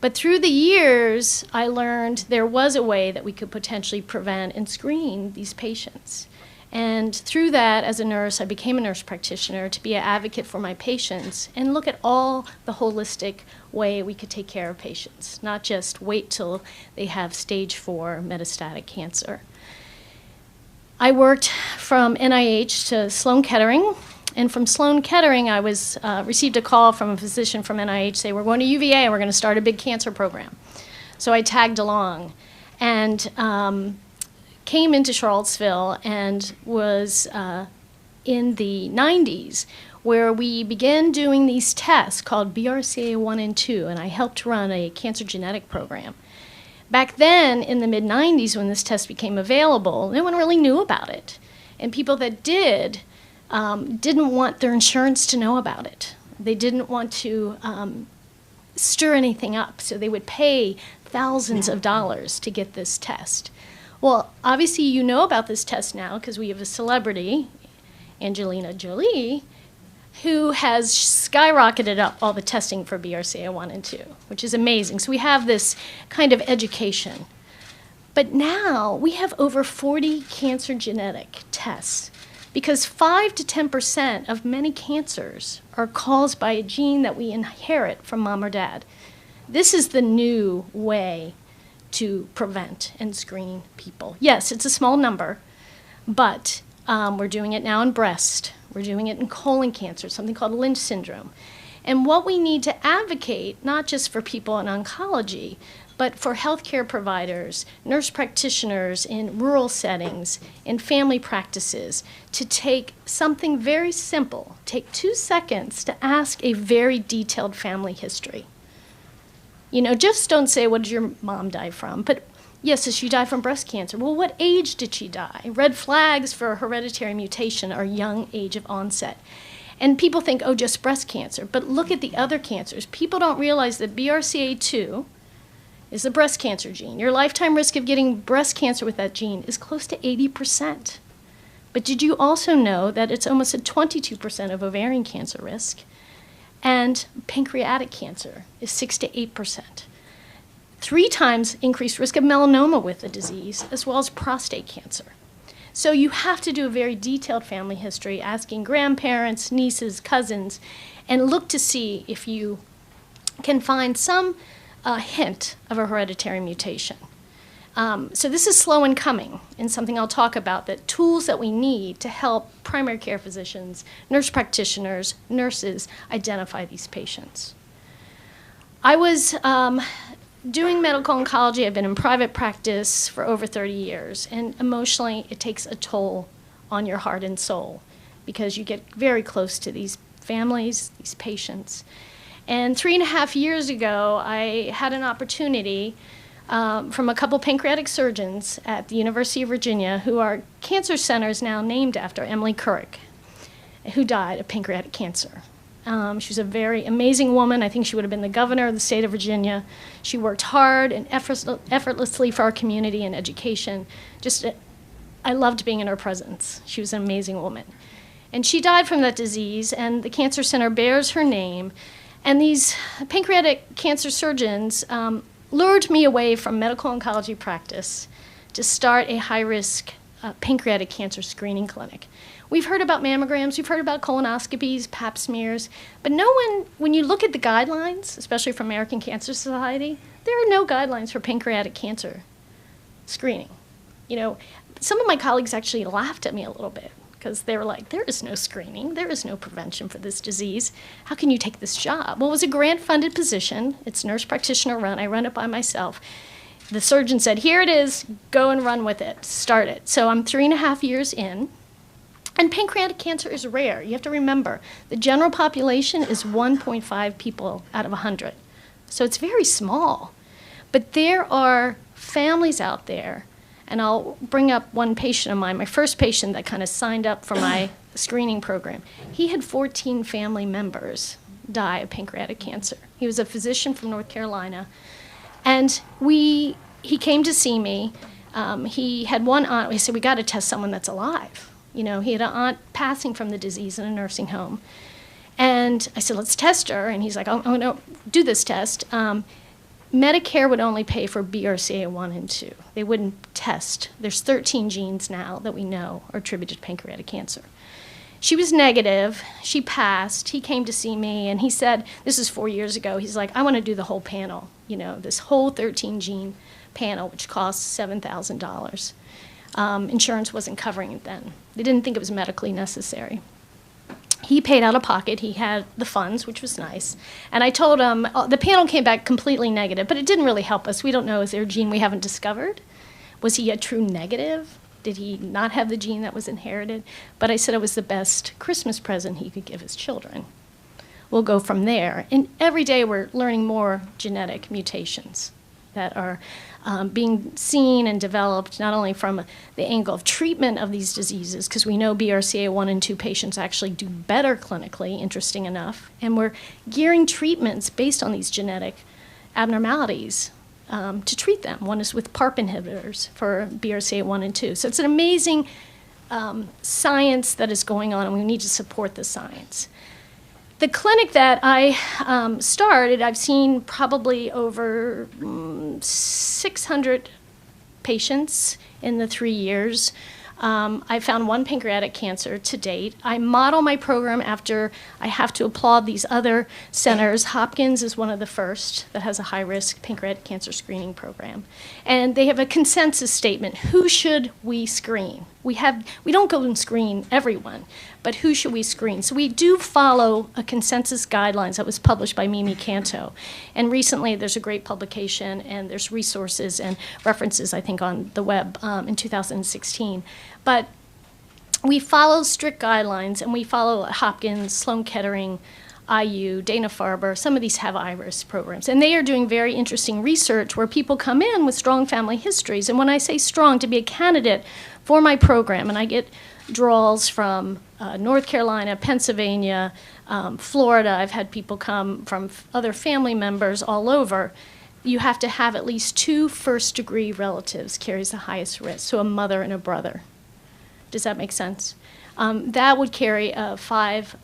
But through the years, I learned there was a way that we could potentially prevent and screen these patients. And through that, as a nurse, I became a nurse practitioner to be an advocate for my patients and look at all the holistic way we could take care of patients, not just wait till they have stage 4 metastatic cancer. I worked from NIH to Sloan Kettering, and from Sloan Kettering, I received a call from a physician from NIH saying, we're going to UVA and we're going to start a big cancer program. So I tagged along and came into Charlottesville and was in the 90s where we began doing these tests called BRCA1 and 2, and I helped run a cancer genetic program. Back then, in the mid-90s, when this test became available, no one really knew about it. And people that did didn't want their insurance to know about it. They didn't want to stir anything up, so they would pay thousands of dollars to get this test. Well, obviously you know about this test now because we have a celebrity, Angelina Jolie, who has skyrocketed up all the testing for BRCA1 and 2, which is amazing. So we have this kind of education. But now we have over 40 cancer genetic tests because 5 to 10% of many cancers are caused by a gene that we inherit from mom or dad. This is the new way to prevent and screen people. Yes, it's a small number, but we're doing it now in breast. We're doing it in colon cancer, something called Lynch syndrome. And what we need to advocate, not just for people in oncology, but for healthcare providers, nurse practitioners in rural settings, in family practices, to take something very simple, take 2 seconds to ask a very detailed family history. You know, just don't say, what did your mom die from? But yes, did she die from breast cancer? Well, what age did she die? Red flags for hereditary mutation are young age of onset. And people think, oh, just breast cancer. But look at the other cancers. People don't realize that BRCA2 is the breast cancer gene. Your lifetime risk of getting breast cancer with that gene is close to 80%. But did you also know that it's almost a 22% of ovarian cancer risk? And pancreatic cancer is 6 to 8%. 3 times increased risk of melanoma with the disease, as well as prostate cancer. So you have to do a very detailed family history, asking grandparents, nieces, cousins, and look to see if you can find some hint of a hereditary mutation. So this is slow in coming, and something I'll talk about, that tools that we need to help primary care physicians, nurse practitioners, nurses identify these patients. I was doing medical oncology. I've been in private practice for over 30 years, and emotionally it takes a toll on your heart and soul because you get very close to these families, these patients. And 3.5 years ago, I had an opportunity from a couple pancreatic surgeons at the University of Virginia, who are cancer centers now named after Emily Kurek, who died of pancreatic cancer. She was a very amazing woman. I think she would have been the governor of the state of Virginia. She worked hard and effortlessly for our community and education. I loved being in her presence. She was an amazing woman. And she died from that disease, and the cancer center bears her name. And these pancreatic cancer surgeons lured me away from medical oncology practice to start a high-risk pancreatic cancer screening clinic. We've heard about mammograms, we've heard about colonoscopies, pap smears, but no one, when you look at the guidelines, especially from American Cancer Society, there are no guidelines for pancreatic cancer screening. You know, some of my colleagues actually laughed at me a little bit because they were like, there is no screening, there is no prevention for this disease. How can you take this job? Well, it was a grant-funded position. It's nurse practitioner run. I run it by myself. The surgeon said, here it is, go and run with it, start it. So I'm 3.5 years in, and pancreatic cancer is rare. You have to remember, the general population is 1.5 people out of 100. So it's very small. But there are families out there, and I'll bring up one patient of mine, my first patient that kind of signed up for my screening program. He had 14 family members die of pancreatic cancer. He was a physician from North Carolina. And he came to see me. He had one aunt. We said, we got to test someone that's alive. You know, he had an aunt passing from the disease in a nursing home. And I said, let's test her. And he's like, I'm going to do this test. Medicare would only pay for BRCA1 and 2. They wouldn't test. There's 13 genes now that we know are attributed to pancreatic cancer. She was negative. She passed. He came to see me, and he said, this is 4 years ago, he's like, I want to do the whole panel, this whole 13 gene panel, which costs $7,000. Insurance wasn't covering it then. They didn't think it was medically necessary. He paid out of pocket. He had the funds, which was nice. And I told him, the panel came back completely negative, but it didn't really help us. We don't know, is there a gene we haven't discovered? Was he a true negative? Did he not have the gene that was inherited? But I said it was the best Christmas present he could give his children. We'll go from there. And every day we're learning more genetic mutations that are being seen and developed not only from the angle of treatment of these diseases, because we know BRCA1 and 2 patients actually do better clinically, interesting enough, and we're gearing treatments based on these genetic abnormalities to treat them. One is with PARP inhibitors for BRCA1 and 2. So it's an amazing science that is going on, and we need to support the science. The clinic that I started, I've seen probably over 600 patients in the 3 years. I found 1 pancreatic cancer to date. I model my program after, I have to applaud these other centers. Hopkins is one of the first that has a high-risk pancreatic cancer screening program. And they have a consensus statement. Who should we screen? We don't go and screen everyone, but who should we screen? So we do follow a consensus guidelines that was published by Mimi Canto. And recently there's a great publication, and there's resources and references, I think, on the web in 2016. But we follow strict guidelines, and we follow Hopkins, Sloan Kettering, IU, Dana-Farber. Some of these have IRIS programs. And they are doing very interesting research where people come in with strong family histories. And when I say strong, to be a candidate for my program, and I get draws from North Carolina, Pennsylvania, Florida. I've had people come from other family members all over. You have to have at least 2 first-degree relatives carries the highest risk, so a mother and a brother. Does that make sense? That would carry a 5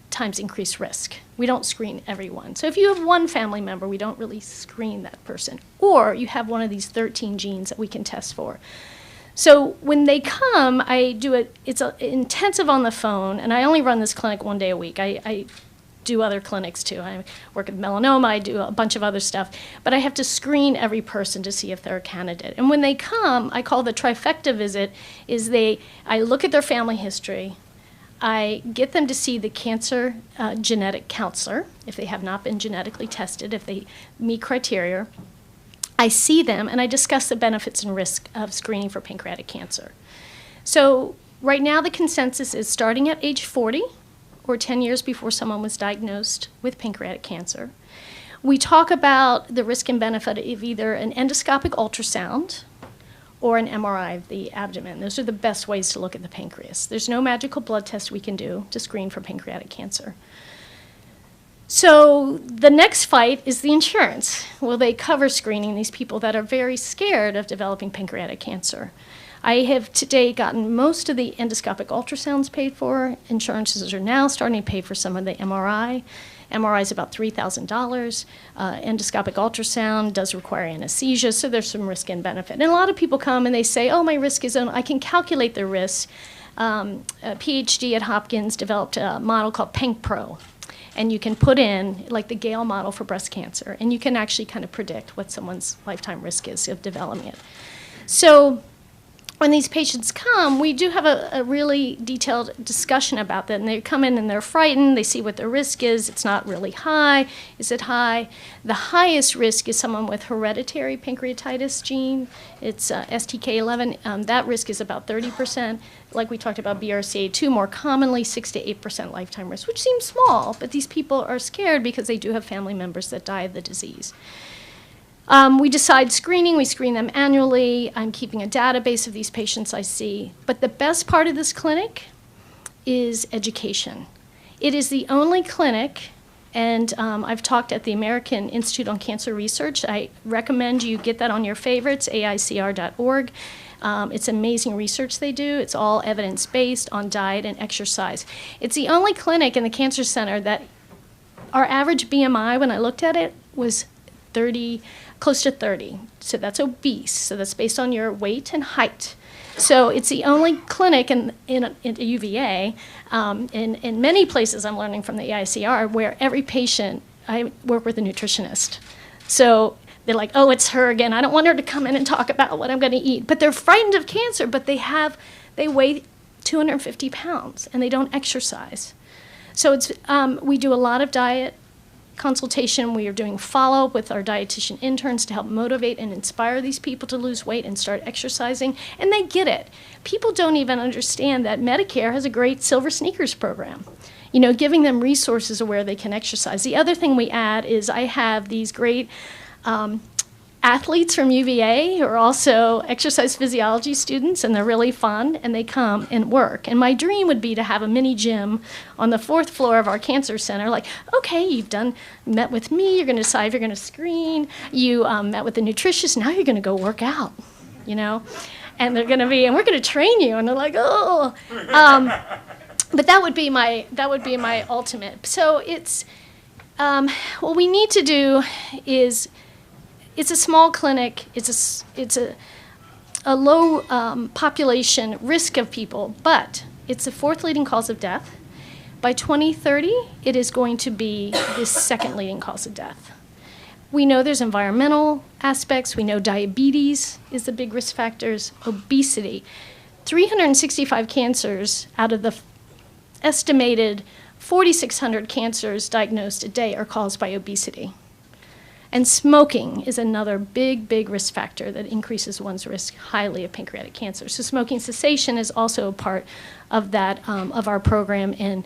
times increased risk. We don't screen everyone. So if you have 1 family member, we don't really screen that person. Or you have one of these 13 genes that we can test for. So when they come, I do it's intensive on the phone, and I only run this clinic 1 day a week. I do other clinics too. I work with melanoma, I do a bunch of other stuff, but I have to screen every person to see if they're a candidate. And when they come, I call the trifecta visit, I look at their family history, I get them to see the cancer genetic counselor, if they have not been genetically tested, if they meet criteria. I see them, and I discuss the benefits and risk of screening for pancreatic cancer. So right now the consensus is starting at age 40, or 10 years before someone was diagnosed with pancreatic cancer. We talk about the risk and benefit of either an endoscopic ultrasound or an MRI of the abdomen. Those are the best ways to look at the pancreas. There's no magical blood test we can do to screen for pancreatic cancer. So the next fight is the insurance. Will they cover screening these people that are very scared of developing pancreatic cancer? I have today gotten most of the endoscopic ultrasounds paid for. Insurances are now starting to pay for some of the MRI. MRI is about $3,000. Endoscopic ultrasound does require anesthesia, so there's some risk and benefit. And a lot of people come and they say, oh, my risk is, I can calculate the risk. A PhD at Hopkins developed a model called PancPro. And you can put in, like the Gale model for breast cancer, and you can actually kind of predict what someone's lifetime risk is of developing it. So when these patients come, we do have a really detailed discussion about that. And they come in and they're frightened. They see what their risk is. It's not really high. Is it high? The highest risk is someone with hereditary pancreatitis gene. It's STK11. That risk is about 30%. Like we talked about BRCA2, more commonly 6 to 8% lifetime risk, which seems small, but these people are scared because they do have family members that die of the disease. We decide screening. We screen them annually. I'm keeping a database of these patients I see. But the best part of this clinic is education. It is the only clinic And I've talked at the American Institute on Cancer Research. I recommend you get that on your favorites, aicr.org. It's amazing research they do. It's all evidence-based on diet and exercise. It's the only clinic in the cancer center that our average BMI, when I looked at it, was 30, close to 30. So that's obese. So that's based on your weight and height. So it's the only clinic in UVA, in many places I'm learning from the AICR, where every patient, I work with a nutritionist. So they're like, oh, it's her again. I don't want her to come in and talk about what I'm going to eat. But they're frightened of cancer, but they weigh 250 pounds and they don't exercise. So it's, we do a lot of diet consultation. We are doing follow-up with our dietitian interns to help motivate and inspire these people to lose weight and start exercising, and they get it. People don't even understand that Medicare has a great Silver Sneakers program, you know, giving them resources of where they can exercise. The other thing we add is I have these great athletes from UVA who are also exercise physiology students, and they're really fun, and they come and work. And my dream would be to have a mini gym on the 4th floor of our cancer center. Like, okay, you've met with me, you're going to decide if you're going to screen, you met with the nutritionist, now you're going to go work out, you know? And they're going to be, and we're going to train you, and they're like, oh. But that would be my ultimate. So it's, what we need to do is, it's a small clinic. It's a low population risk of people, but it's the 4th leading cause of death. By 2030, it is going to be the 2nd leading cause of death. We know there's environmental aspects. We know diabetes is the big risk factors, obesity. 365 cancers out of the estimated 4,600 cancers diagnosed a day are caused by obesity. And smoking is another big, big risk factor that increases one's risk highly of pancreatic cancer. So smoking cessation is also a part of that, of our program, and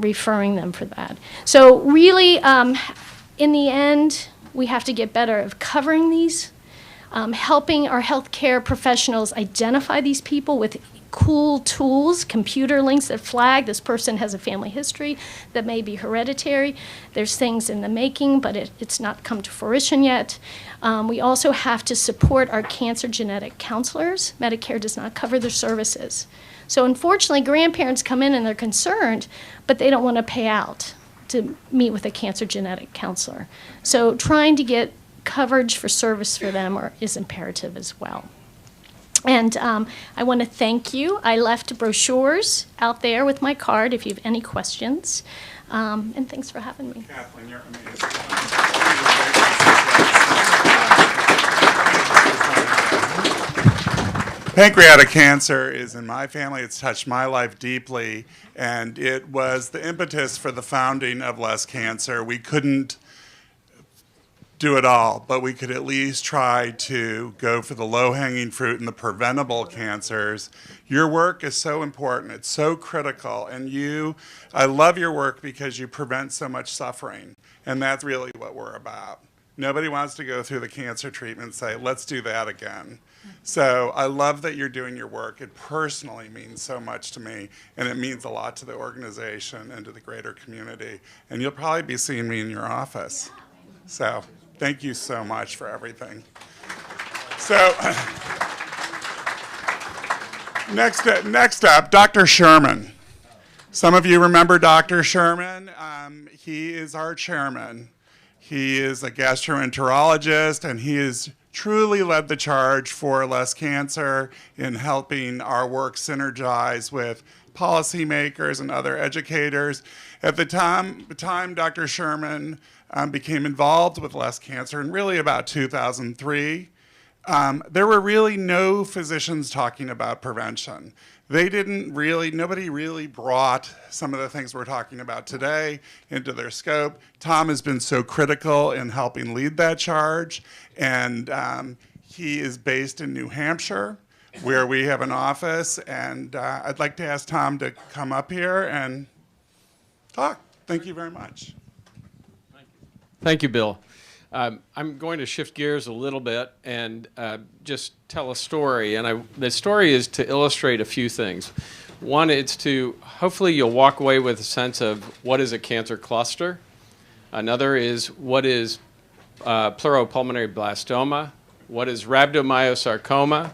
referring them for that. So really, in the end, we have to get better at covering these, helping our healthcare professionals identify these people with cool tools, computer links that flag this person has a family history that may be hereditary. There's things in the making, but it's not come to fruition yet. We also have to support our cancer genetic counselors. Medicare does not cover their services. So unfortunately, grandparents come in and they're concerned, but they don't want to pay out to meet with a cancer genetic counselor. So trying to get coverage for service for them is imperative as well. And I want to thank you. I left brochures out there with my card if you have any questions. And thanks for having me. Kathleen, you're amazing. Pancreatic cancer is in my family. It's touched my life deeply, and it was the impetus for the founding of Less Cancer. We couldn't do it all, but we could at least try to go for the low-hanging fruit and the preventable cancers. Your work is so important. It's so critical. And I love your work because you prevent so much suffering. And that's really what we're about. Nobody wants to go through the cancer treatment and say, let's do that again. So I love that you're doing your work. It personally means so much to me, and it means a lot to the organization and to the greater community. And you'll probably be seeing me in your office. So thank you so much for everything. So next up, Dr. Sherman. Some of you remember Dr. Sherman. He is our chairman. He is a gastroenterologist, and he has truly led the charge for Less Cancer in helping our work synergize with policymakers and other educators. At the time Dr. Sherman became involved with Less Cancer in really about 2003, there were really no physicians talking about prevention. Nobody really brought some of the things we're talking about today into their scope. Tom has been so critical in helping lead that charge, and he is based in New Hampshire, where we have an office, and I'd like to ask Tom to come up here and talk. Thank you very much. Thank you, Bill. I'm going to shift gears a little bit and just tell a story. And the story is to illustrate a few things. One, it's to hopefully you'll walk away with a sense of what is a cancer cluster. Another is what is pleuropulmonary blastoma, what is rhabdomyosarcoma,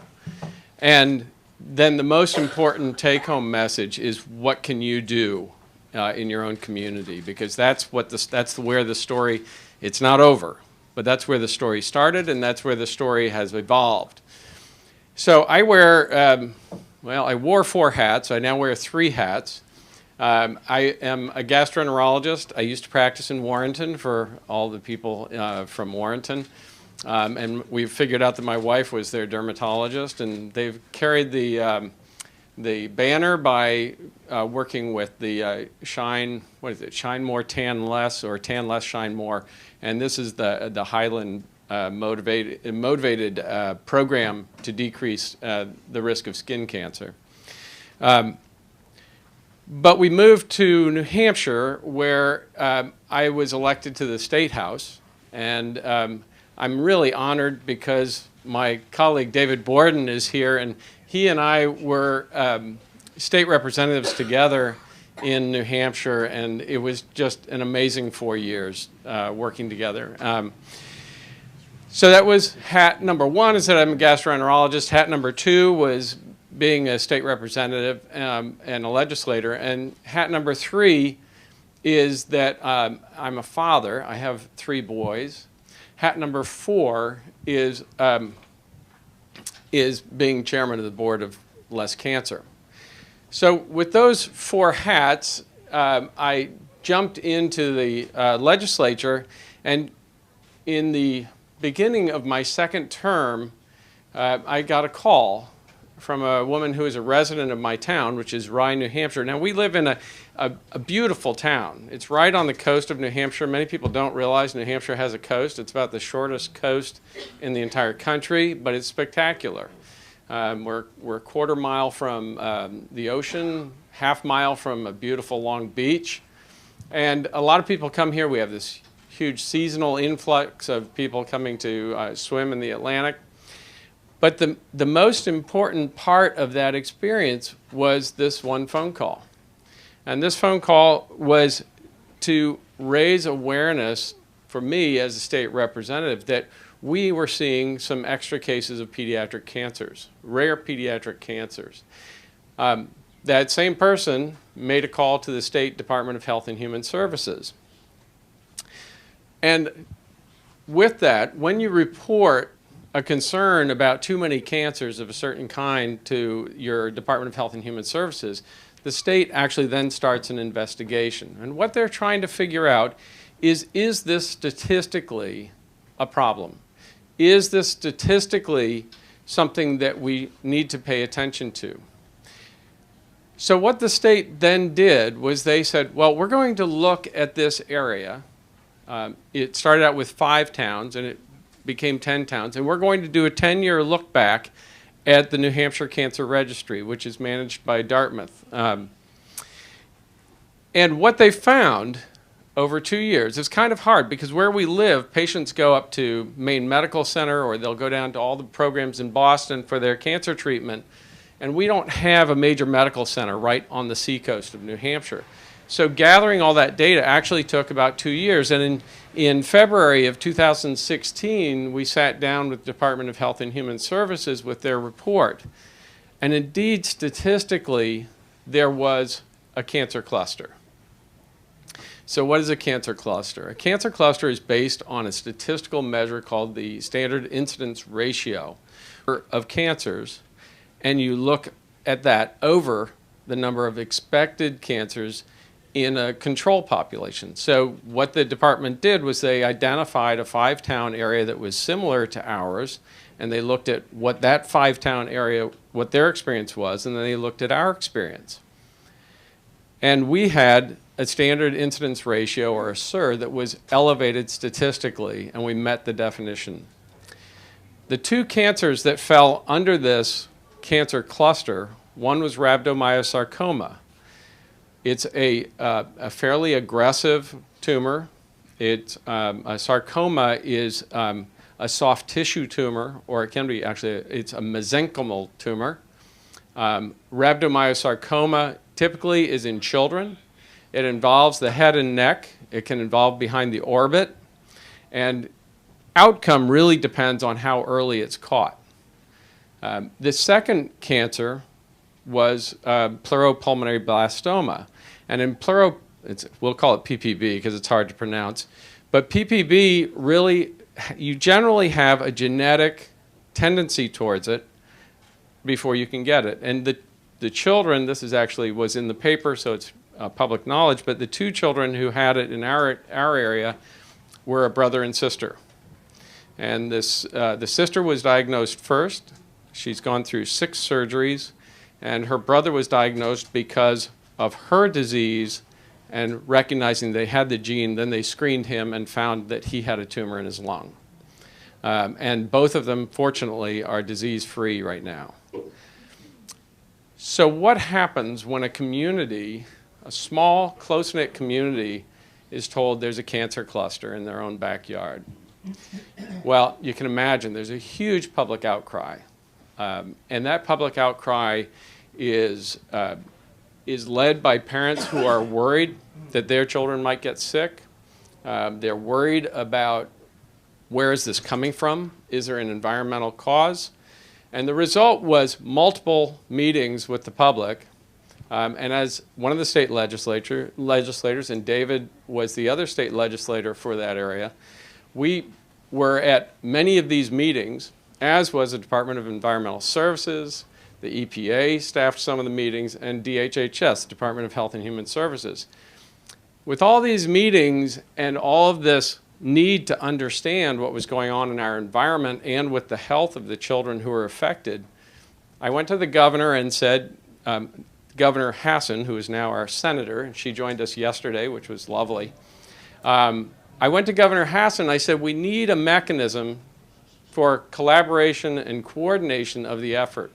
and then the most important take-home message is what can you do in your own community, because that's where the story, it's not over, but that's where the story started and that's where the story has evolved. So I wear, I wore 4 hats. I now wear 3 hats. I am a gastroenterologist. I used to practice in Warrenton for all the people from Warrenton. And we've figured out that my wife was their dermatologist, and they've carried the banner by working with the Shine More, Tan Less, or Tan Less, Shine More. And this is the Highland motivated program to decrease the risk of skin cancer. But we moved to New Hampshire, where I was elected to the State House, and I'm really honored because my colleague David Borden is here, and he and I were state representatives together in New Hampshire, and it was just an amazing 4 years working together. So that was hat number 1, is that I'm a gastroenterologist. Hat number 2 was being a state representative and a legislator. And hat number 3 is that I'm a father. I have 3 boys. Hat number 4 is being chairman of the board of Less Cancer. So with those 4 hats, I jumped into the legislature, and in the beginning of my 2nd term, I got a call from a woman who is a resident of my town, which is Rye, New Hampshire. Now, we live in a beautiful town. It's right on the coast of New Hampshire. Many people don't realize New Hampshire has a coast. It's about the shortest coast in the entire country, but it's spectacular. We're a quarter mile from the ocean, half mile from a beautiful long beach. And a lot of people come here. We have this huge seasonal influx of people coming to swim in the Atlantic. But the most important part of that experience was this one phone call. And this phone call was to raise awareness for me as a state representative that we were seeing some extra cases of pediatric cancers, rare pediatric cancers. That same person made a call to the State Department of Health and Human Services. And with that, when you report a concern about too many cancers of a certain kind to your Department of Health and Human Services, the state actually then starts an investigation. And what they're trying to figure out is this statistically a problem? Is this statistically something that we need to pay attention to? So what the state then did was they said, well, we're going to look at this area. It started out with 5 towns, and it became 10 towns. And we're going to do a 10-year look back at the New Hampshire Cancer Registry, which is managed by Dartmouth. And what they found over 2 years, it's kind of hard because where we live, patients go up to Maine Medical Center, or they'll go down to all the programs in Boston for their cancer treatment. And we don't have a major medical center right on the seacoast of New Hampshire. So gathering all that data actually took about 2 years. And in February of 2016, we sat down with the Department of Health and Human Services with their report. And indeed, statistically, there was a cancer cluster. So what is a cancer cluster? A cancer cluster is based on a statistical measure called the standard incidence ratio of cancers. And you look at that over the number of expected cancers in a control population. So what the department did was they identified a 5-town area that was similar to ours, and they looked at what that 5-town area, what their experience was, and then they looked at our experience. And we had a standard incidence ratio, or a SIR, that was elevated statistically, and we met the definition. The 2 cancers that fell under this cancer cluster, one was rhabdomyosarcoma. It's a fairly aggressive tumor. A sarcoma is a soft tissue tumor, or it can be actually, it's a mesenchymal tumor. Rhabdomyosarcoma typically is in children. It involves the head and neck. It can involve behind the orbit. And outcome really depends on how early it's caught. The second cancer was pleuropulmonary blastoma. And in we'll call it PPB because it's hard to pronounce. But PPB really, you generally have a genetic tendency towards it before you can get it. And the children, this is actually was in the paper, so it's public knowledge, but the two children who had it in our area were a brother and sister. And the sister was diagnosed first. She's gone through 6 surgeries, and her brother was diagnosed because of her disease, and recognizing they had the gene, then they screened him and found that he had a tumor in his lung. And both of them, fortunately, are disease-free right now. So what happens when a community, a small, close-knit community, is told there's a cancer cluster in their own backyard? Well, you can imagine there's a huge public outcry. And that public outcry is led by parents who are worried that their children might get sick. They're worried about where is this coming from? Is there an environmental cause? And the result was multiple meetings with the public. And as one of the state legislators, and David was the other state legislator for that area, we were at many of these meetings, as was the Department of Environmental Services, the EPA staffed some of the meetings, and DHHS, Department of Health and Human Services. With all these meetings and all of this need to understand what was going on in our environment and with the health of the children who were affected, I went to the governor and said, Governor Hassan, who is now our senator, and she joined us yesterday, which was lovely. I went to Governor Hassan and I said, we need a mechanism for collaboration and coordination of the effort.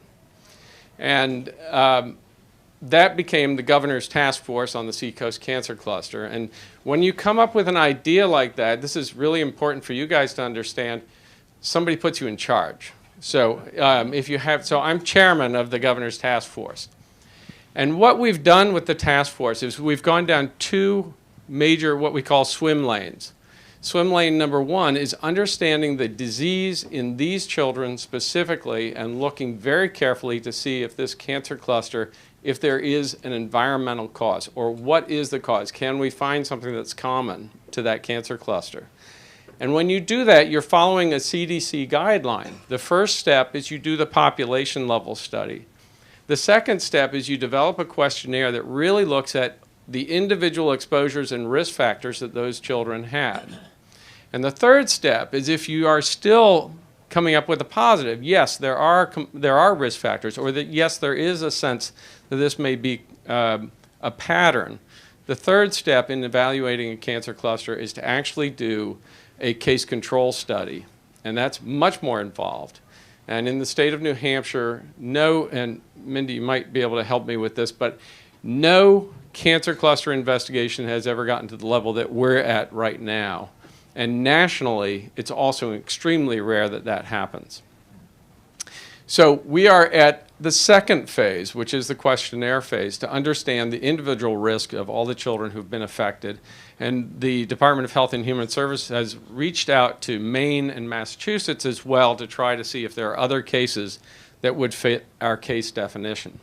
And that became the governor's task force on the Seacoast Cancer Cluster. And when you come up with an idea like that, this is really important for you guys to understand, somebody puts you in charge. So I'm chairman of the governor's task force. And what we've done with the task force is we've gone down 2 major, what we call swim lanes. Swim lane number 1 is understanding the disease in these children specifically and looking very carefully to see if this cancer cluster, if there is an environmental cause, or what is the cause? Can we find something that's common to that cancer cluster? And when you do that, you're following a CDC guideline. The first step is you do the population level study. The second step is you develop a questionnaire that really looks at the individual exposures and risk factors that those children had. And the third step is if you are still coming up with a positive, yes, there are risk factors, or that yes, there is a sense that this may be a pattern. The third step in evaluating a cancer cluster is to actually do a case control study, and that's much more involved. And in the state of New Hampshire, and Mindy, you might be able to help me with this, but no cancer cluster investigation has ever gotten to the level that we're at right now. And nationally, it's also extremely rare that that happens. So we are at the second phase, which is the questionnaire phase, to understand the individual risk of all the children who've been affected. And the Department of Health and Human Services has reached out to Maine and Massachusetts as well to try to see if there are other cases that would fit our case definition.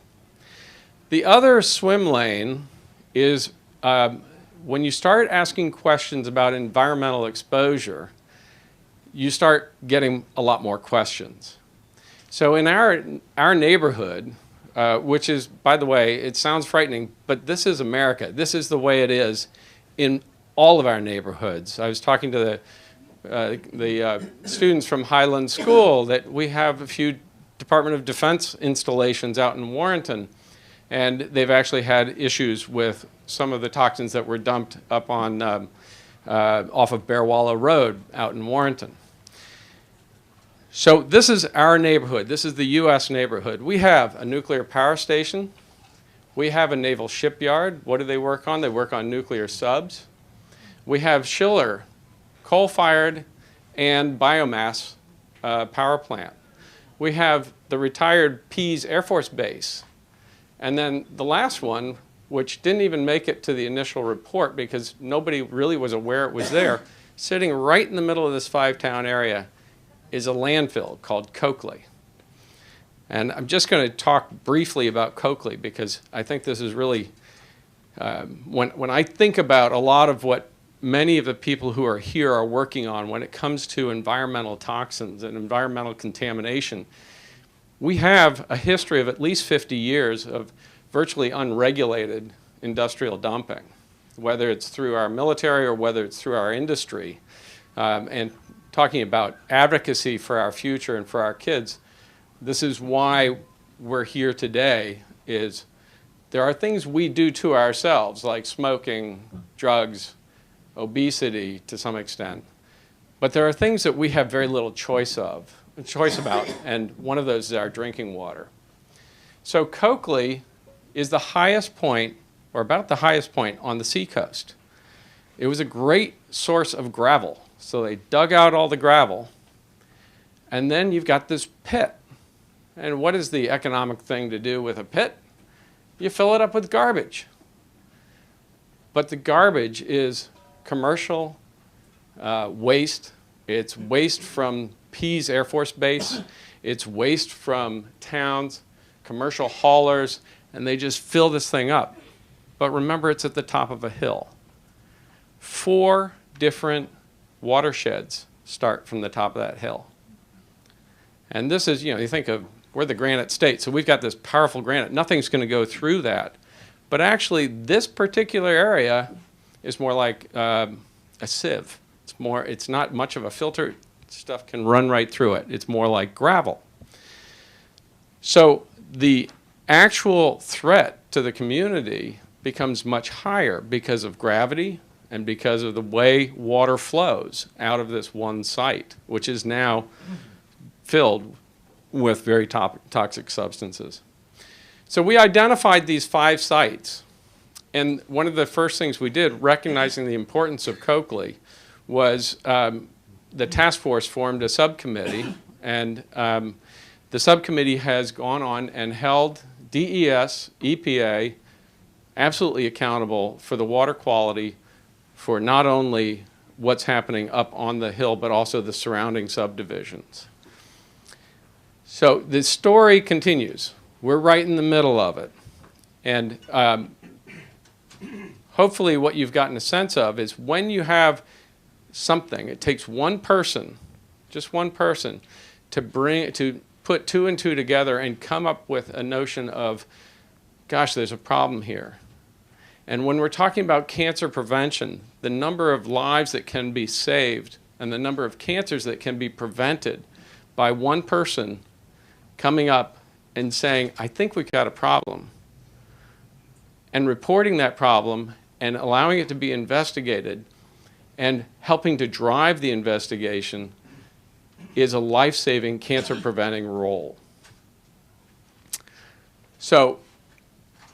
The other swim lane is when you start asking questions about environmental exposure, you start getting a lot more questions. So in our neighborhood, which is, by the way, it sounds frightening, but this is America. This is the way it is in all of our neighborhoods. I was talking to the students from Highland School that we have a few Department of Defense installations out in Warrenton, and they've actually had issues with some of the toxins that were dumped up on off of Bearwalla Road out in Warrenton. So this is our neighborhood. This is the U.S. neighborhood. We have a nuclear power station. We have a naval shipyard. What do they work on? They work on nuclear subs. We have Schiller, coal-fired and biomass power plant. We have the retired Pease Air Force Base. And then the last one, which didn't even make it to the initial report because nobody really was aware it was there, sitting right in the middle of this 5-town area is a landfill called Coakley. And I'm just going to talk briefly about Coakley because I think this is really, when I think about a lot of what many of the people who are here are working on when it comes to environmental toxins and environmental contamination, we have a history of at least 50 years of virtually unregulated industrial dumping, whether it's through our military or whether it's through our industry. And talking about advocacy for our future and for our kids, this is why we're here today, is there are things we do to ourselves, like smoking, drugs, obesity to some extent. But there are things that we have very little choice about, and one of those is our drinking water. So Coakley is the highest point, or about the highest point, on the seacoast. It was a great source of gravel. So they dug out all the gravel, and then you've got this pit. And what is the economic thing to do with a pit? You fill it up with garbage. But the garbage is commercial waste. It's waste from Pease Air Force Base. It's waste from towns, commercial haulers, and they just fill this thing up. But remember, it's at the top of a hill. 4 different watersheds start from the top of that hill. And this is, you think of, we're the granite state, so we've got this powerful granite. Nothing's going to go through that. But actually, this particular area is more like a sieve. It's not much of a filter. Stuff can run right through it. It's more like gravel. So the actual threat to the community becomes much higher because of gravity and because of the way water flows out of this one site, which is now filled with very toxic substances. So we identified these 5 sites. And one of the first things we did, recognizing the importance of Coakley, was the task force formed a subcommittee. And the subcommittee has gone on and held DES, EPA, absolutely accountable for the water quality for not only what's happening up on the hill, but also the surrounding subdivisions. So the story continues. We're right in the middle of it. And hopefully what you've gotten a sense of is when you have something, it takes one person, just one person, to put 2 and 2 together and come up with a notion of, gosh, there's a problem here. And when we're talking about cancer prevention, the number of lives that can be saved and the number of cancers that can be prevented by one person coming up and saying, I think we've got a problem, and reporting that problem and allowing it to be investigated and helping to drive the investigation is a life-saving cancer-preventing role. So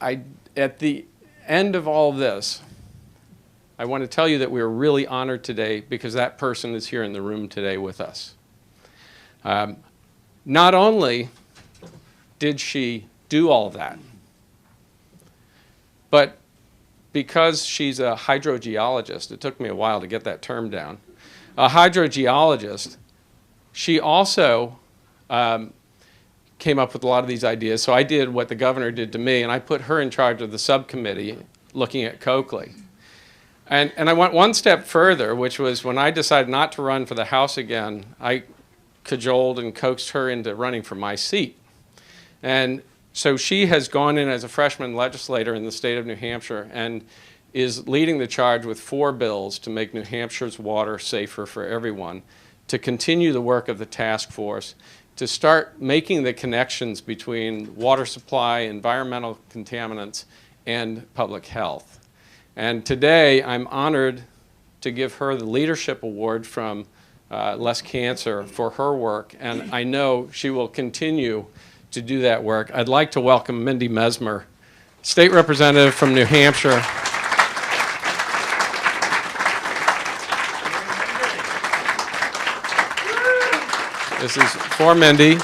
at the end of all this, I want to tell you that we are really honored today because that person is here in the room today with us. Not only did she do all of that, but because she's a hydrogeologist, it took me a while to get that term down, a hydrogeologist, she also came up with a lot of these ideas. So I did what the governor did to me, and I put her in charge of the subcommittee looking at Coakley. And I went one step further, which was when I decided not to run for the House again, I cajoled and coaxed her into running for my seat. And so she has gone in as a freshman legislator in the state of New Hampshire and is leading the charge with 4 bills to make New Hampshire's water safer for everyone, to continue the work of the task force, to start making the connections between water supply, environmental contaminants, and public health. And today, I'm honored to give her the Leadership Award from Less Cancer for her work, and I know she will continue to do that work. I'd like to welcome Mindy Mesmer, State Representative from New Hampshire. This is for Mindy.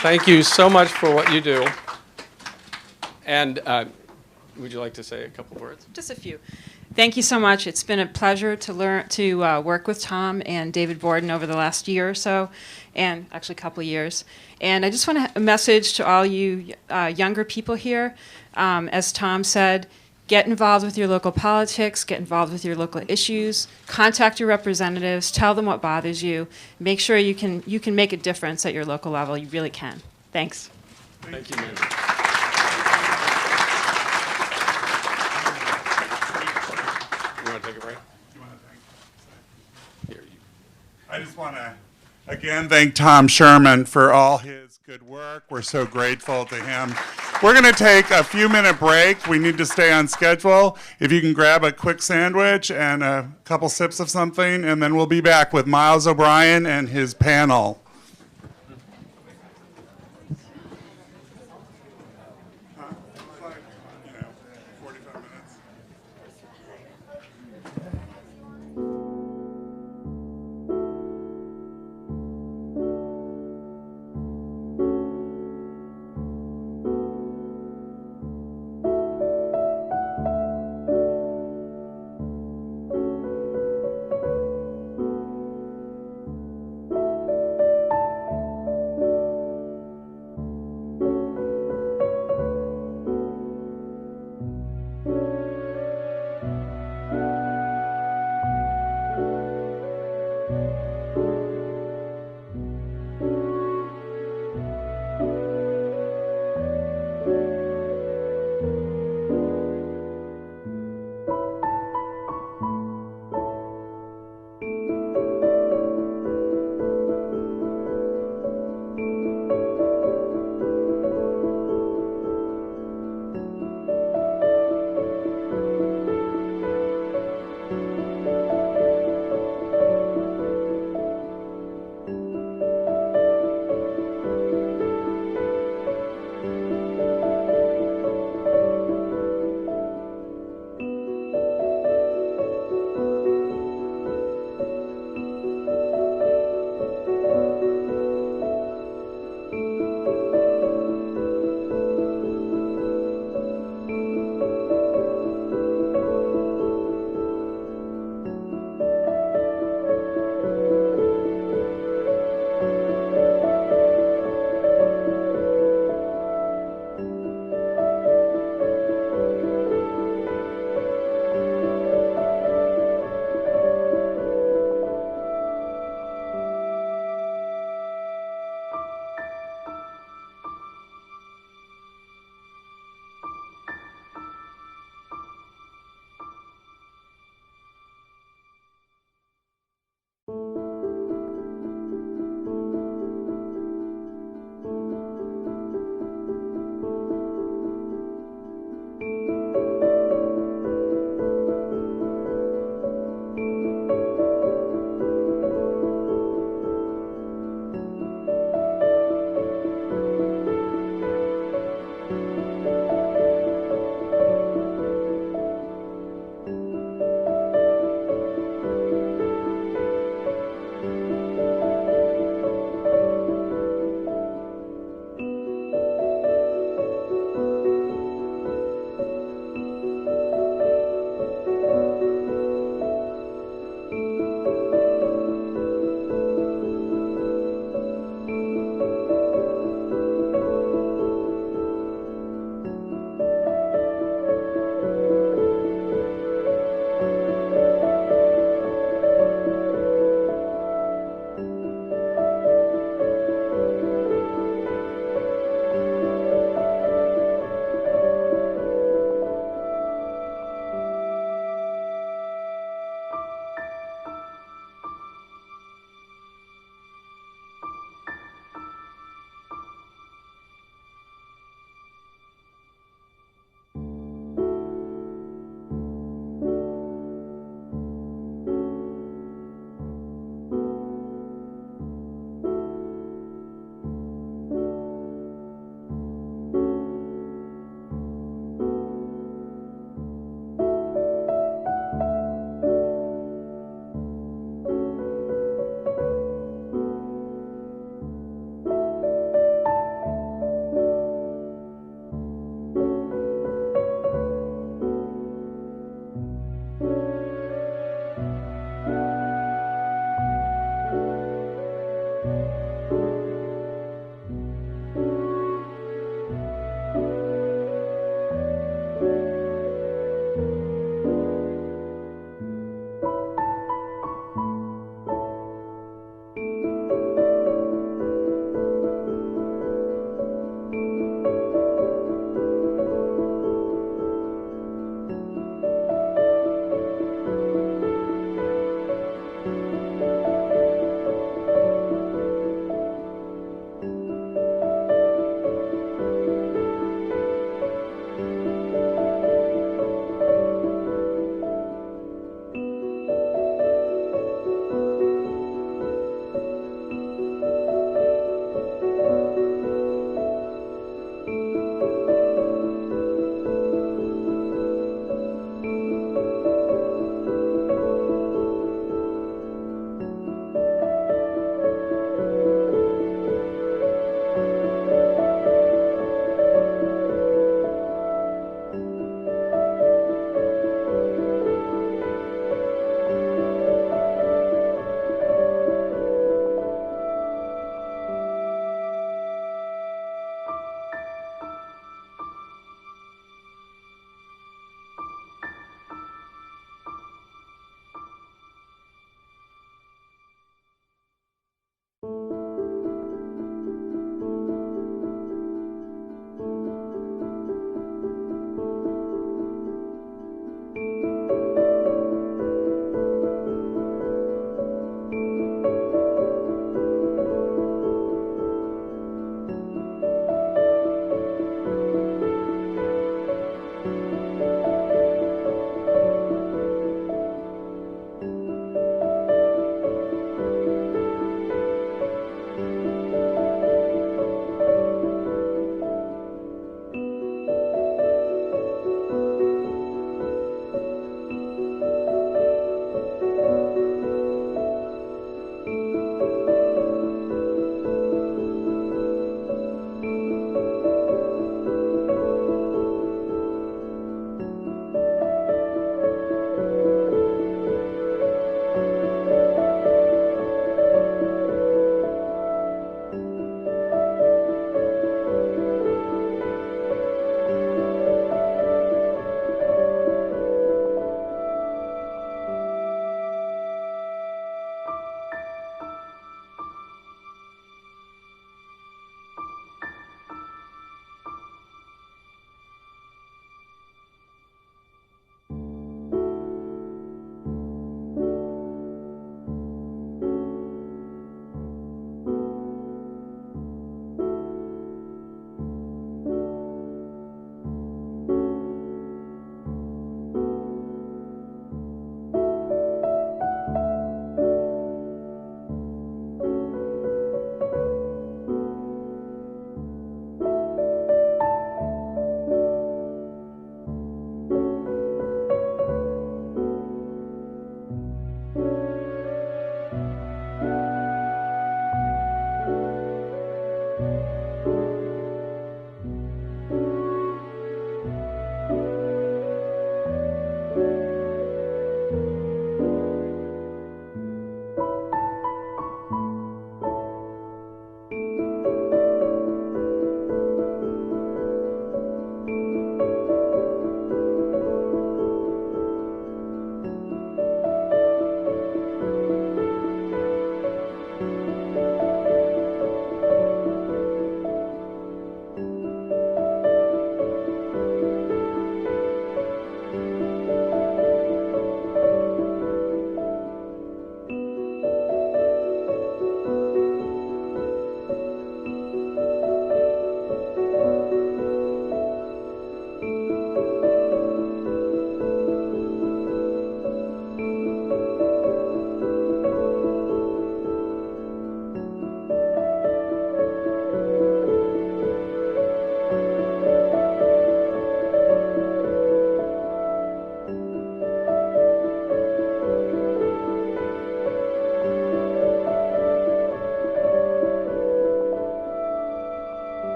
Thank you so much for what you do. And would you like to say a couple words? Just a few. Thank you so much. It's been a pleasure to work with Tom and David Borden over the last year or so, and actually a couple of years. And I just want a message to all you younger people here. As Tom said, get involved with your local politics, get involved with your local issues, contact your representatives, tell them what bothers you, make sure you can make a difference at your local level. You really can. Thanks. Thank you, ma'am. You want to take a break? I just want to, again, thank Tom Sherman for all his good work. We're so grateful to him. We're going to take a few-minute break. We need to stay on schedule. If you can grab a quick sandwich and a couple sips of something, and then we'll be back with Miles O'Brien and his panel.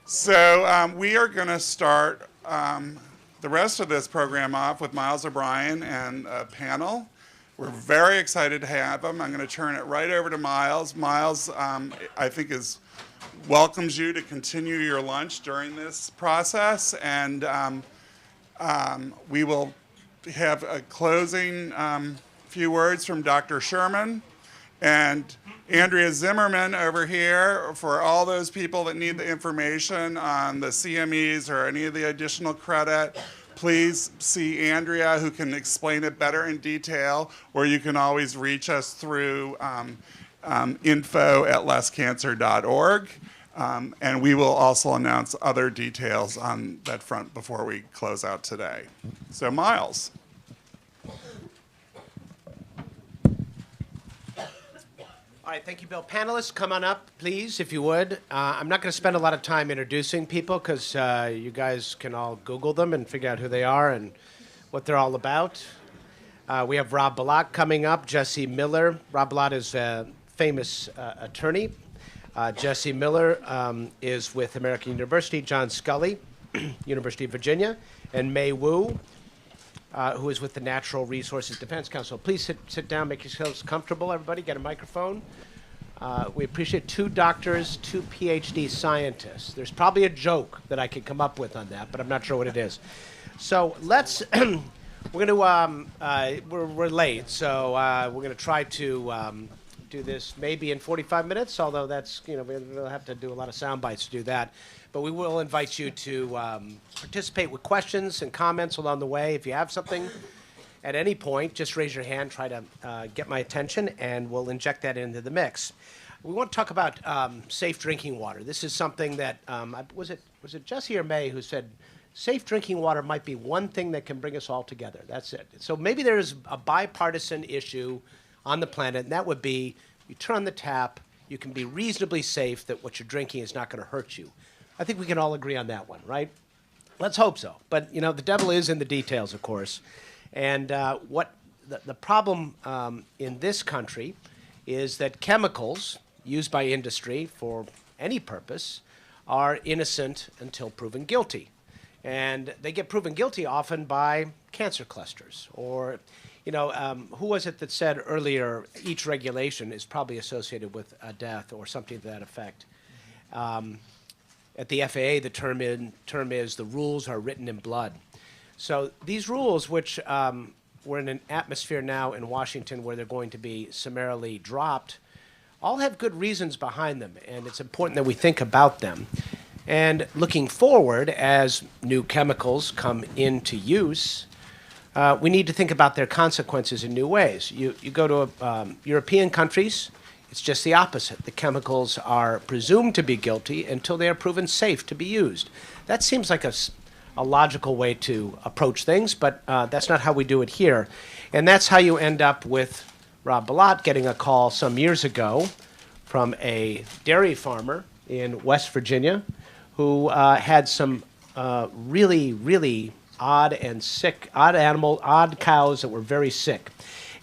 So we are going to start the rest of this program off with Miles O'Brien and a panel. We're very excited to have him. I'm going to turn it right over to Miles. Miles, I think, welcomes you to continue your lunch during this process, and we will have a closing few words from Dr. Sherman and Andrea Zimmerman over here. For all those people that need the information on the CMEs or any of the additional credit, please see Andrea, who can explain it better in detail, or you can always reach us through info@lesscancer.org. And we will also announce other details on that front before we close out today. So, Miles. All right, thank you, Bill. Panelists, come on up, please, if you would. I'm not going to spend a lot of time introducing people because you guys can all Google them and figure out who they are and what they're all about. We have Rob Bilott coming up, Jesse Miller. Rob Bilott is a famous attorney. Jesse Miller is with American University, John Scully, University of Virginia, and May Wu, who is with the Natural Resources Defense Council. Please sit down, make yourselves comfortable, everybody. Get a microphone. We appreciate 2 doctors, 2 PhD scientists. There's probably a joke that I could come up with on that, but I'm not sure what it is. So let's, we're late, so we're going to try to do this maybe in 45 minutes, although that's, we'll have to do a lot of sound bites to do that. But we will invite you to participate with questions and comments along the way. If you have something at any point, just raise your hand, try to get my attention, and we'll inject that into the mix. We want to talk about safe drinking water. This is something that, was it Jesse or May who said, safe drinking water might be one thing that can bring us all together. That's it. So maybe there's a bipartisan issue on the planet, and that would be you turn on the tap, you can be reasonably safe that what you're drinking is not going to hurt you. I think we can all agree on that one, right? Let's hope so. But, the devil is in the details, of course. And what the problem in this country is that chemicals used by industry for any purpose are innocent until proven guilty. And they get proven guilty often by cancer clusters or who was it that said earlier each regulation is probably associated with a death or something to that effect? At the FAA, the term is the rules are written in blood. So these rules, which we're in an atmosphere now in Washington where they're going to be summarily dropped, all have good reasons behind them, and it's important that we think about them. And looking forward, as new chemicals come into use, we need to think about their consequences in new ways. You go to European countries, it's just the opposite. The chemicals are presumed to be guilty until they are proven safe to be used. That seems like a logical way to approach things, but that's not how we do it here. And that's how you end up with Rob Bilott getting a call some years ago from a dairy farmer in West Virginia who had some really, really odd cows that were very sick.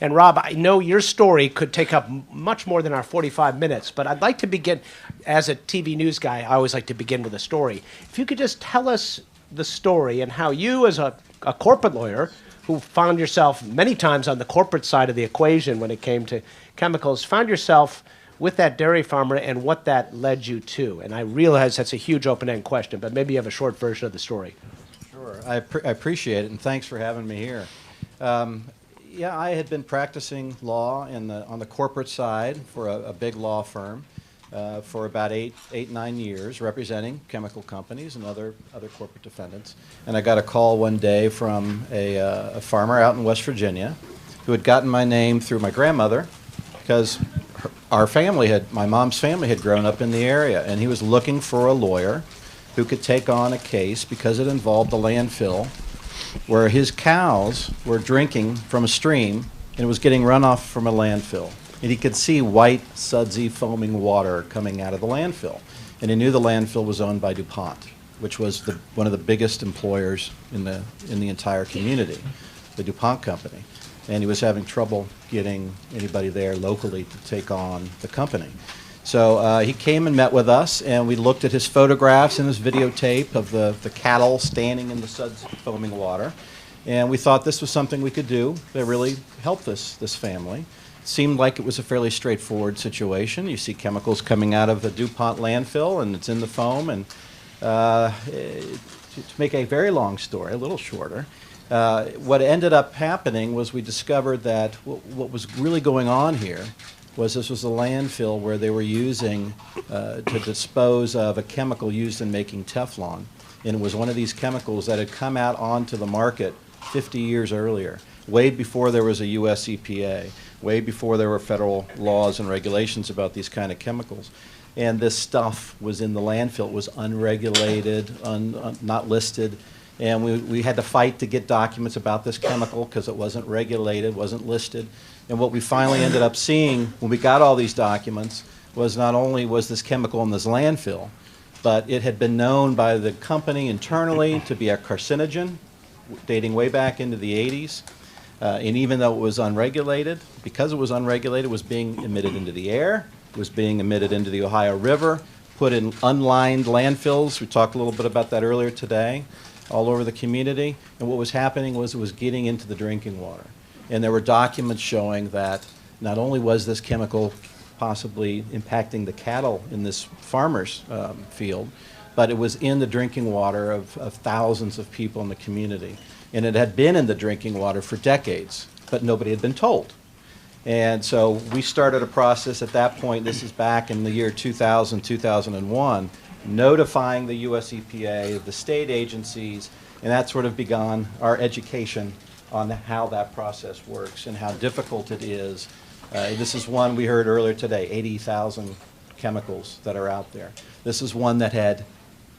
And Rob, I know your story could take up much more than our 45 minutes, but I'd like to begin, as a TV news guy, I always like to begin with a story. If you could just tell us the story and how you, as a corporate lawyer, who found yourself many times on the corporate side of the equation when it came to chemicals, found yourself with that dairy farmer and what that led you to. And I realize that's a huge open-end question, but maybe you have a short version of the story. Sure. I appreciate it, and thanks for having me here. Yeah, I had been practicing law on the corporate side for a big law firm for about 9 years, representing chemical companies and other corporate defendants. And I got a call one day from a farmer out in West Virginia who had gotten my name through my grandmother because my mom's family had grown up in the area, and he was looking for a lawyer who could take on a case because it involved a landfill where his cows were drinking from a stream and it was getting runoff from a landfill. And he could see white, sudsy, foaming water coming out of the landfill. And he knew the landfill was owned by DuPont, which was one of the biggest employers in the entire community, the DuPont company. And he was having trouble getting anybody there locally to take on the company. So he came and met with us, and we looked at his photographs and his videotape of the cattle standing in the suds foaming water. And we thought this was something we could do that really help this family. It seemed like it was a fairly straightforward situation. You see chemicals coming out of the DuPont landfill, and it's in the foam. And to make a very long story, a little shorter, what ended up happening was we discovered that what was really going on here was this was a landfill where they were using to dispose of a chemical used in making Teflon. And it was one of these chemicals that had come out onto the market 50 years earlier, way before there was a US EPA, way before there were federal laws and regulations about these kind of chemicals. And this stuff was in the landfill. It was unregulated, not listed. And we had to fight to get documents about this chemical because it wasn't regulated, wasn't listed. And what we finally ended up seeing when we got all these documents was not only was this chemical in this landfill, but it had been known by the company internally to be a carcinogen, dating way back into the 80s. And even though it was unregulated, because it was unregulated, it was being emitted into the air, it was being emitted into the Ohio River, put in unlined landfills. We talked a little bit about that earlier today, all over the community. And what was happening was it was getting into the drinking water. And there were documents showing that not only was this chemical possibly impacting the cattle in this farmer's field, but it was in the drinking water of thousands of people in the community. And it had been in the drinking water for decades, but nobody had been told. And so we started a process at that point, this is back in the year 2000, 2001, notifying the US EPA, the state agencies, and that sort of began our education on how that process works and how difficult it is. This is one we heard earlier today, 80,000 chemicals that are out there. This is one that had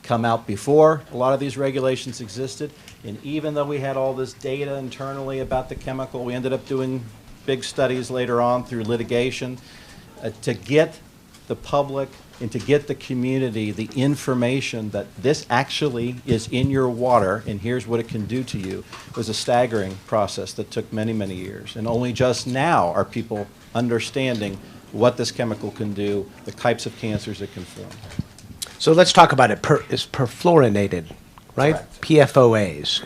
come out before a lot of these regulations existed, and even though we had all this data internally about the chemical, we ended up doing big studies later on through litigation to get the public and to get the community the information that this actually is in your water and here's what it can do to you was a staggering process that took many, many years. And only just now are people understanding what this chemical can do, the types of cancers it can form. So let's talk about it. It's perfluorinated, right? Correct. PFOAs.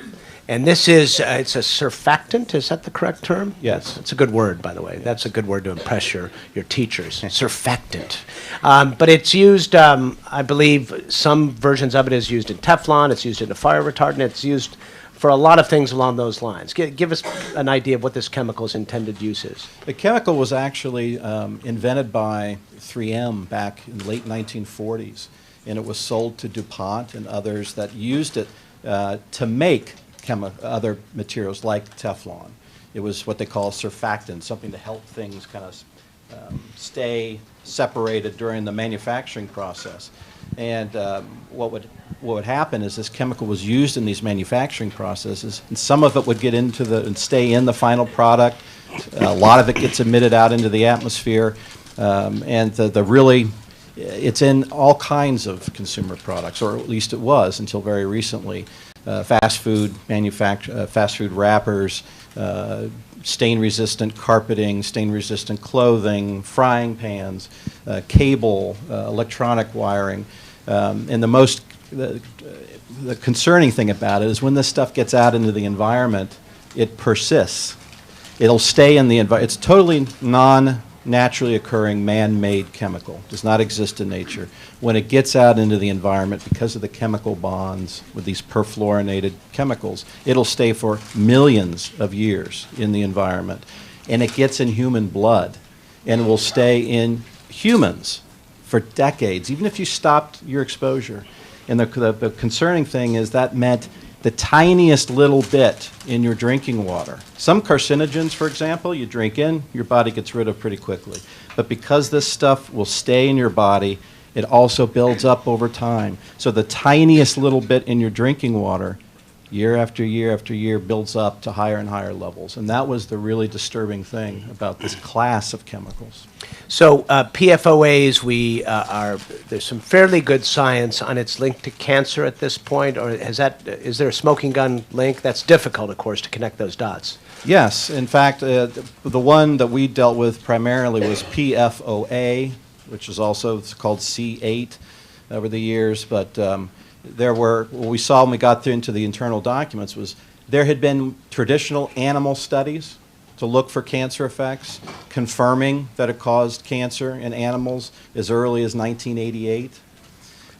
And this is, it's a surfactant, is that the correct term? Yes. It's a good word, by the way. That's a good word to impress your teachers. Surfactant. But it's used, I believe, some versions of it is used in Teflon, it's used in a fire retardant, it's used for a lot of things along those lines. Give us an idea of what this chemical's intended use is. The chemical was actually invented by 3M back in the late 1940s, and it was sold to DuPont and others that used it to make other materials like Teflon. It was what they call surfactant, something to help things kind of stay separated during the manufacturing process. And what would happen is this chemical was used in these manufacturing processes, and some of it would get into and stay in the final product. A lot of it gets emitted out into the atmosphere, and it's in all kinds of consumer products, or at least it was until very recently. Fast food wrappers, stain-resistant carpeting, stain-resistant clothing, frying pans, cable, electronic wiring. And the concerning thing about it is when this stuff gets out into the environment, it persists. It'll stay in the environment. It's totally non-naturally occurring man-made chemical. Does not exist in nature. When it gets out into the environment, because of the chemical bonds with these perfluorinated chemicals, it'll stay for millions of years in the environment. And it gets in human blood and will stay in humans for decades, even if you stopped your exposure. And the concerning thing is that meant the tiniest little bit in your drinking water. Some carcinogens, for example, you drink in, your body gets rid of pretty quickly. But because this stuff will stay in your body, it also builds up over time. So the tiniest little bit in your drinking water, year after year after year, builds up to higher and higher levels. And that was the really disturbing thing about this class of chemicals. So PFOAs, there's some fairly good science on its link to cancer at this point, or is there a smoking gun link? That's difficult, of course, to connect those dots. Yes. In fact, the one that we dealt with primarily was PFOA, which is also called C8 over the years. But what we saw when we got into the internal documents was there had been traditional animal studies to look for cancer effects, confirming that it caused cancer in animals as early as 1988.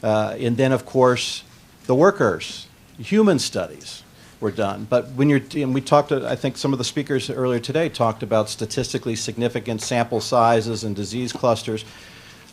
And then, of course, the workers, human studies were done. But when and we talked, I think some of the speakers earlier today talked about statistically significant sample sizes and disease clusters.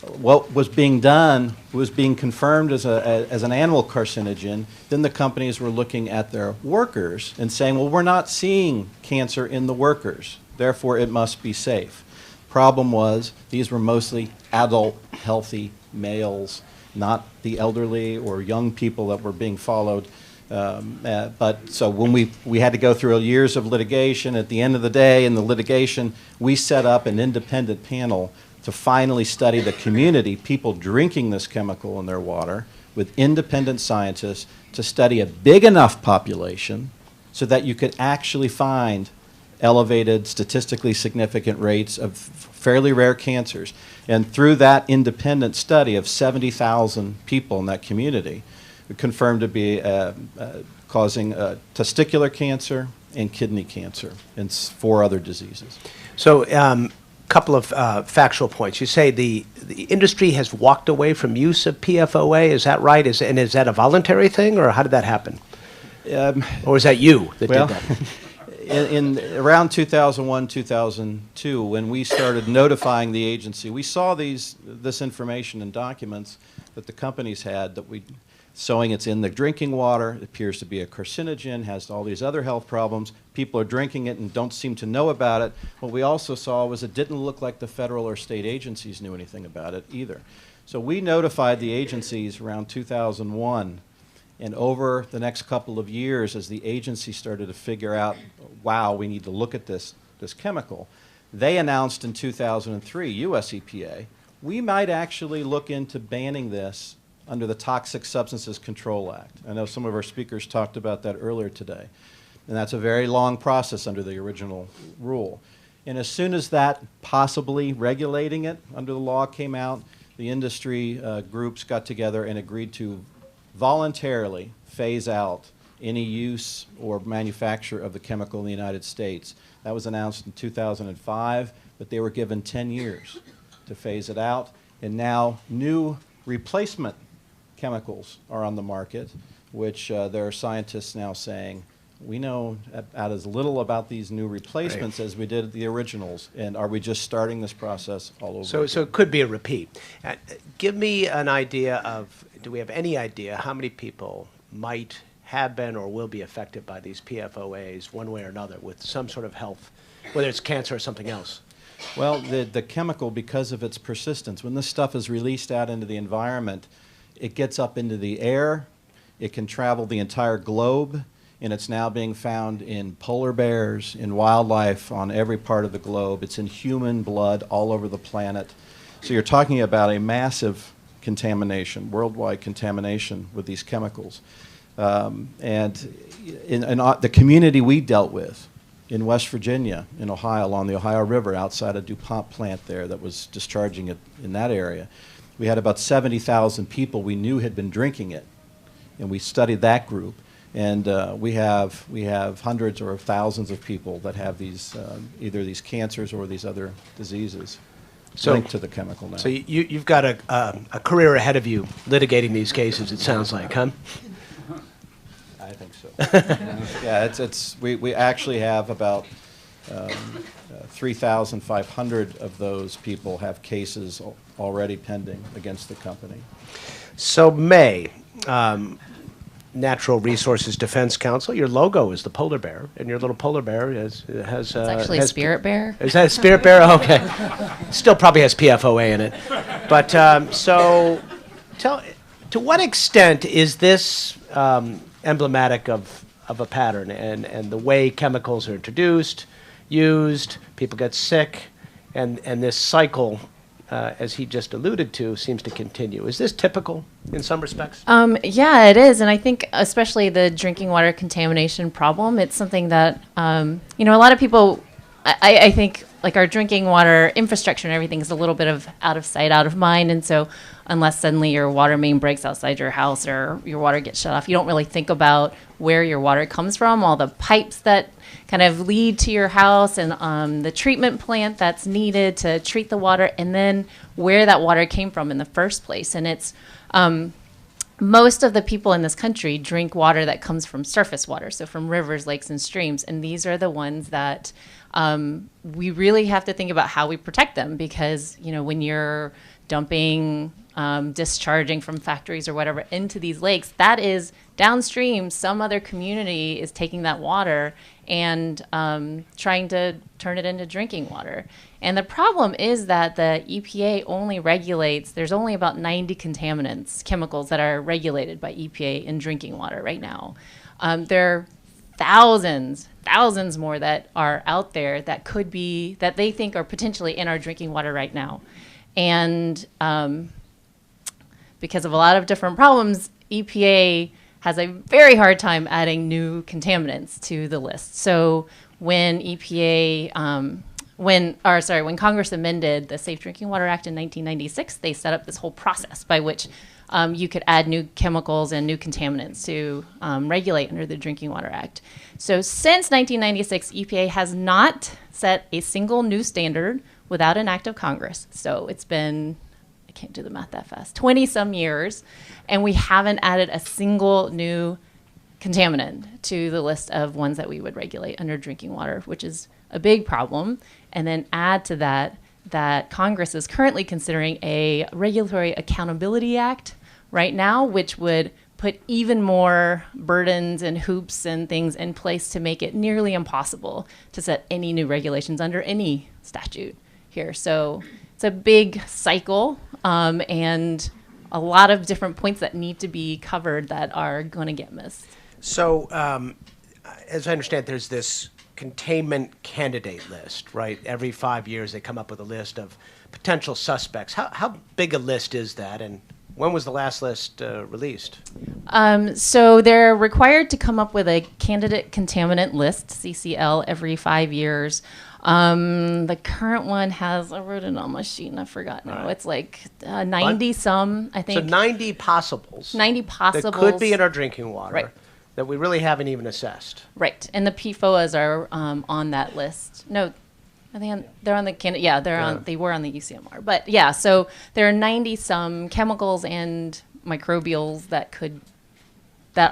What was being done was being confirmed as an animal carcinogen. Then the companies were looking at their workers and saying, well, we're not seeing cancer in the workers, therefore it must be safe. Problem was, these were mostly adult, healthy males, not the elderly or young people that were being followed. But so when we had to go through years of litigation, at the end of the day in the litigation, we set up an independent panel to finally study the community, people drinking this chemical in their water, with independent scientists to study a big enough population so that you could actually find elevated, statistically significant rates of fairly rare cancers. And through that independent study of 70,000 people in that community, it confirmed to be causing testicular cancer and kidney cancer and 4 other diseases. So, couple of factual points. You say the industry has walked away from use of PFOA. Is that right? Is that a voluntary thing, or how did that happen? Or was that you that did that? In around 2001, 2002, when we started notifying the agency, we saw this information and documents that the companies had that showing it's in the drinking water, it appears to be a carcinogen, has all these other health problems. People are drinking it and don't seem to know about it. What we also saw was it didn't look like the federal or state agencies knew anything about it either. So we notified the agencies around 2001, and over the next couple of years, as the agency started to figure out, wow, we need to look at this chemical, they announced in 2003, US EPA, we might actually look into banning this under the Toxic Substances Control Act. I know some of our speakers talked about that earlier today. And that's a very long process under the original rule. And as soon as that possibly regulating it under the law came out, the industry groups got together and agreed to voluntarily phase out any use or manufacture of the chemical in the United States. That was announced in 2005, but they were given 10 years to phase it out. And now new replacement chemicals are on the market, which there are scientists now saying, we know about as little about these new replacements as we did the originals, and are we just starting this process all over again? So it could be a repeat. Give me an idea of, do we have any idea how many people might have been or will be affected by these PFOAs one way or another with some sort of health, whether it's cancer or something else? Well, the chemical, because of its persistence, when this stuff is released out into the environment, it gets up into the air, it can travel the entire globe, and it's now being found in polar bears, in wildlife on every part of the globe. It's in human blood all over the planet. So you're talking about a massive contamination, worldwide contamination with these chemicals. And in the community we dealt with in West Virginia, in Ohio, along the Ohio River, outside a DuPont plant there that was discharging it in that area, we had about 70,000 people we knew had been drinking it, and we studied that group. And we have hundreds or thousands of people that have these either these cancers or these other diseases linked to the chemical now. So you've got a career ahead of you litigating these cases, it sounds like, huh? I think so. Yeah, we actually have about 3,500 of those people have cases already pending against the company. So May, Natural Resources Defense Council, your logo is the polar bear, and your little polar bear has It's actually Spirit Bear. Is that a Spirit Bear? Okay. Still probably has PFOA in it. But so to what extent is this emblematic of a pattern and the way chemicals are introduced, used, people get sick, and this cycle, as he just alluded to, seems to continue. Is this typical in some respects? Yeah, it is. And I think especially the drinking water contamination problem, it's something that, a lot of people, I think like our drinking water infrastructure and everything is a little bit of out of sight, out of mind. And so unless suddenly your water main breaks outside your house or your water gets shut off, you don't really think about where your water comes from, all the pipes that kind of lead to your house and the treatment plant that's needed to treat the water, and then where that water came from in the first place. And it's most of the people in this country drink water that comes from surface water, so from rivers, lakes, and streams. And these are the ones that we really have to think about how we protect them, because, you know, when you're dumping, discharging from factories or whatever into these lakes, that is downstream. Some other community is taking that water and trying to turn it into drinking water. And the problem is that the EPA only regulates, there's only about 90 contaminants, chemicals that are regulated by EPA in drinking water right now. There are thousands more that are out there that could be, that they think are potentially in our drinking water right now. And because of a lot of different problems, EPA has a very hard time adding new contaminants to the list. So when when Congress amended the Safe Drinking Water Act in 1996, they set up this whole process by which you could add new chemicals and new contaminants to regulate under the Drinking Water Act. So since 1996, EPA has not set a single new standard without an act of Congress. So it's been, I can't do the math that fast, 20 some years, and we haven't added a single new contaminant to the list of ones that we would regulate under drinking water, which is a big problem. And then add to that that Congress is currently considering a Regulatory Accountability Act right now, which would put even more burdens and hoops and things in place to make it nearly impossible to set any new regulations under any statute here. So it's a big cycle and a lot of different points that need to be covered that are going to get missed. So, as I understand, there's this containment candidate list, right? Every 5 years they come up with a list of potential suspects. How big a list is that, and when was the last list released? So they're required to come up with a candidate contaminant list, CCL, every 5 years. The current one has, I wrote it on my sheet and I forgot now. Right. It's like 90 some, I think. So 90 possibles. 90 possibles. That could be in our drinking water. Right. That we really haven't even assessed. Right, and the PFOAs are on that list. No, are they on? They're on the on. They were on the UCMR, but yeah. So there are 90 some chemicals and microbials that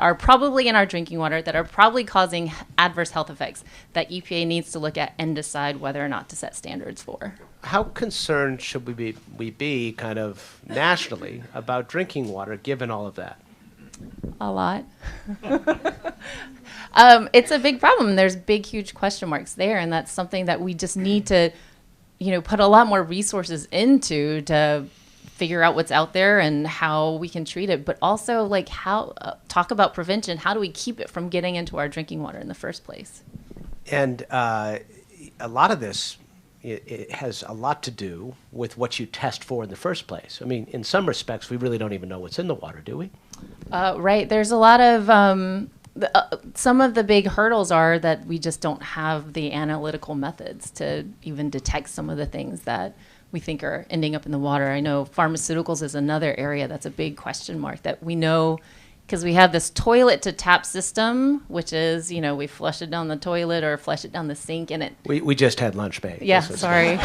are probably in our drinking water that are probably causing adverse health effects that EPA needs to look at and decide whether or not to set standards for. How concerned should we be kind of nationally about drinking water given all of that? A lot. It's a big problem. There's big, huge question marks there, and that's something that we just need to, put a lot more resources into to figure out what's out there and how we can treat it. But also, like, how talk about prevention. How do we keep it from getting into our drinking water in the first place? And a lot of this, it has a lot to do with what you test for in the first place. I mean, in some respects, we really don't even know what's in the water, do we? Right. There's a lot of some of the big hurdles are that we just don't have the analytical methods to even detect some of the things that we think are ending up in the water. I know pharmaceuticals is another area that's a big question mark that we know because we have this toilet to tap system, which is, we flush it down the toilet or flush it down the sink and it. We just had lunch, babe. Yeah, sorry.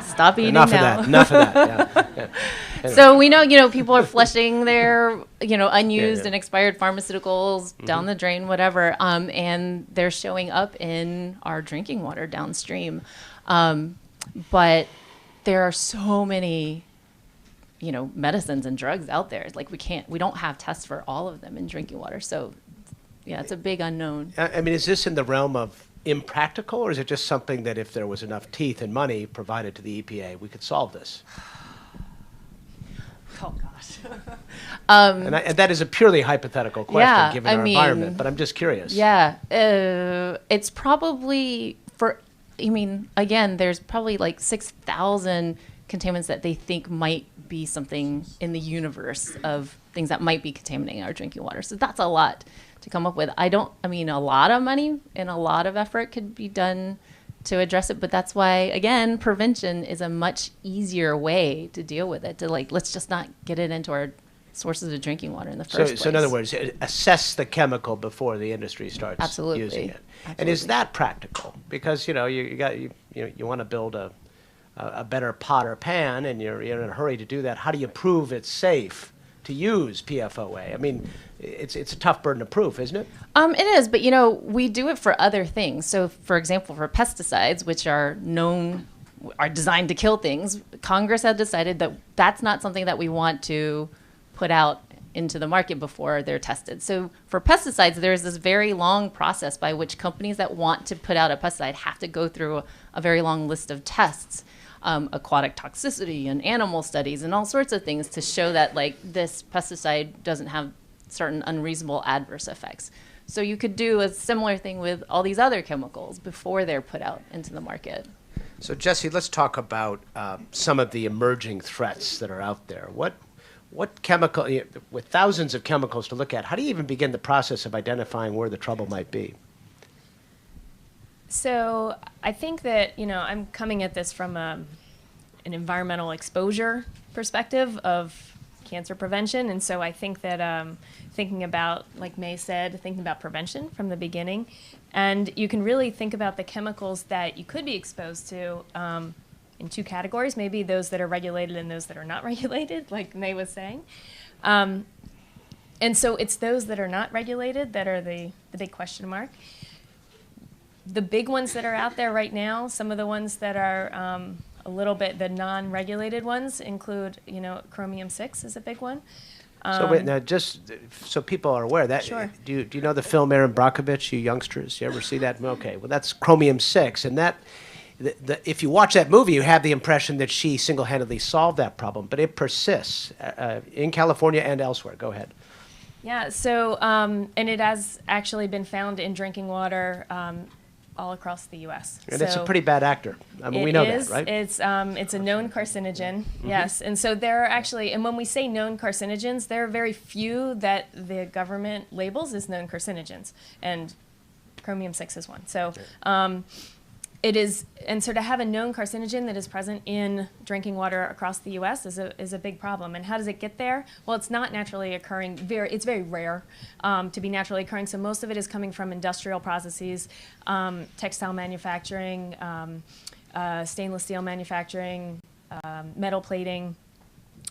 Stop eating Enough now. Enough of that. Yeah. Anyway. So we know, people are flushing their, unused and expired pharmaceuticals down the drain, whatever, and they're showing up in our drinking water downstream. But there are so many, medicines and drugs out there. Like we don't have tests for all of them in drinking water. So, yeah, it's a big unknown. I mean, is this in the realm of impractical, or is it just something that if there was enough teeth and money provided to the EPA, we could solve this? Oh, gosh. And that is a purely hypothetical question given our environment, but I'm just curious. Yeah. It's probably again, there's probably like 6,000 contaminants that they think might be something in the universe of things that might be contaminating our drinking water. So that's a lot to come up with. A lot of money and a lot of effort could be done to address it. But that's why, again, prevention is a much easier way to deal with it. To like, let's just not get it into our sources of drinking water in the first place. So in other words, assess the chemical before the industry starts Absolutely. using it. And Absolutely. is that practical? Because you want to build a better pot or pan, and you're in a hurry to do that. How do you prove it's safe to use PFOA? I mean, it's a tough burden of proof, isn't it? It is, but we do it for other things. So, for example, for pesticides, which are designed to kill things, Congress had decided that that's not something that we want to put out into the market before they're tested. So for pesticides, there's this very long process by which companies that want to put out a pesticide have to go through a very long list of tests, aquatic toxicity and animal studies and all sorts of things to show that like this pesticide doesn't have certain unreasonable adverse effects. So you could do a similar thing with all these other chemicals before they're put out into the market. So Jesse, let's talk about some of the emerging threats that are out there. What chemical, with thousands of chemicals to look at, how do you even begin the process of identifying where the trouble might be? So I think that, I'm coming at this from an environmental exposure perspective of cancer prevention. And so I think that thinking about, like May said, thinking about prevention from the beginning. And you can really think about the chemicals that you could be exposed to in two categories, maybe those that are regulated and those that are not regulated, like May was saying. And so it's those that are not regulated that are the big question mark. The big ones that are out there right now, some of the ones that are a little bit, the non-regulated ones include, chromium-6 is a big one. So wait, now just so people are aware, that Sure. do you know the film Erin Brockovich, you youngsters? You ever see that? Okay, well that's chromium-6, and that if you watch that movie, you have the impression that she single-handedly solved that problem, but it persists in California and elsewhere. Go ahead. Yeah, so, and it has actually been found in drinking water all across the U.S. And it's a pretty bad actor. I mean, we know that, right? It's a known carcinogen, yes. And so there are actually, and when we say known carcinogens, there are very few that the government labels as known carcinogens, and chromium-6 is one. So it is, and so to have a known carcinogen that is present in drinking water across the U.S. is a big problem. And how does it get there? Well, it's not naturally occurring. It's very rare to be naturally occurring. So most of it is coming from industrial processes, textile manufacturing, stainless steel manufacturing, metal plating.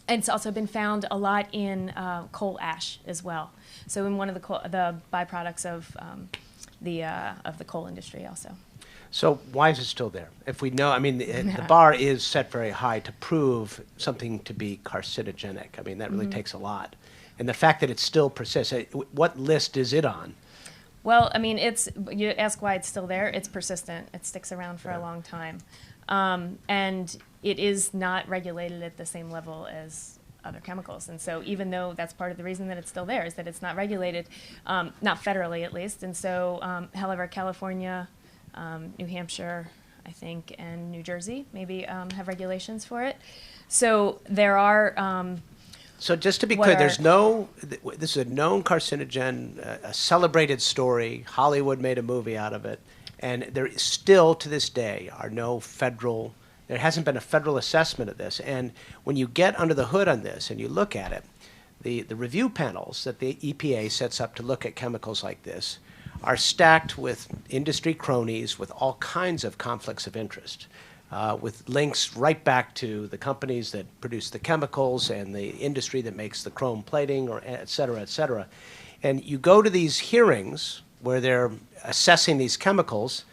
And it's also been found a lot in coal ash as well. So in one of the byproducts of the coal industry also. So why is it still there? If we know, I mean, the bar is set very high to prove something to be carcinogenic. I mean, that really takes a lot. And the fact that it still persists, what list is it on? Well, I mean, you ask why it's still there. It's persistent. It sticks around for a long time. And it is not regulated at the same level as other chemicals. And so even though that's part of the reason that it's still there is that it's not regulated, not federally at least. And so, however, California, New Hampshire, I think, and New Jersey maybe have regulations for it. So there are. So just to be clear, this is a known carcinogen, a celebrated story. Hollywood made a movie out of it, and there is still to this day there hasn't been a federal assessment of this. And when you get under the hood on this and you look at it, the review panels that the EPA sets up to look at chemicals like this are stacked with industry cronies with all kinds of conflicts of interest, with links right back to the companies that produce the chemicals and the industry that makes the chrome plating, or et cetera, et cetera. And you go to these hearings where they're assessing these chemicals,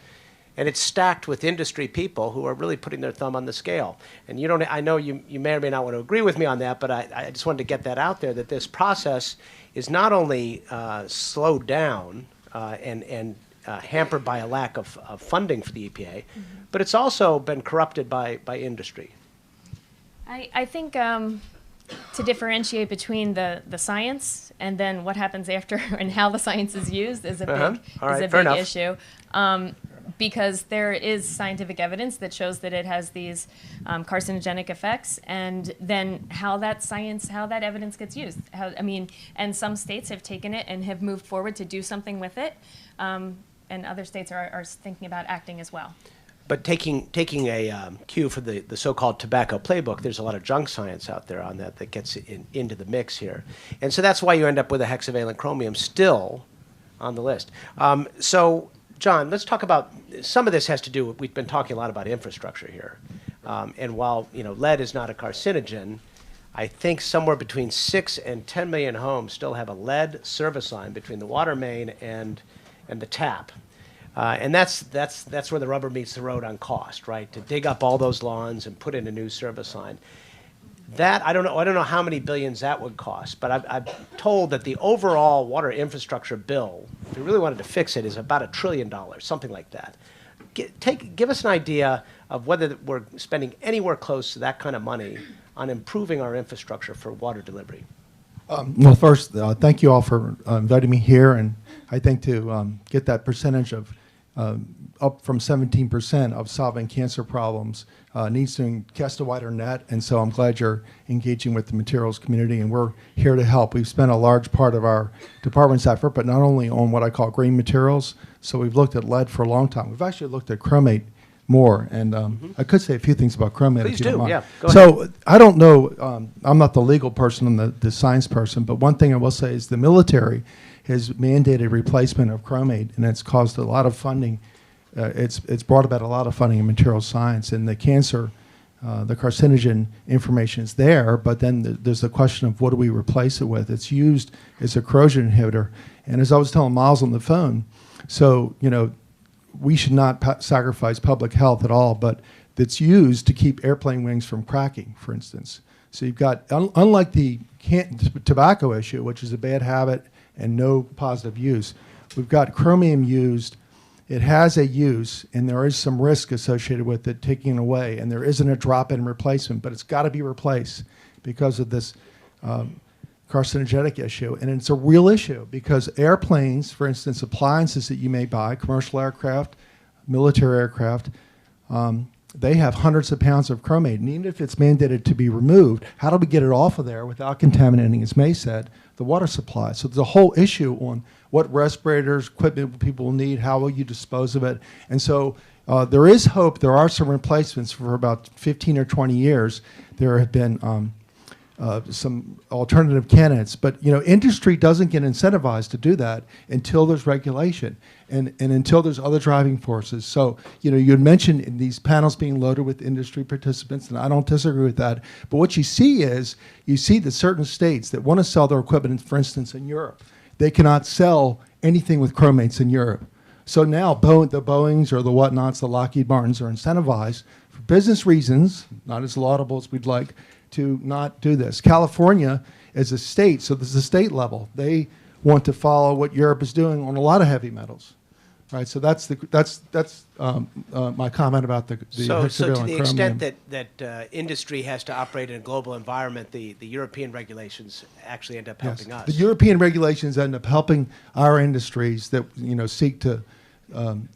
and it's stacked with industry people who are really putting their thumb on the scale. And I know you may or may not want to agree with me on that, but I just wanted to get that out there, that this process is not only slowed down and hampered by a lack of funding for the EPA, but it's also been corrupted by industry. I think to differentiate between the science and then what happens after and how the science is used is a big issue. Because there is scientific evidence that shows that it has these carcinogenic effects, and then how that evidence gets used. And some states have taken it and have moved forward to do something with it, and other states are thinking about acting as well. But taking a cue for the so-called tobacco playbook, there's a lot of junk science out there on that gets into the mix here. And so that's why you end up with a hexavalent chromium still on the list. So, John, let's talk about, some of this has to do with, we've been talking a lot about infrastructure here. And while, lead is not a carcinogen, I think somewhere between 6 and 10 million homes still have a lead service line between the water main and the tap. And that's where the rubber meets the road on cost, right? To dig up all those lawns and put in a new service line. That, I don't know how many billions that would cost, but I'm told that the overall water infrastructure bill, if we really wanted to fix it, is about $1 trillion, something like that. Give us an idea of whether we're spending anywhere close to that kind of money on improving our infrastructure for water delivery. Well, first, thank you all for inviting me here, and I think to get that percentage of up from 17% of solving cancer problems needs to cast a wider net, and so I'm glad you're engaging with the materials community, and we're here to help. We've spent a large part of our department's effort, but not only on what I call green materials, so we've looked at lead for a long time. We've actually looked at chromate more, and I could say a few things about chromate. Please if you don't do, mind. yeah, go So ahead. I don't know, I'm not the legal person, I'm the science person, but one thing I will say is the military has mandated replacement of chromate, and it's caused a lot of funding. It's brought about a lot of funding in materials science, and the cancer, the carcinogen information is there, but then there's the question of what do we replace it with? It's used as a corrosion inhibitor, and as I was telling Miles on the phone, so, we should not sacrifice public health at all, but it's used to keep airplane wings from cracking, for instance. So you've got, unlike the tobacco issue, which is a bad habit and no positive use, we've got chromium used. It has a use, and there is some risk associated with it taking it away, and there isn't a drop-in replacement, but it's got to be replaced because of this carcinogenic issue. And it's a real issue because airplanes, for instance, appliances that you may buy, commercial aircraft, military aircraft, they have hundreds of pounds of chromate. And even if it's mandated to be removed, how do we get it off of there without contaminating, as May said, the water supply? So there's a whole issue on what respirators, equipment people will need, how will you dispose of it. And so there is hope. There are some replacements for about 15 or 20 years. There have been some alternative candidates, but industry doesn't get incentivized to do that until there's regulation and until there's other driving forces. So you had mentioned these panels being loaded with industry participants, and I don't disagree with that. But what you see is that certain states that want to sell their equipment, for instance, in Europe, they cannot sell anything with chromates in Europe. So now the Boeings or the whatnots, the Lockheed Martins are incentivized for business reasons, not as laudable as we'd like, to not do this. California is a state, so this is a state level. They want to follow what Europe is doing on a lot of heavy metals, right? So that's my comment about the So to hexavalent the chromium. extent that industry has to operate in a global environment, the European regulations actually end up helping us. The European regulations end up helping our industries that seek to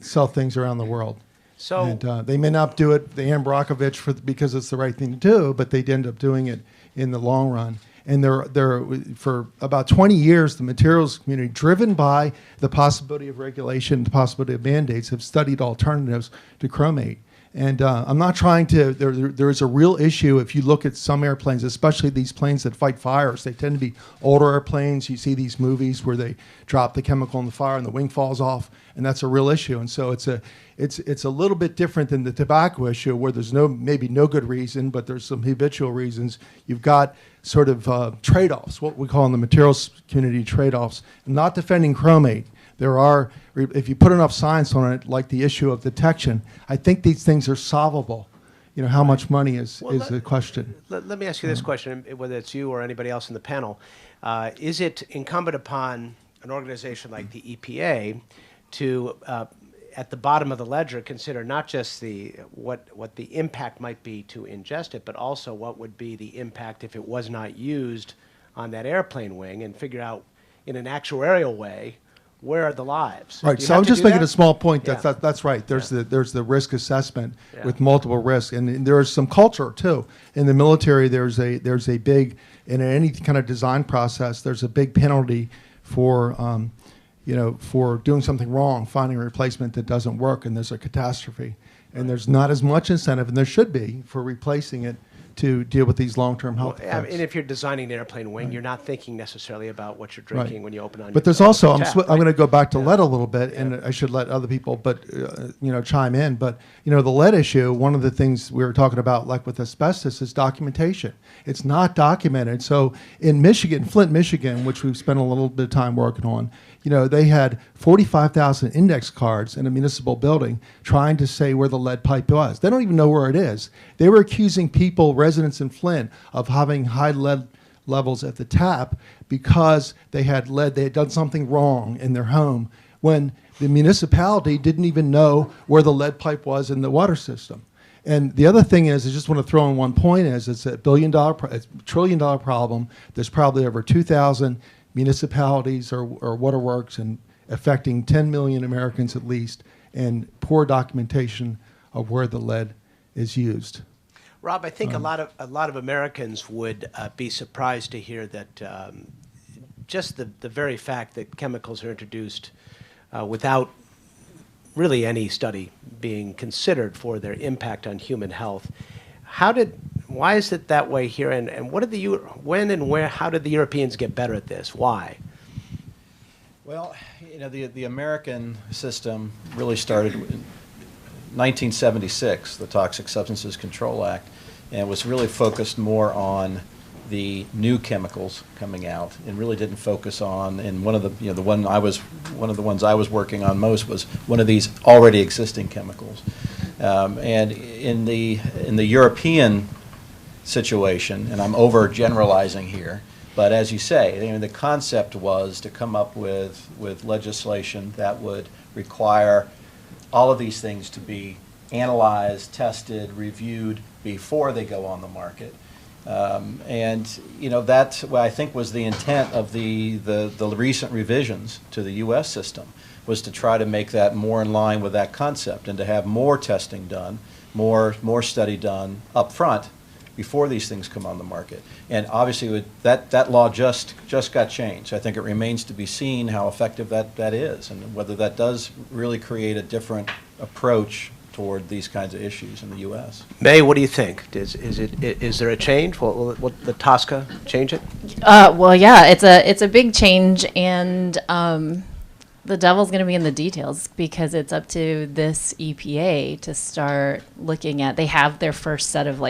sell things around the world. So and they may not do it, the Ambrokovich, because it's the right thing to do, but they end up doing it in the long run. And they're for about 20 years, the materials community, driven by the possibility of regulation, the possibility of mandates, have studied alternatives to chromate. And I'm not trying to, there is a real issue if you look at some airplanes, especially these planes that fight fires. They tend to be older airplanes. You see these movies where they drop the chemical in the fire and the wing falls off, and that's a real issue. And so it's a little bit different than the tobacco issue where there's maybe no good reason, but there's some habitual reasons. You've got sort of trade-offs, what we call in the materials community trade-offs. I'm not defending chromate. There are, if you put enough science on it, like the issue of detection, I think these things are solvable. How much money is the question. Let me ask you this question, whether it's you or anybody else in the panel. Is it incumbent upon an organization like the EPA to, at the bottom of the ledger, consider not just what the impact might be to ingest it, but also what would be the impact if it was not used on that airplane wing, and figure out in an actuarial way where are the lives? Right. Do you So have I'm to just do making that? a small point. Yeah. That's right. There's the risk assessment Yeah. with multiple risks, and there is some culture too. In the military, there's a big, in any kind of design process, there's a big penalty for for doing something wrong, finding a replacement that doesn't work, and there's a catastrophe. And there's not as much incentive, and there should be, for replacing it to deal with these long-term health And effects. if you're designing an airplane wing, you're not thinking necessarily about what you're drinking when you open on. But there's also, I'm tap, going to go back to lead a little bit, and I should let other people, chime in. But the lead issue, one of the things we were talking about, like with asbestos, is documentation. It's not documented. So in Michigan, Flint, Michigan, which we've spent a little bit of time working on, they had 45,000 index cards in a municipal building trying to say where the lead pipe was. They don't even know where it is. They were accusing people, residents in Flint, of having high lead levels at the tap because they had lead. They had done something wrong in their home when the municipality didn't even know where the lead pipe was in the water system. And the other thing is, I just want to throw in one point, is it's a trillion-dollar problem. There's probably over 2,000 municipalities or waterworks, and affecting 10 million Americans at least, and poor documentation of where the lead is used. Rob, I think a lot of Americans would be surprised to hear that just the very fact that chemicals are introduced without really any study being considered for their impact on human health. Why is it that way here? And what did when and where? How did the Europeans get better at this? Why? Well, the American system really started in 1976, the Toxic Substances Control Act, and was really focused more on the new chemicals coming out, and really didn't focus on. And one of the ones I was working on most was one of these already existing chemicals. And in the European situation, and I'm overgeneralizing here, but as you say, the concept was to come up with legislation that would require all of these things to be analyzed, tested, reviewed before they go on the market. And that, what I think was the intent of the recent revisions to the U.S. system, was to try to make that more in line with that concept, and to have more testing done, more study done up front before these things come on the market. And obviously that law just got changed. I think it remains to be seen how effective that is, and whether that does really create a different approach toward these kinds of issues in the U.S. May, what do you think? Is there a change? Will the TSCA change it? Well, yeah, it's a big change, and the devil's going to be in the details, because it's up to this EPA to start looking at. They have their first set of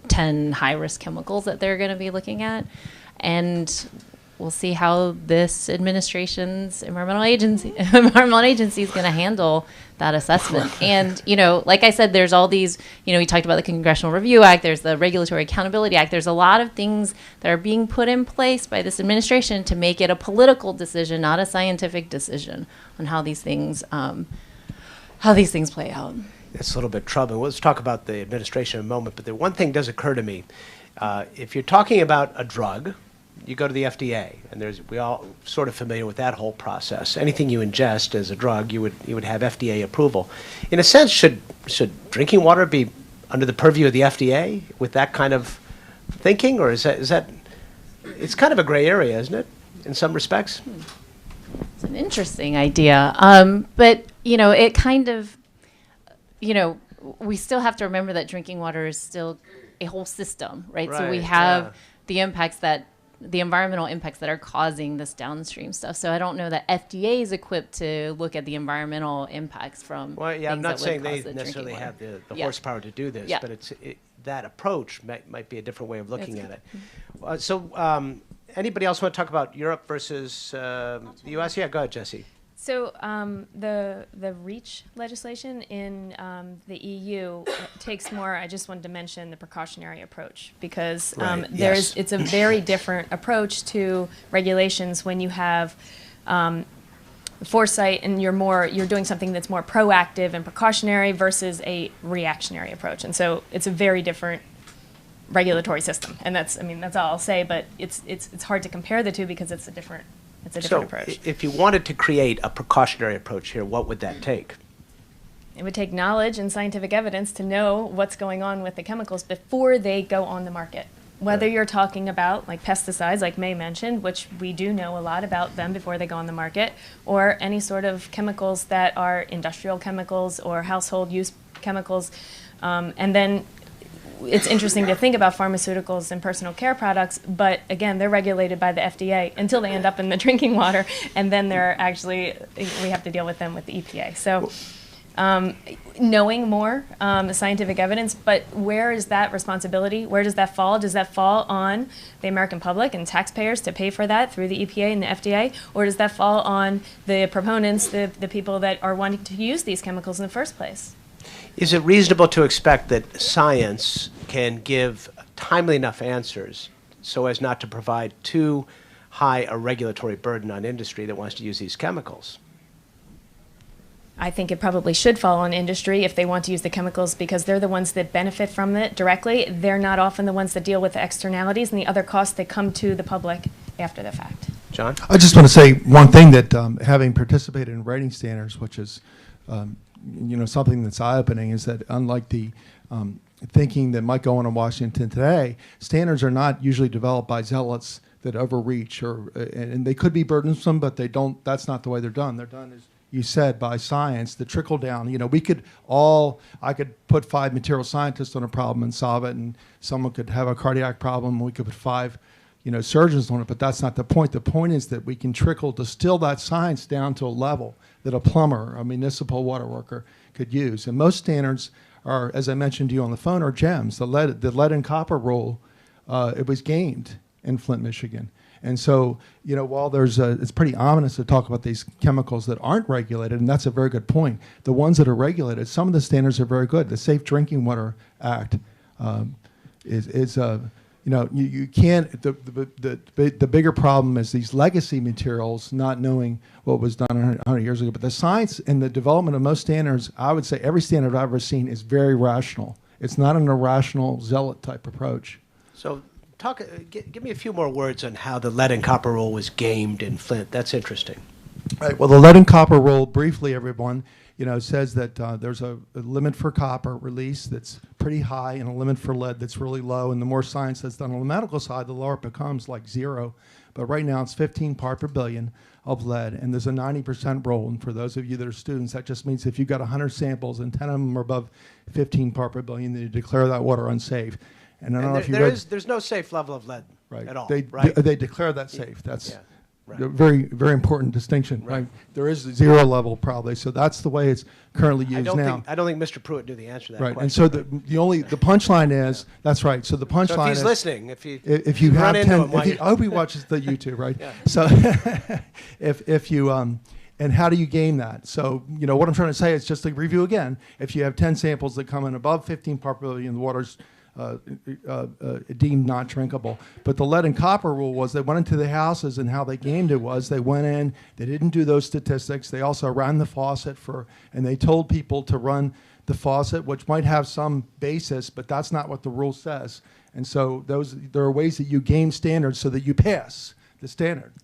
10 high-risk chemicals that they're going to be looking at, and we'll see how this administration's environmental agency is going to handle that assessment. And, like I said, there's all these, we talked about the Congressional Review Act, there's the Regulatory Accountability Act, there's a lot of things that are being put in place by this administration to make it a political decision, not a scientific decision, on how these things play out. It's a little bit troubling. Let's talk about the administration in a moment, but the one thing does occur to me. If you're talking about a drug, you go to the FDA, and we all sort of familiar with that whole process. Anything you ingest as a drug, you would have FDA approval. In a sense, should drinking water be under the purview of the FDA with that kind of thinking, or is that it's kind of a gray area, isn't it, in some respects? It's an interesting idea, but it kind of, we still have to remember that drinking water is still a whole system, right? So we have the environmental impacts that are causing this downstream stuff. So I don't know that FDA is equipped to look at the environmental impacts from. Well, yeah, I'm not saying they the necessarily have the Yeah. horsepower to do this, Yeah. but that approach might be a different way of looking at it. So anybody else want to talk about Europe versus the U.S.? Yeah, go ahead, Jesse. So the REACH legislation in the EU takes more. I just wanted to mention the precautionary approach, because it's a very different approach to regulations when you have foresight and you're doing something that's more proactive and precautionary versus a reactionary approach. And so it's a very different regulatory system, and that's all I'll say. But it's hard to compare the two because it's a different approach. If you wanted to create a precautionary approach here, what would that take? It would take knowledge and scientific evidence to know what's going on with the chemicals before they go on the market. Whether you're talking about like pesticides, like May mentioned, which we do know a lot about them before they go on the market, or any sort of chemicals that are industrial chemicals or household use chemicals. And then it's interesting to think about pharmaceuticals and personal care products, but again, they're regulated by the FDA until they end up in the drinking water, and then we have to deal with them with the EPA. So knowing more scientific evidence, but where is that responsibility? Where does that fall? Does that fall on the American public and taxpayers to pay for that through the EPA and the FDA? Or does that fall on the proponents, the people that are wanting to use these chemicals in the first place? Is it reasonable to expect that science can give timely enough answers so as not to provide too high a regulatory burden on industry that wants to use these chemicals? I think it probably should fall on industry if they want to use the chemicals, because they're the ones that benefit from it directly. They're not often the ones that deal with the externalities and the other costs that come to the public after the fact. John? I just want to say one thing, that having participated in rating standards, which is something that's eye-opening, is that unlike the thinking that might go on in Washington today, standards are not usually developed by zealots that overreach, and they could be burdensome, but they don't. That's not the way they're done. They're done, as you said, by science, the trickle down. I could put 5 material scientists on a problem and solve it, and someone could have a cardiac problem, and we could put 5 surgeons on it, but that's not the point. The point is that we can distill that science down to a level that a plumber, a municipal water worker could use. And most standards are, as I mentioned to you on the phone, are gems. The lead and copper rule, it was gamed in Flint, Michigan. And so, while it's pretty ominous to talk about these chemicals that aren't regulated, and that's a very good point. The ones that are regulated, some of the standards are very good. The Safe Drinking Water Act you can't. The bigger problem is these legacy materials, not knowing what was done 100 years ago. But the science and the development of most standards, I would say every standard I've ever seen is very rational. It's not an irrational zealot type approach. So give me a few more words on how the lead and copper rule was gamed in Flint. That's interesting. Right. Well, the lead and copper rule, briefly, everyone, says that there's a limit for copper release that's pretty high and a limit for lead that's really low. And the more science that's done on the medical side, the lower it becomes, like 0. But right now it's 15 part per billion of lead, and there's a 90% rule. And for those of you that are students, that just means if you've got 100 samples and 10 of them are above 15 part per billion, then you declare that water unsafe. And I don't know if you read, there's no safe level of lead at all, they, right? They declare that safe. That's right. a very, very important distinction. Right. There is a 0 level probably, so that's the way it's currently used now. I don't think Mr. Pruitt knew the answer to that Right, question. and so the punchline is, that's right. So the punchline So if he's is, listening, if you run have into 10, him while I hope he watches the YouTube, right? Yeah. So if you and how do you game that? So what I'm trying to say is, just to review again, if you have 10 samples that come in above 15 part per billion, the water's deemed not drinkable. But the lead and copper rule was they went into the houses, and how they gamed it was they went in, they didn't do those statistics. They also ran the faucet and they told people to run the faucet, which might have some basis, but that's not what the rule says. And so there are ways that you game standards so that you pass the standard.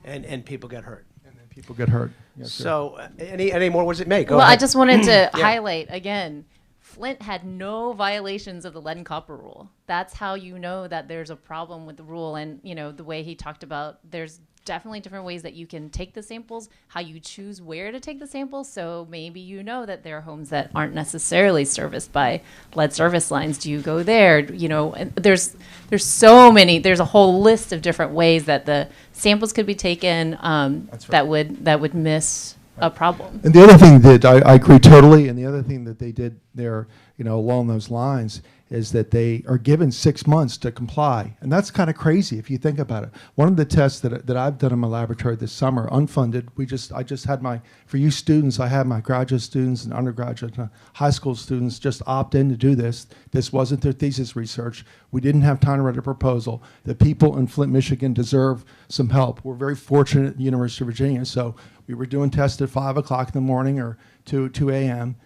And people get hurt. And then people get hurt. Yes, sir. So any more words it may? Go Well, ahead. I just wanted to Yeah. highlight again, Flint had no violations of the lead and copper rule. That's how you know that there's a problem with the rule. And, the way he talked about, there's definitely different ways that you can take the samples, how you choose where to take the samples. So maybe that there are homes that aren't necessarily serviced by lead service lines. Do you go there? And there's so many, there's a whole list of different ways that the samples could be taken that would miss a problem. And the other thing that I agree totally, and the other thing that they did there, along those lines, is that they are given 6 months to comply. And that's kind of crazy if you think about it. One of the tests that I've done in my laboratory this summer, unfunded, I just had for you students, I had my graduate students and undergraduate and high school students just opt in to do this. This wasn't their thesis research. We didn't have time to write a proposal. The people in Flint, Michigan deserve some help. We're very fortunate at the University of Virginia, so we were doing tests at 5 o'clock in the morning or 2 a.m.,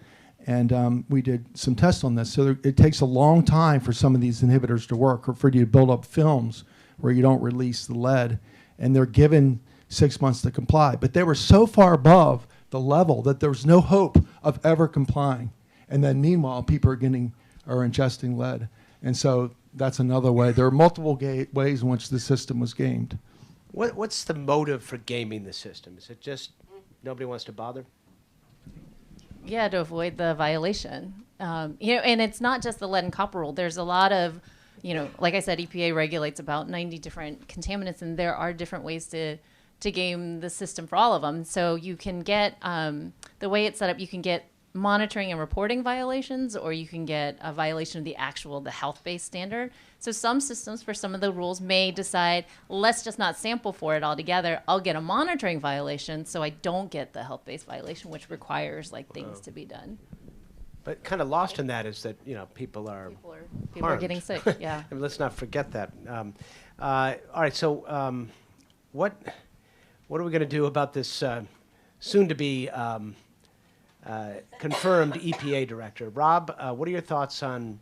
and we did some tests on this. So it takes a long time for some of these inhibitors to work, or for you to build up films where you don't release the lead, and they're given 6 months to comply. But they were so far above the level that there was no hope of ever complying. And then meanwhile, people are ingesting lead. And so that's another way. There are multiple ways in which the system was gamed. What's the motive for gaming the system? Is it just nobody wants to bother? Yeah, to avoid the violation. And it's not just the lead and copper rule. There's a lot of, like I said, EPA regulates about 90 different contaminants, and there are different ways to game the system for all of them. So you can get, the way it's set up, you can get monitoring and reporting violations, or you can get a violation of the health-based standard. So some systems for some of the rules may decide, let's just not sample for it altogether. I'll get a monitoring violation, so I don't get the health-based violation, which requires things to be done. But kind of lost in that is that people are getting sick. Yeah. I mean, let's not forget that. All right. So what are we going to do about this soon-to-be confirmed EPA director? Rob, what are your thoughts on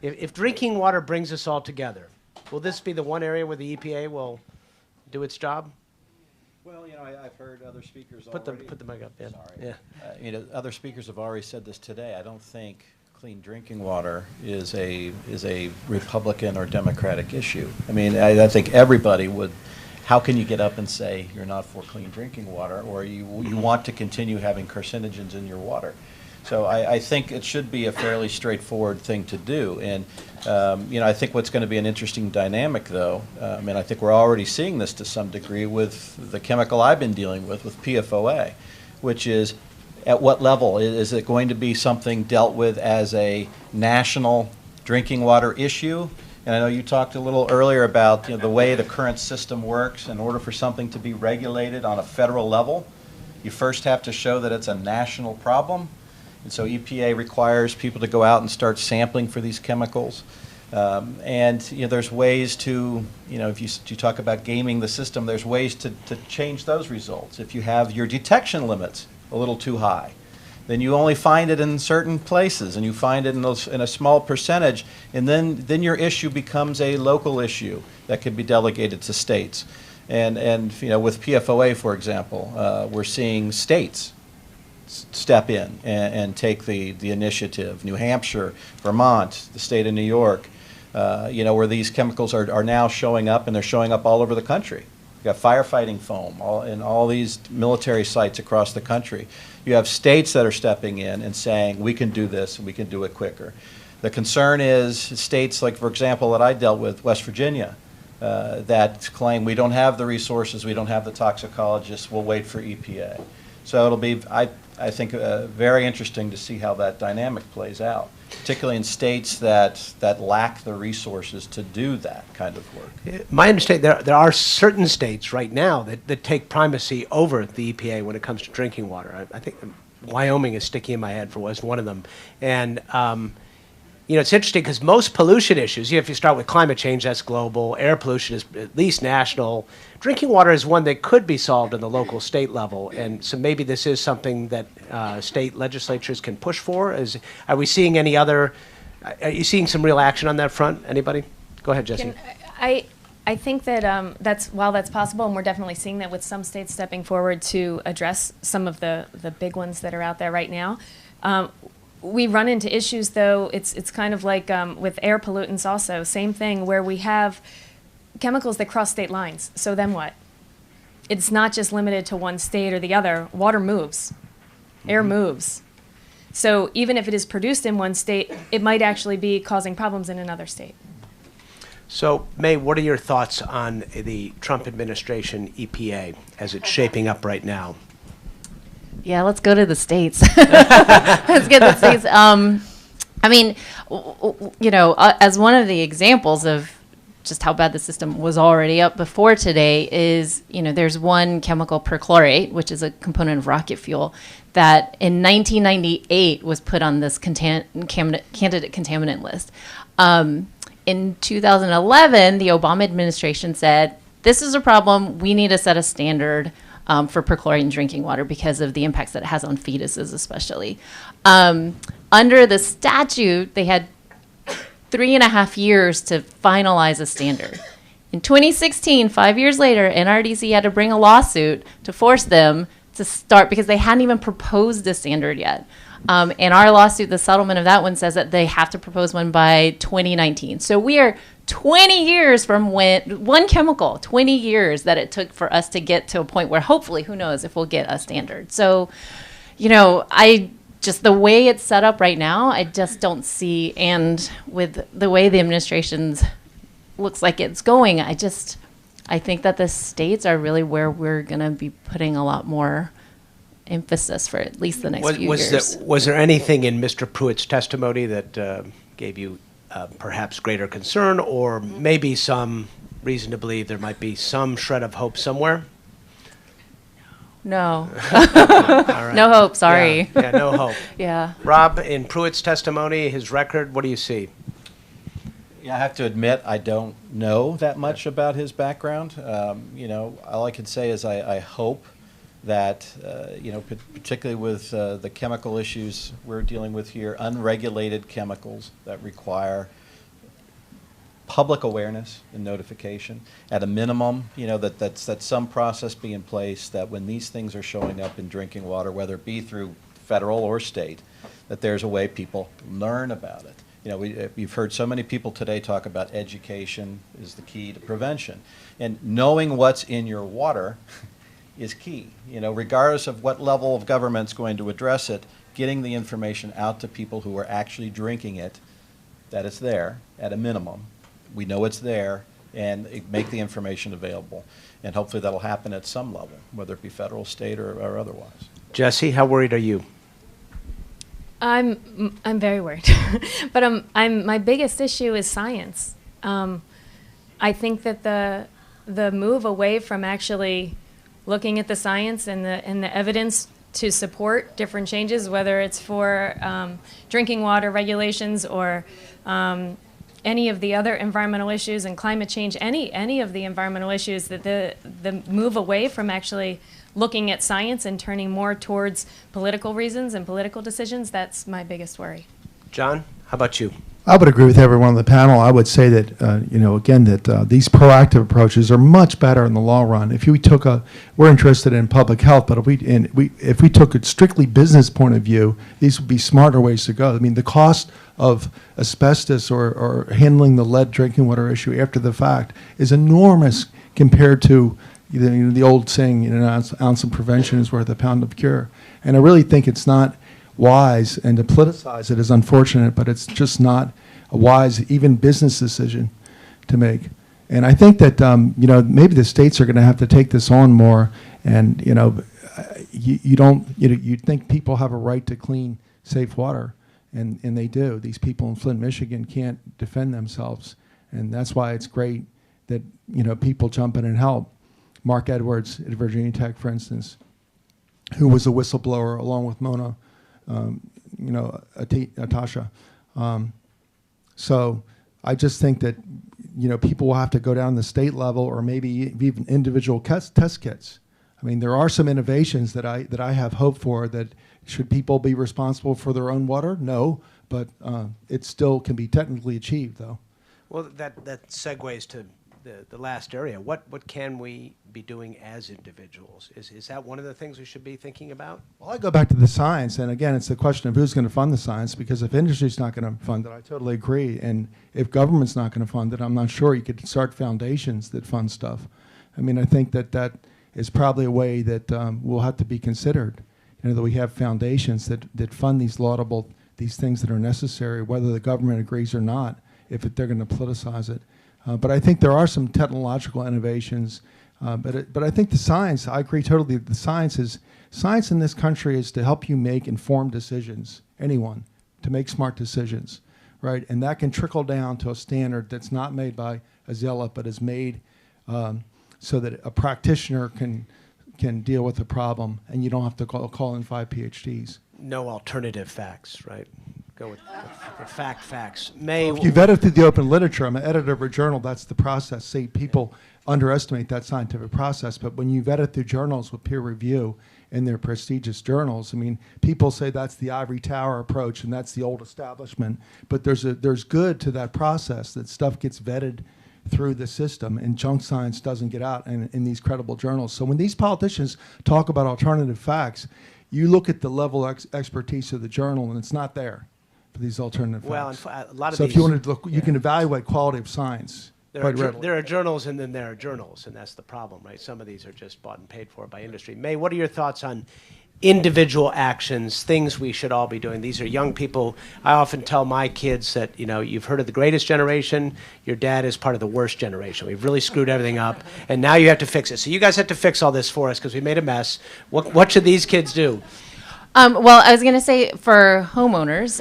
if drinking water brings us all together? Will this be the one area where the EPA will do its job? Well, I've heard other speakers Put already. the mic up. Yeah. Sorry. Yeah. Other speakers have already said this today. I don't think clean drinking water is a Republican or Democratic issue. I mean, I think everybody would. How can you get up and say you're not for clean drinking water, or you want to continue having carcinogens in your water? So I think it should be a fairly straightforward thing to do. And, I think what's going to be an interesting dynamic, though, and I think we're already seeing this to some degree with the chemical I've been dealing with PFOA, which is at what level? Is it going to be something dealt with as a national drinking water issue? And I know you talked a little earlier about the way the current system works. In order for something to be regulated on a federal level, you first have to show that it's a national problem. And so EPA requires people to go out and start sampling for these chemicals. There's ways to, if you talk about gaming the system, there's ways to change those results. If you have your detection limits a little too high, then you only find it in certain places, and you find it in a small percentage, and then your issue becomes a local issue that could be delegated to states. And with PFOA, for example, we're seeing states step in and take the initiative. New Hampshire, Vermont, the state of New York, where these chemicals are now showing up, and they're showing up all over the country. You got firefighting foam in all these military sites across the country. You have states that are stepping in and saying, we can do this and we can do it quicker. The concern is states like, for example, that I dealt with, West Virginia, that claim we don't have the resources, we don't have the toxicologists, we'll wait for EPA. So it'll be, I think, very interesting to see how that dynamic plays out, particularly in states that lack the resources to do that kind of work. My understanding, there are certain states right now that take primacy over the EPA when it comes to drinking water. I think Wyoming is sticking in my head was one of them. And it's interesting because most pollution issues, if you start with climate change, that's global. Air pollution is at least national. Drinking water is one that could be solved at the local state level. And so maybe this is something that state legislatures can push for. Are we seeing any other, are you seeing some real action on that front? Anybody? Go ahead, Jesse. I think that while that's possible, and we're definitely seeing that with some states stepping forward to address some of the big ones that are out there right now. We run into issues, though. It's kind of like with air pollutants also, same thing, where we have chemicals that cross state lines. So then what? It's not just limited to one state or the other. Water moves. Air moves. So even if it is produced in one state, it might actually be causing problems in another state. So, May, what are your thoughts on the Trump administration EPA as it's shaping up right now? Yeah, let's go to the states. Let's get the states. As one of the examples of just how bad the system was already up before today is, there's one chemical perchlorate, which is a component of rocket fuel, that in 1998 was put on this candidate contaminant list. In 2011, the Obama administration said, this is a problem, we need to set a standard for perchlorate in drinking water because of the impacts that it has on fetuses especially. Under the statute, they had 3.5 years to finalize a standard. In 2016, 5 years later, NRDC had to bring a lawsuit to force them to start because they hadn't even proposed a standard yet. And our lawsuit, the settlement of that one, says that they have to propose one by 2019. So we are 20 years from when, one chemical, 20 years that it took for us to get to a point where hopefully, who knows if we'll get a standard. So, I just the way it's set up right now, I just don't see, and with the way the administration's looks like it's going, I think that the states are really where we're going to be putting a lot more emphasis for at least the next few years. Was there anything in Mr. Pruitt's testimony that gave you perhaps greater concern, or maybe some reason to believe there might be some shred of hope somewhere? No. All right. No hope, sorry. Yeah, no hope. Yeah. Rob, in Pruitt's testimony, his record, what do you see? Yeah, I have to admit, I don't know that much about his background. All I can say is I hope that, particularly with the chemical issues we're dealing with here, unregulated chemicals that require public awareness and notification. At a minimum, that some process be in place that when these things are showing up in drinking water, whether it be through federal or state, that there's a way people learn about it. You've heard so many people today talk about education is the key to prevention. And knowing what's in your water is key. Regardless of what level of government's going to address it, getting the information out to people who are actually drinking it, that it's there at a minimum. We know it's there, and make the information available. And hopefully that'll happen at some level, whether it be federal, state, or otherwise. Jesse, how worried are you? I'm very worried, but my biggest issue is science. I think that the move away from actually looking at the science and the evidence to support different changes, whether it's for drinking water regulations or any of the other environmental issues and climate change, any of the environmental issues, that the move away from actually looking at science and turning more towards political reasons and political decisions, that's my biggest worry. John, how about you? I would agree with everyone on the panel. I would say that, again, that these proactive approaches are much better in the long run. If we took we're interested in public health, but if we took a strictly business point of view, these would be smarter ways to go. I mean, the cost of asbestos or handling the lead drinking water issue after the fact is enormous compared to the old saying, an ounce of prevention is worth a pound of cure. And I really think it's not wise, and to politicize it is unfortunate, but it's just not a wise, even business decision to make. And I think that maybe the states are going to have to take this on more. And you think people have a right to clean, safe water, and they do. These people in Flint, Michigan can't defend themselves, and that's why it's great that people jump in and help. Mark Edwards at Virginia Tech, for instance, who was a whistleblower along with Mona. Atasha. So I just think that, people will have to go down the state level or maybe even individual test kits. I mean, there are some innovations that I have hope for. That should people be responsible for their own water? No, but it still can be technically achieved, though. Well, that segues to the last area. What can we be doing as individuals? Is that one of the things we should be thinking about? Well, I go back to the science, and again, it's the question of who's going to fund the science, because if industry's not going to fund it, I totally agree. And if government's not going to fund it, I'm not sure. You could start foundations that fund stuff. I mean, I think that is probably a way that will have to be considered. That we have foundations that fund these things that are necessary, whether the government agrees or not, if they're going to politicize it. But I think there are some technological innovations. But I think the science, I agree totally. The science in this country is to help you make informed decisions, anyone, to make smart decisions, right? And that can trickle down to a standard that's not made by a zealot, but is made so that a practitioner can deal with the problem, and you don't have to call in 5 PhDs. No alternative facts, right? Go with facts. If you vet it through the open literature, I'm an editor of a journal, that's the process. See, people underestimate that scientific process, but when you vet it through journals with peer review in their prestigious journals, I mean, people say that's the ivory tower approach and that's the old establishment, but there's good to that process, that stuff gets vetted through the system and junk science doesn't get out in these credible journals. So when these politicians talk about alternative facts, you look at the level of expertise of the journal and it's not there for these alternative facts. Well, a lot of so if you want to look, you can evaluate quality of science. There are journals and then there are journals, and that's the problem, right? Some of these are just bought and paid for by industry. May, what are your thoughts on individual actions, things we should all be doing. These are young people. I often tell my kids that, you've heard of the greatest generation. Your dad is part of the worst generation. We've really screwed everything up, and now you have to fix it. So you guys have to fix all this for us because we made a mess. What should these kids do? Well, I was going to say for homeowners,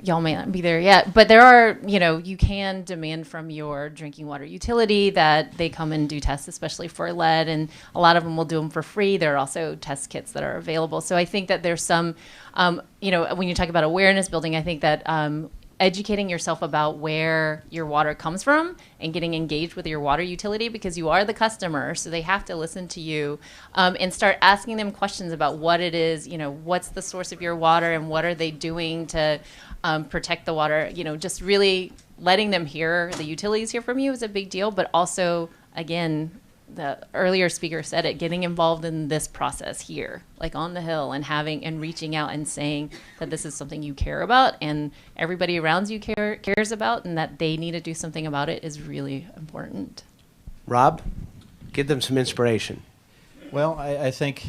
y'all may not be there yet, but there are, you can demand from your drinking water utility that they come and do tests, especially for lead, and a lot of them will do them for free. There are also test kits that are available. So I think that there's some, when you talk about awareness building, I think that educating yourself about where your water comes from and getting engaged with your water utility, because you are the customer, so they have to listen to you, and start asking them questions about what it is, what's the source of your water and what are they doing to protect the water. Just really letting them hear, the utilities hear from you is a big deal, but also, again, the earlier speaker said it, getting involved in this process here, like on the Hill, and reaching out and saying that this is something you care about and everybody around you cares about, and that they need to do something about it is really important. Rob, give them some inspiration. Well, I think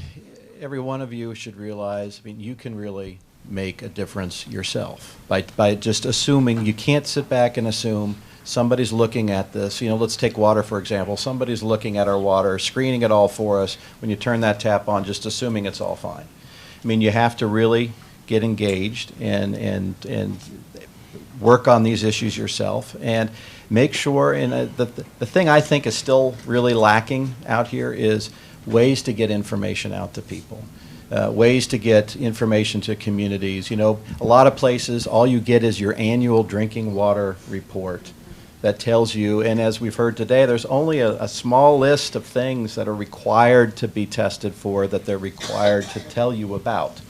every one of you should realize, you can really make a difference yourself by just assuming. You can't sit back and assume somebody's looking at this. Let's take water, for example. Somebody's looking at our water, screening it all for us. When you turn that tap on, just assuming it's all fine. You have to really get engaged and work on these issues yourself and make sure. And the thing I think is still really lacking out here is ways to get information out to people. Ways to get information to communities. A lot of places, all you get is your annual drinking water report that tells you, and as we've heard today, there's only a small list of things that are required to be tested for, that they're required to tell you about.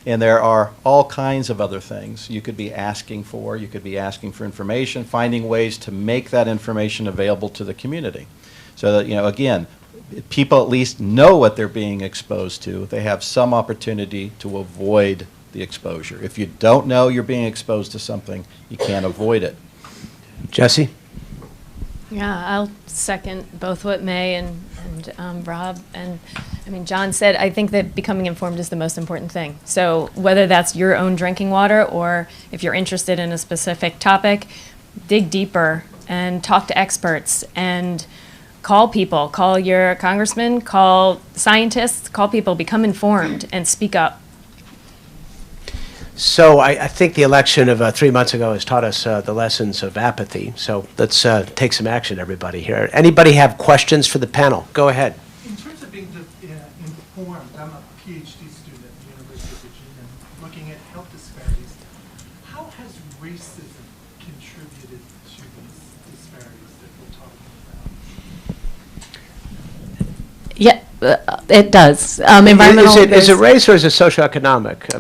And there are all kinds of other things you could be asking for. You could be asking for information, finding ways to make that information available to the community. So that, again, people at least know what they're being exposed to. They have some opportunity to avoid the exposure. If you don't know you're being exposed to something, you can't avoid it. Jesse? Yeah, I'll second both what May and Rob and John said. I think that becoming informed is the most important thing. So whether that's your own drinking water or if you're interested in a specific topic, dig deeper and talk to experts and call people, call your congressman, call scientists, call people, become informed and speak up. So I think the election of 3 months ago has taught us the lessons of apathy. So let's take some action, everybody here. Anybody have questions for the panel? Go ahead. In terms of being informed, I'm a PhD student at the University of Virginia, looking at health disparities. How has racism contributed to these disparities that we're talking about? Yeah. It does. Environmental. Is it race or is it socioeconomic? Or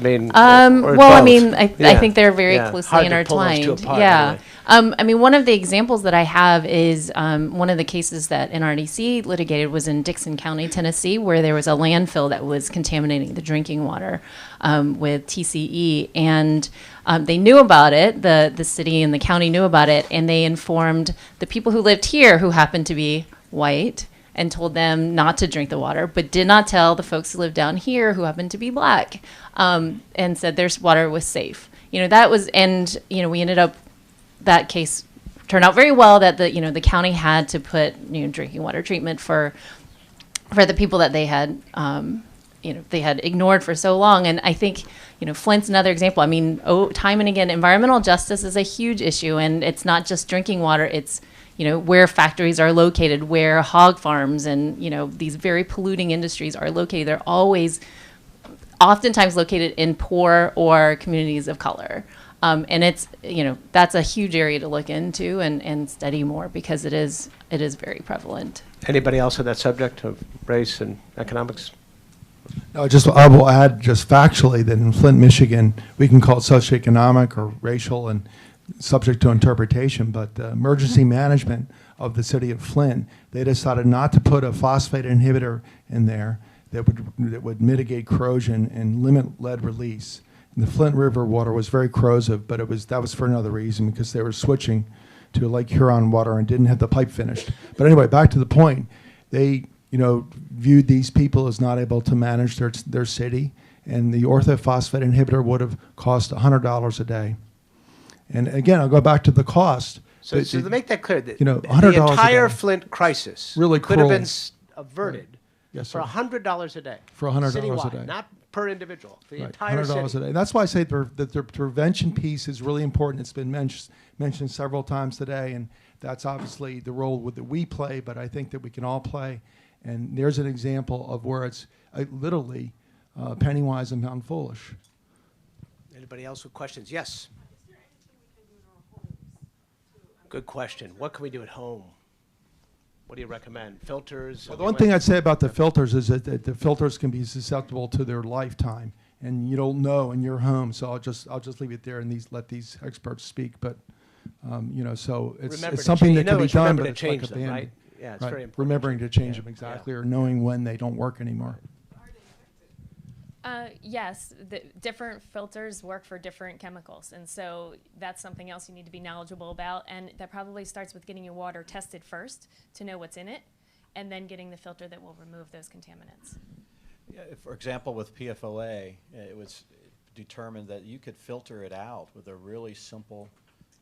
well, both? I think they're very closely Hard intertwined. To pull those two apart, Yeah. anyway. One of the examples that I have is one of the cases that NRDC litigated was in Dixon County, Tennessee, where there was a landfill that was contaminating the drinking water with TCE, and they knew about it. The city and the county knew about it, and they informed the people who lived here, who happened to be white, and told them not to drink the water, but did not tell the folks who live down here who happened to be black, and said their water was safe. That was, and we ended up, that case turned out very well, that the county had to put drinking water treatment for the people that they had they had ignored for so long. And I think Flint's another example. Time and again, environmental justice is a huge issue, and it's not just drinking water. It's where factories are located, where hog farms and, these very polluting industries are located. They're always, oftentimes located in poor or communities of color. And it's, that's a huge area to look into and study more, because it is very prevalent. Anybody else on that subject of race and economics? No, I will add just factually that in Flint, Michigan, we can call it socioeconomic or racial and subject to interpretation, but the emergency management of the city of Flint, they decided not to put a phosphate inhibitor in there that would mitigate corrosion and limit lead release. And the Flint River water was very corrosive, but that was for another reason, because they were switching to Lake Huron water and didn't have the pipe finished. But anyway, back to the point, they viewed these people as not able to manage their city, and the orthophosphate inhibitor would have cost $100 a day. And again, I'll go back to the cost. So to make that clear, the $100 entire a day. Flint crisis Really could have cruel. been averted Yes, for sir. $100 a day. For $100 a Citywide, day. not per individual. For the Right, entire $100 city. a day. That's why I say that the prevention piece is really important. It's been mentioned several times today, and that's obviously the role that we play, but I think that we can all play. And there's an example of where it's literally penny wise and pound foolish. Anybody else with questions? Yes. Good question. What can we do at home? What do you recommend? Filters? Well, the one thing I'd say about the filters is that the filters can be susceptible to their lifetime, and you don't know in your home. So I'll just leave it there and let these experts speak. But so it's something that can be done, but it's like a band-aid. Right? Yeah, it's Right. very important. Remembering to change them exactly, or knowing when they don't work anymore. Yes, the different filters work for different chemicals, and so that's something else you need to be knowledgeable about, and that probably starts with getting your water tested first to know what's in it, and then getting the filter that will remove those contaminants. Yeah, for example, with PFOA, it was determined that you could filter it out with a really simple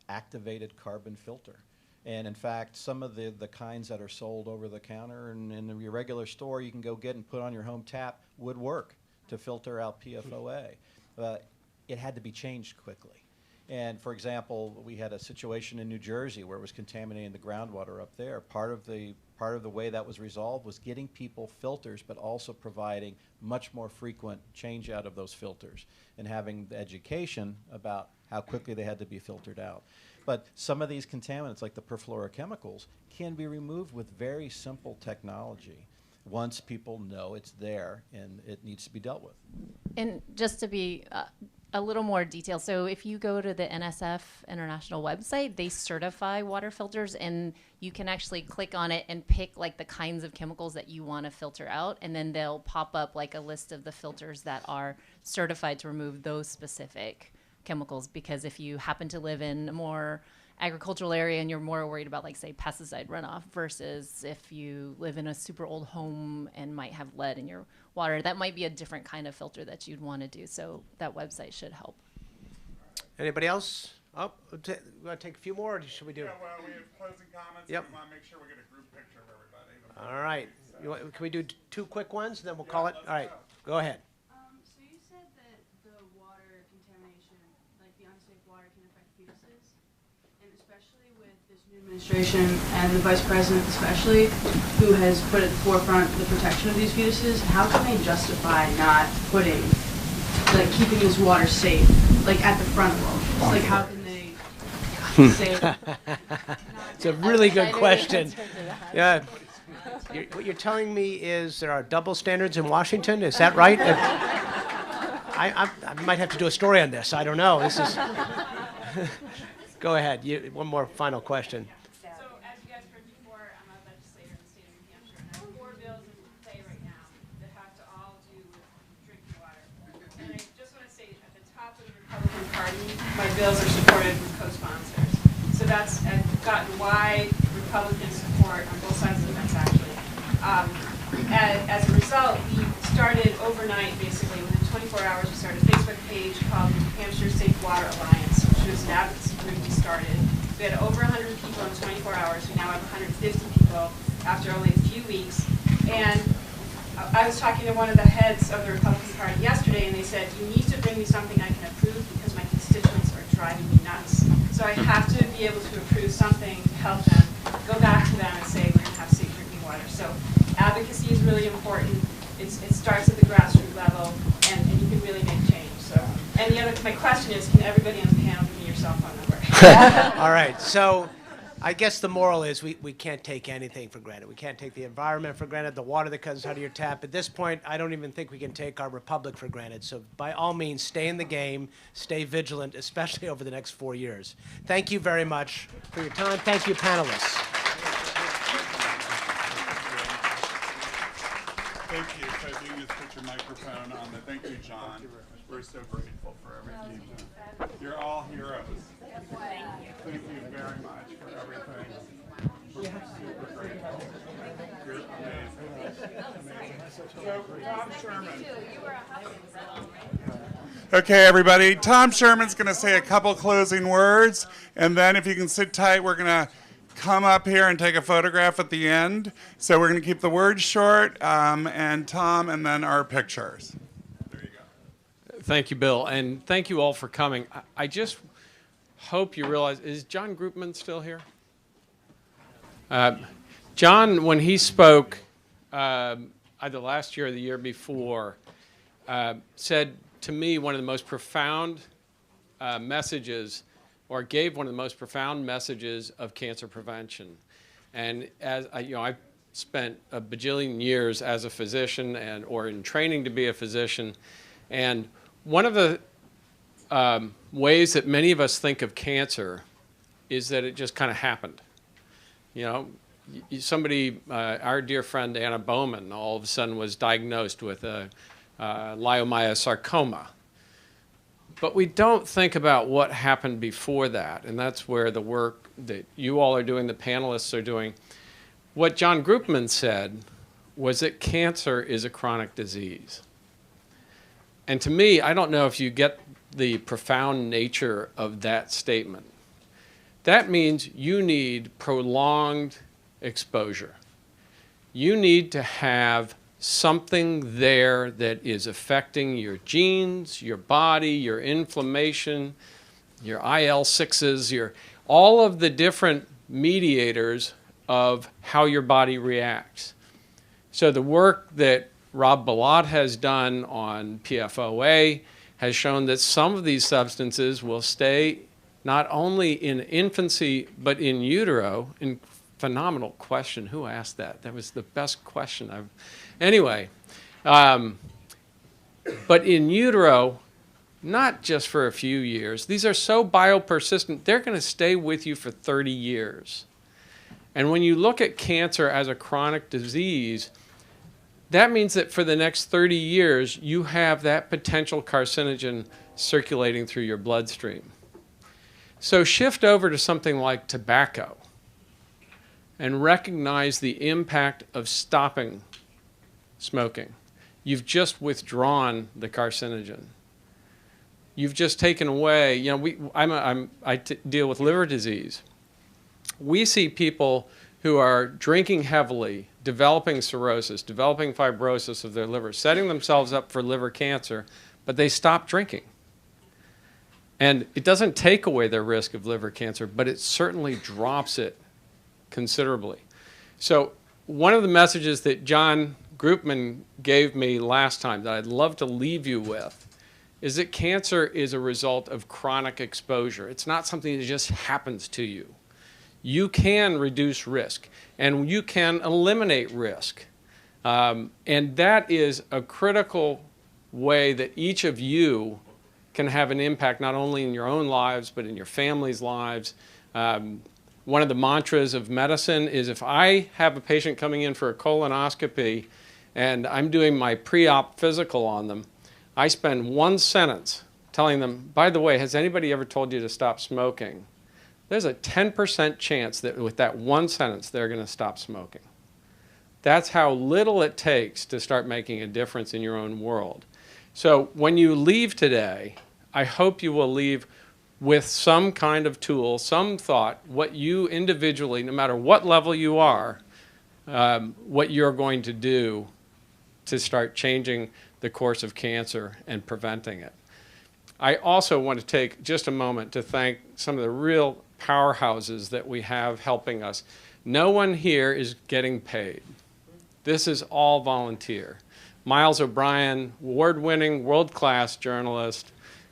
activated carbon filter. And in fact, some of the kinds that are sold over the counter and in your regular store you can go get and put on your home tap would work to filter out PFOA. It had to be changed quickly. And for example, we had a situation in New Jersey where it was contaminating the groundwater up there. Part of the way that was resolved was getting people filters, but also providing much more frequent change out of those filters and having the education about how quickly they had to be filtered out. But some of these contaminants, like the perfluorochemicals, can be removed with very simple technology once people know it's there and it needs to be dealt with. And just to be a little more detailed, so if you go to the NSF International website, they certify water filters, and you can actually click on it and pick like the kinds of chemicals that you want to filter out, and then they'll pop up like a list of the filters that are certified to remove those specific chemicals. Because if you happen to live in a more agricultural area and you're more worried about, like, say, pesticide runoff versus if you live in a super old home and might have lead in your water, that might be a different kind of filter that you'd want to do. So that website should help. Anybody else? Oh, we want to take a few more, or should we do? Yeah, well, we have closing comments. Yep. We want to make sure we get a group picture of everybody. All right. Can we do two quick ones, and then we'll call it? All right. Go ahead. So you said that the water contamination, like the unsafe water, can affect fetuses, and especially with this new administration and the vice president especially, who has put at the forefront the protection of these fetuses, how can they justify not putting, like, keeping this water safe, like, at the front of all this? Like, how can they say It's a really good question. Yeah. What you're telling me is there are double standards in Washington. Is that right? I might have to do a story on this. I don't know. This is. Go ahead. One more final question. So, as you guys heard before, I'm a legislator in the state of New Hampshire, and I have 4 bills in play right now that have to all do with drinking water. And I just want to say, at the top of the Republican Party, my bills are supported with co-sponsors. So that's, I've gotten wide Republican support on both sides of the fence, actually. As a result, we started overnight, basically, within 24 hours, we started a Facebook page called the New Hampshire Safe Water Alliance, which was an advocacy group we started. We had over 100 people in 24 hours. We now have 150 people after only a few weeks. And I was talking to one of the heads of the Republican Party yesterday, and they said, you need to bring me something I can approve because my constituents are driving me nuts. So I have to be able to approve something to help them, go back to them and say, we're going to have safe drinking water. So advocacy is really important. It starts at the grassroots level, and you can really make change. So, and my question is, can everybody on the panel give me your cell phone number? All right. So I guess the moral is we can't take anything for granted. We can't take the environment for granted, the water that comes out of your tap. At this point, I don't even think we can take our republic for granted. So by all means, stay in the game, stay vigilant, especially over the next 4 years. Thank you very much for your time. Thank you, panelists. Thank you. So you can just put your microphone on the. Thank you, John. We're so grateful for everything you've done. You're all heroes. Thank you very much for everything. Okay, everybody. Tom Sherman's going to say a couple closing words, and then if you can sit tight, we're going to come up here and take a photograph at the end. So we're going to keep the words short, and Tom, and then our pictures. Thank you, Bill, and thank you all for coming. I just hope you realize, is John Groupman still here? John, when he spoke either last year or the year before, said to me one of the most profound messages, or gave one of the most profound messages of cancer prevention. And as I've spent a bajillion years as a physician or in training to be a physician, and one of the ways that many of us think of cancer is that it just kind of happened. You know, somebody, our dear friend Anna Bowman, all of a sudden was diagnosed with a leiomyosarcoma. But we don't think about what happened before that, and that's where the work that you all are doing, the panelists are doing. What John Groupman said was that cancer is a chronic disease. And to me, I don't know if you get the profound nature of that statement. That means you need prolonged exposure. You need to have something there that is affecting your genes, your body, your inflammation, your IL-6s, all of the different mediators of how your body reacts. So the work that Rob Balot has done on PFOA has shown that some of these substances will stay not only in infancy but in utero. And phenomenal question. Who asked that? That was the best question I've... Anyway, but in utero, not just for a few years. These are so biopersistent, they're going to stay with you for 30 years. And when you look at cancer as a chronic disease, that means that for the next 30 years, you have that potential carcinogen circulating through your bloodstream. So shift over to something like tobacco and recognize the impact of stopping smoking. You've just withdrawn the carcinogen. You've just taken away, you know, I deal with liver disease. We see people who are drinking heavily, developing cirrhosis, developing fibrosis of their liver, setting themselves up for liver cancer, but they stop drinking. And it doesn't take away their risk of liver cancer, but it certainly drops it considerably. So one of the messages that John Groupman gave me last time that I'd love to leave you with is that cancer is a result of chronic exposure. It's not something that just happens to you. You can reduce risk, and you can eliminate risk. And that is a critical way that each of you can have an impact not only in your own lives, but in your family's lives. One of the mantras of medicine is if I have a patient coming in for a colonoscopy and I'm doing my pre-op physical on them, I spend one sentence telling them, by the way, has anybody ever told you to stop smoking? There's a 10% chance that with that one sentence, they're going to stop smoking. That's how little it takes to start making a difference in your own world. So when you leave today, I hope you will leave with some kind of tool, some thought, what you individually, no matter what level you are, what you're going to do to start changing the course of cancer and preventing it. I also want to take just a moment to thank some of the real powerhouses that we have helping us. No one here is getting paid. This is all volunteer. Miles O'Brien, award-winning, world-class journalist.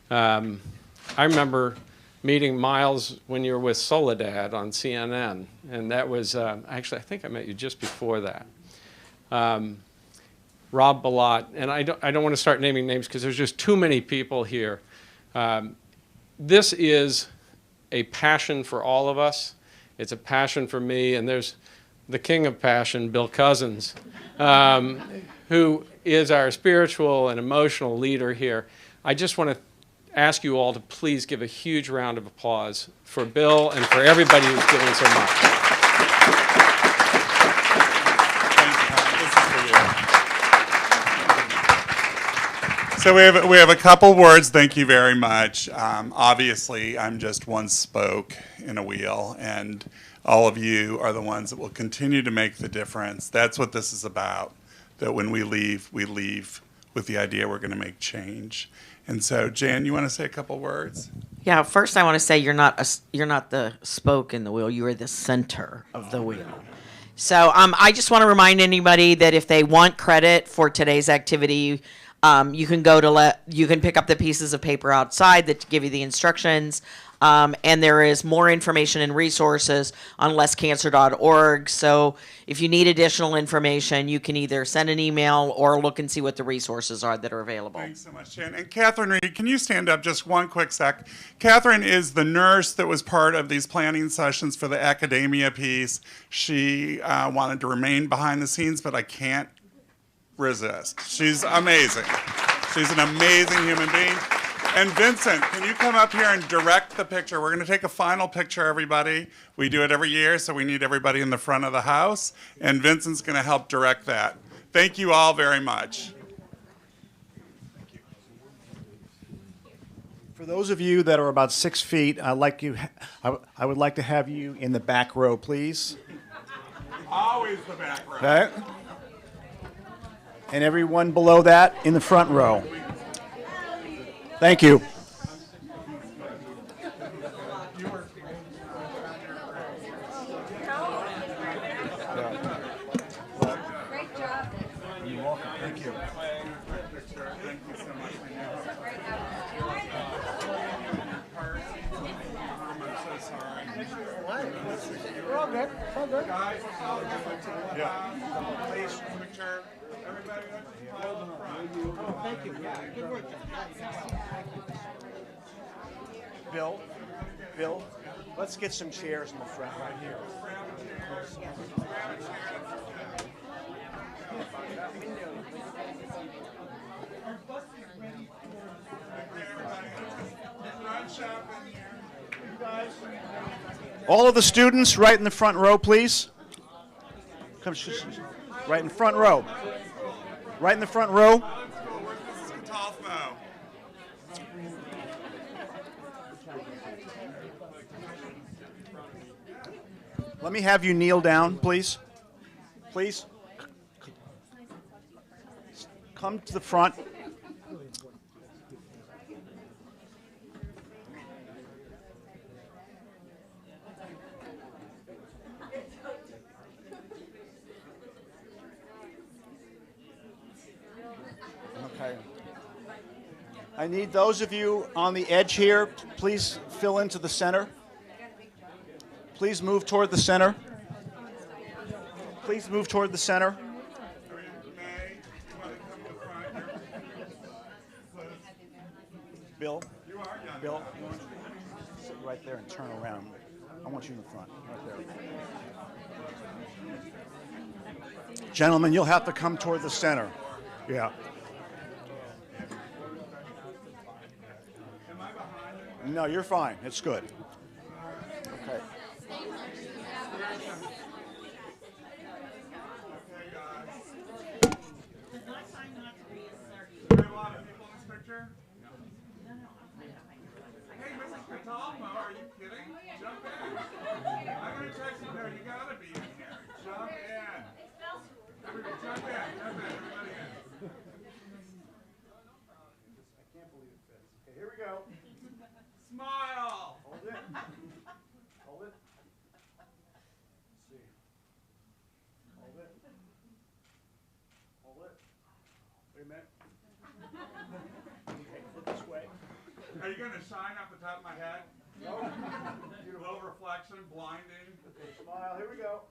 I remember meeting Miles when you were with Soledad on CNN, and that was, actually, I think I met you just before that. Rob Balot, and I don't want to start naming names because there's just too many people here. This is a passion for all of us. It's a passion for me, and there's the king of passion, Bill Cousins, who is our spiritual and emotional leader here. I just want to ask you all to please give a huge round of applause for Bill and for everybody who's given so much. So we have a couple words. Thank you very much. Obviously, I'm just one spoke in a wheel, and all of you are the ones that will continue to make the difference. That's what this is about. That when we leave with the idea we're going to make change. And so, Jan, you want to say a couple words? Yeah, first I want to say you're not the spoke in the wheel. You are the center of the wheel. So I just want to remind anybody that if they want credit for today's activity, you can pick up the pieces of paper outside that give you the instructions. And there is more information and resources on lesscancer.org. So if you need additional information, you can either send an email or look and see what the resources are that are available. Thanks so much, Jan. And Catherine Reed, can you stand up just one quick sec? Catherine is the nurse that was part of these planning sessions for the academia piece. She wanted to remain behind the scenes, but I can't resist. She's amazing. She's an amazing human being. And Vincent, can you come up here and direct the picture? We're going to take a final picture, everybody. We do it every year, so we need everybody in the front of the house. And Vincent's going to help direct that. Thank you all very much. For those of you that are about 6 feet, I would like to have you in the back row, please. Always the back row. Okay. And everyone below that in the front row. Thank you. Great job. You're welcome. Thank you. We're all good. It's all good. Guys, yeah. Please, picture. Everybody, oh, thank you. Yeah, good work. Bill, let's get some chairs in the front right here. All of the students right in the front row, please. Come, right in the front row. Right in the front row. Let me have you kneel down, please. Please. Come to the front. Okay. I need those of you on the edge here, please fill into the center. Please move toward the center. Please move toward the center. Bill, you want to sit right there and turn around. I want you in the front, right there. Gentlemen, you'll have to come toward the center. Yeah. No, you're fine. It's good. Okay. Are you kidding? Jump in. I'm going to text you there. You got to be in here. Jump in. Everybody, jump in. Everybody in. I can't believe it fits. Okay, here we go. Smile. Hold it. Hold it. Let's see. Hold it. Hold it. Wait a minute. Okay, look this way. Are you going to shine off the top of my head? No. Low reflection, blinding. Okay, smile. Here we go.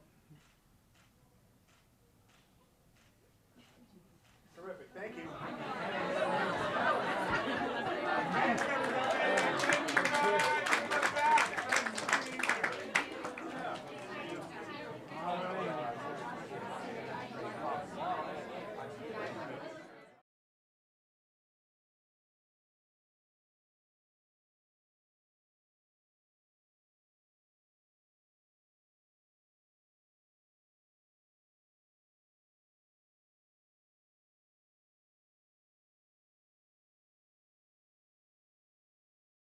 Terrific. Thank you.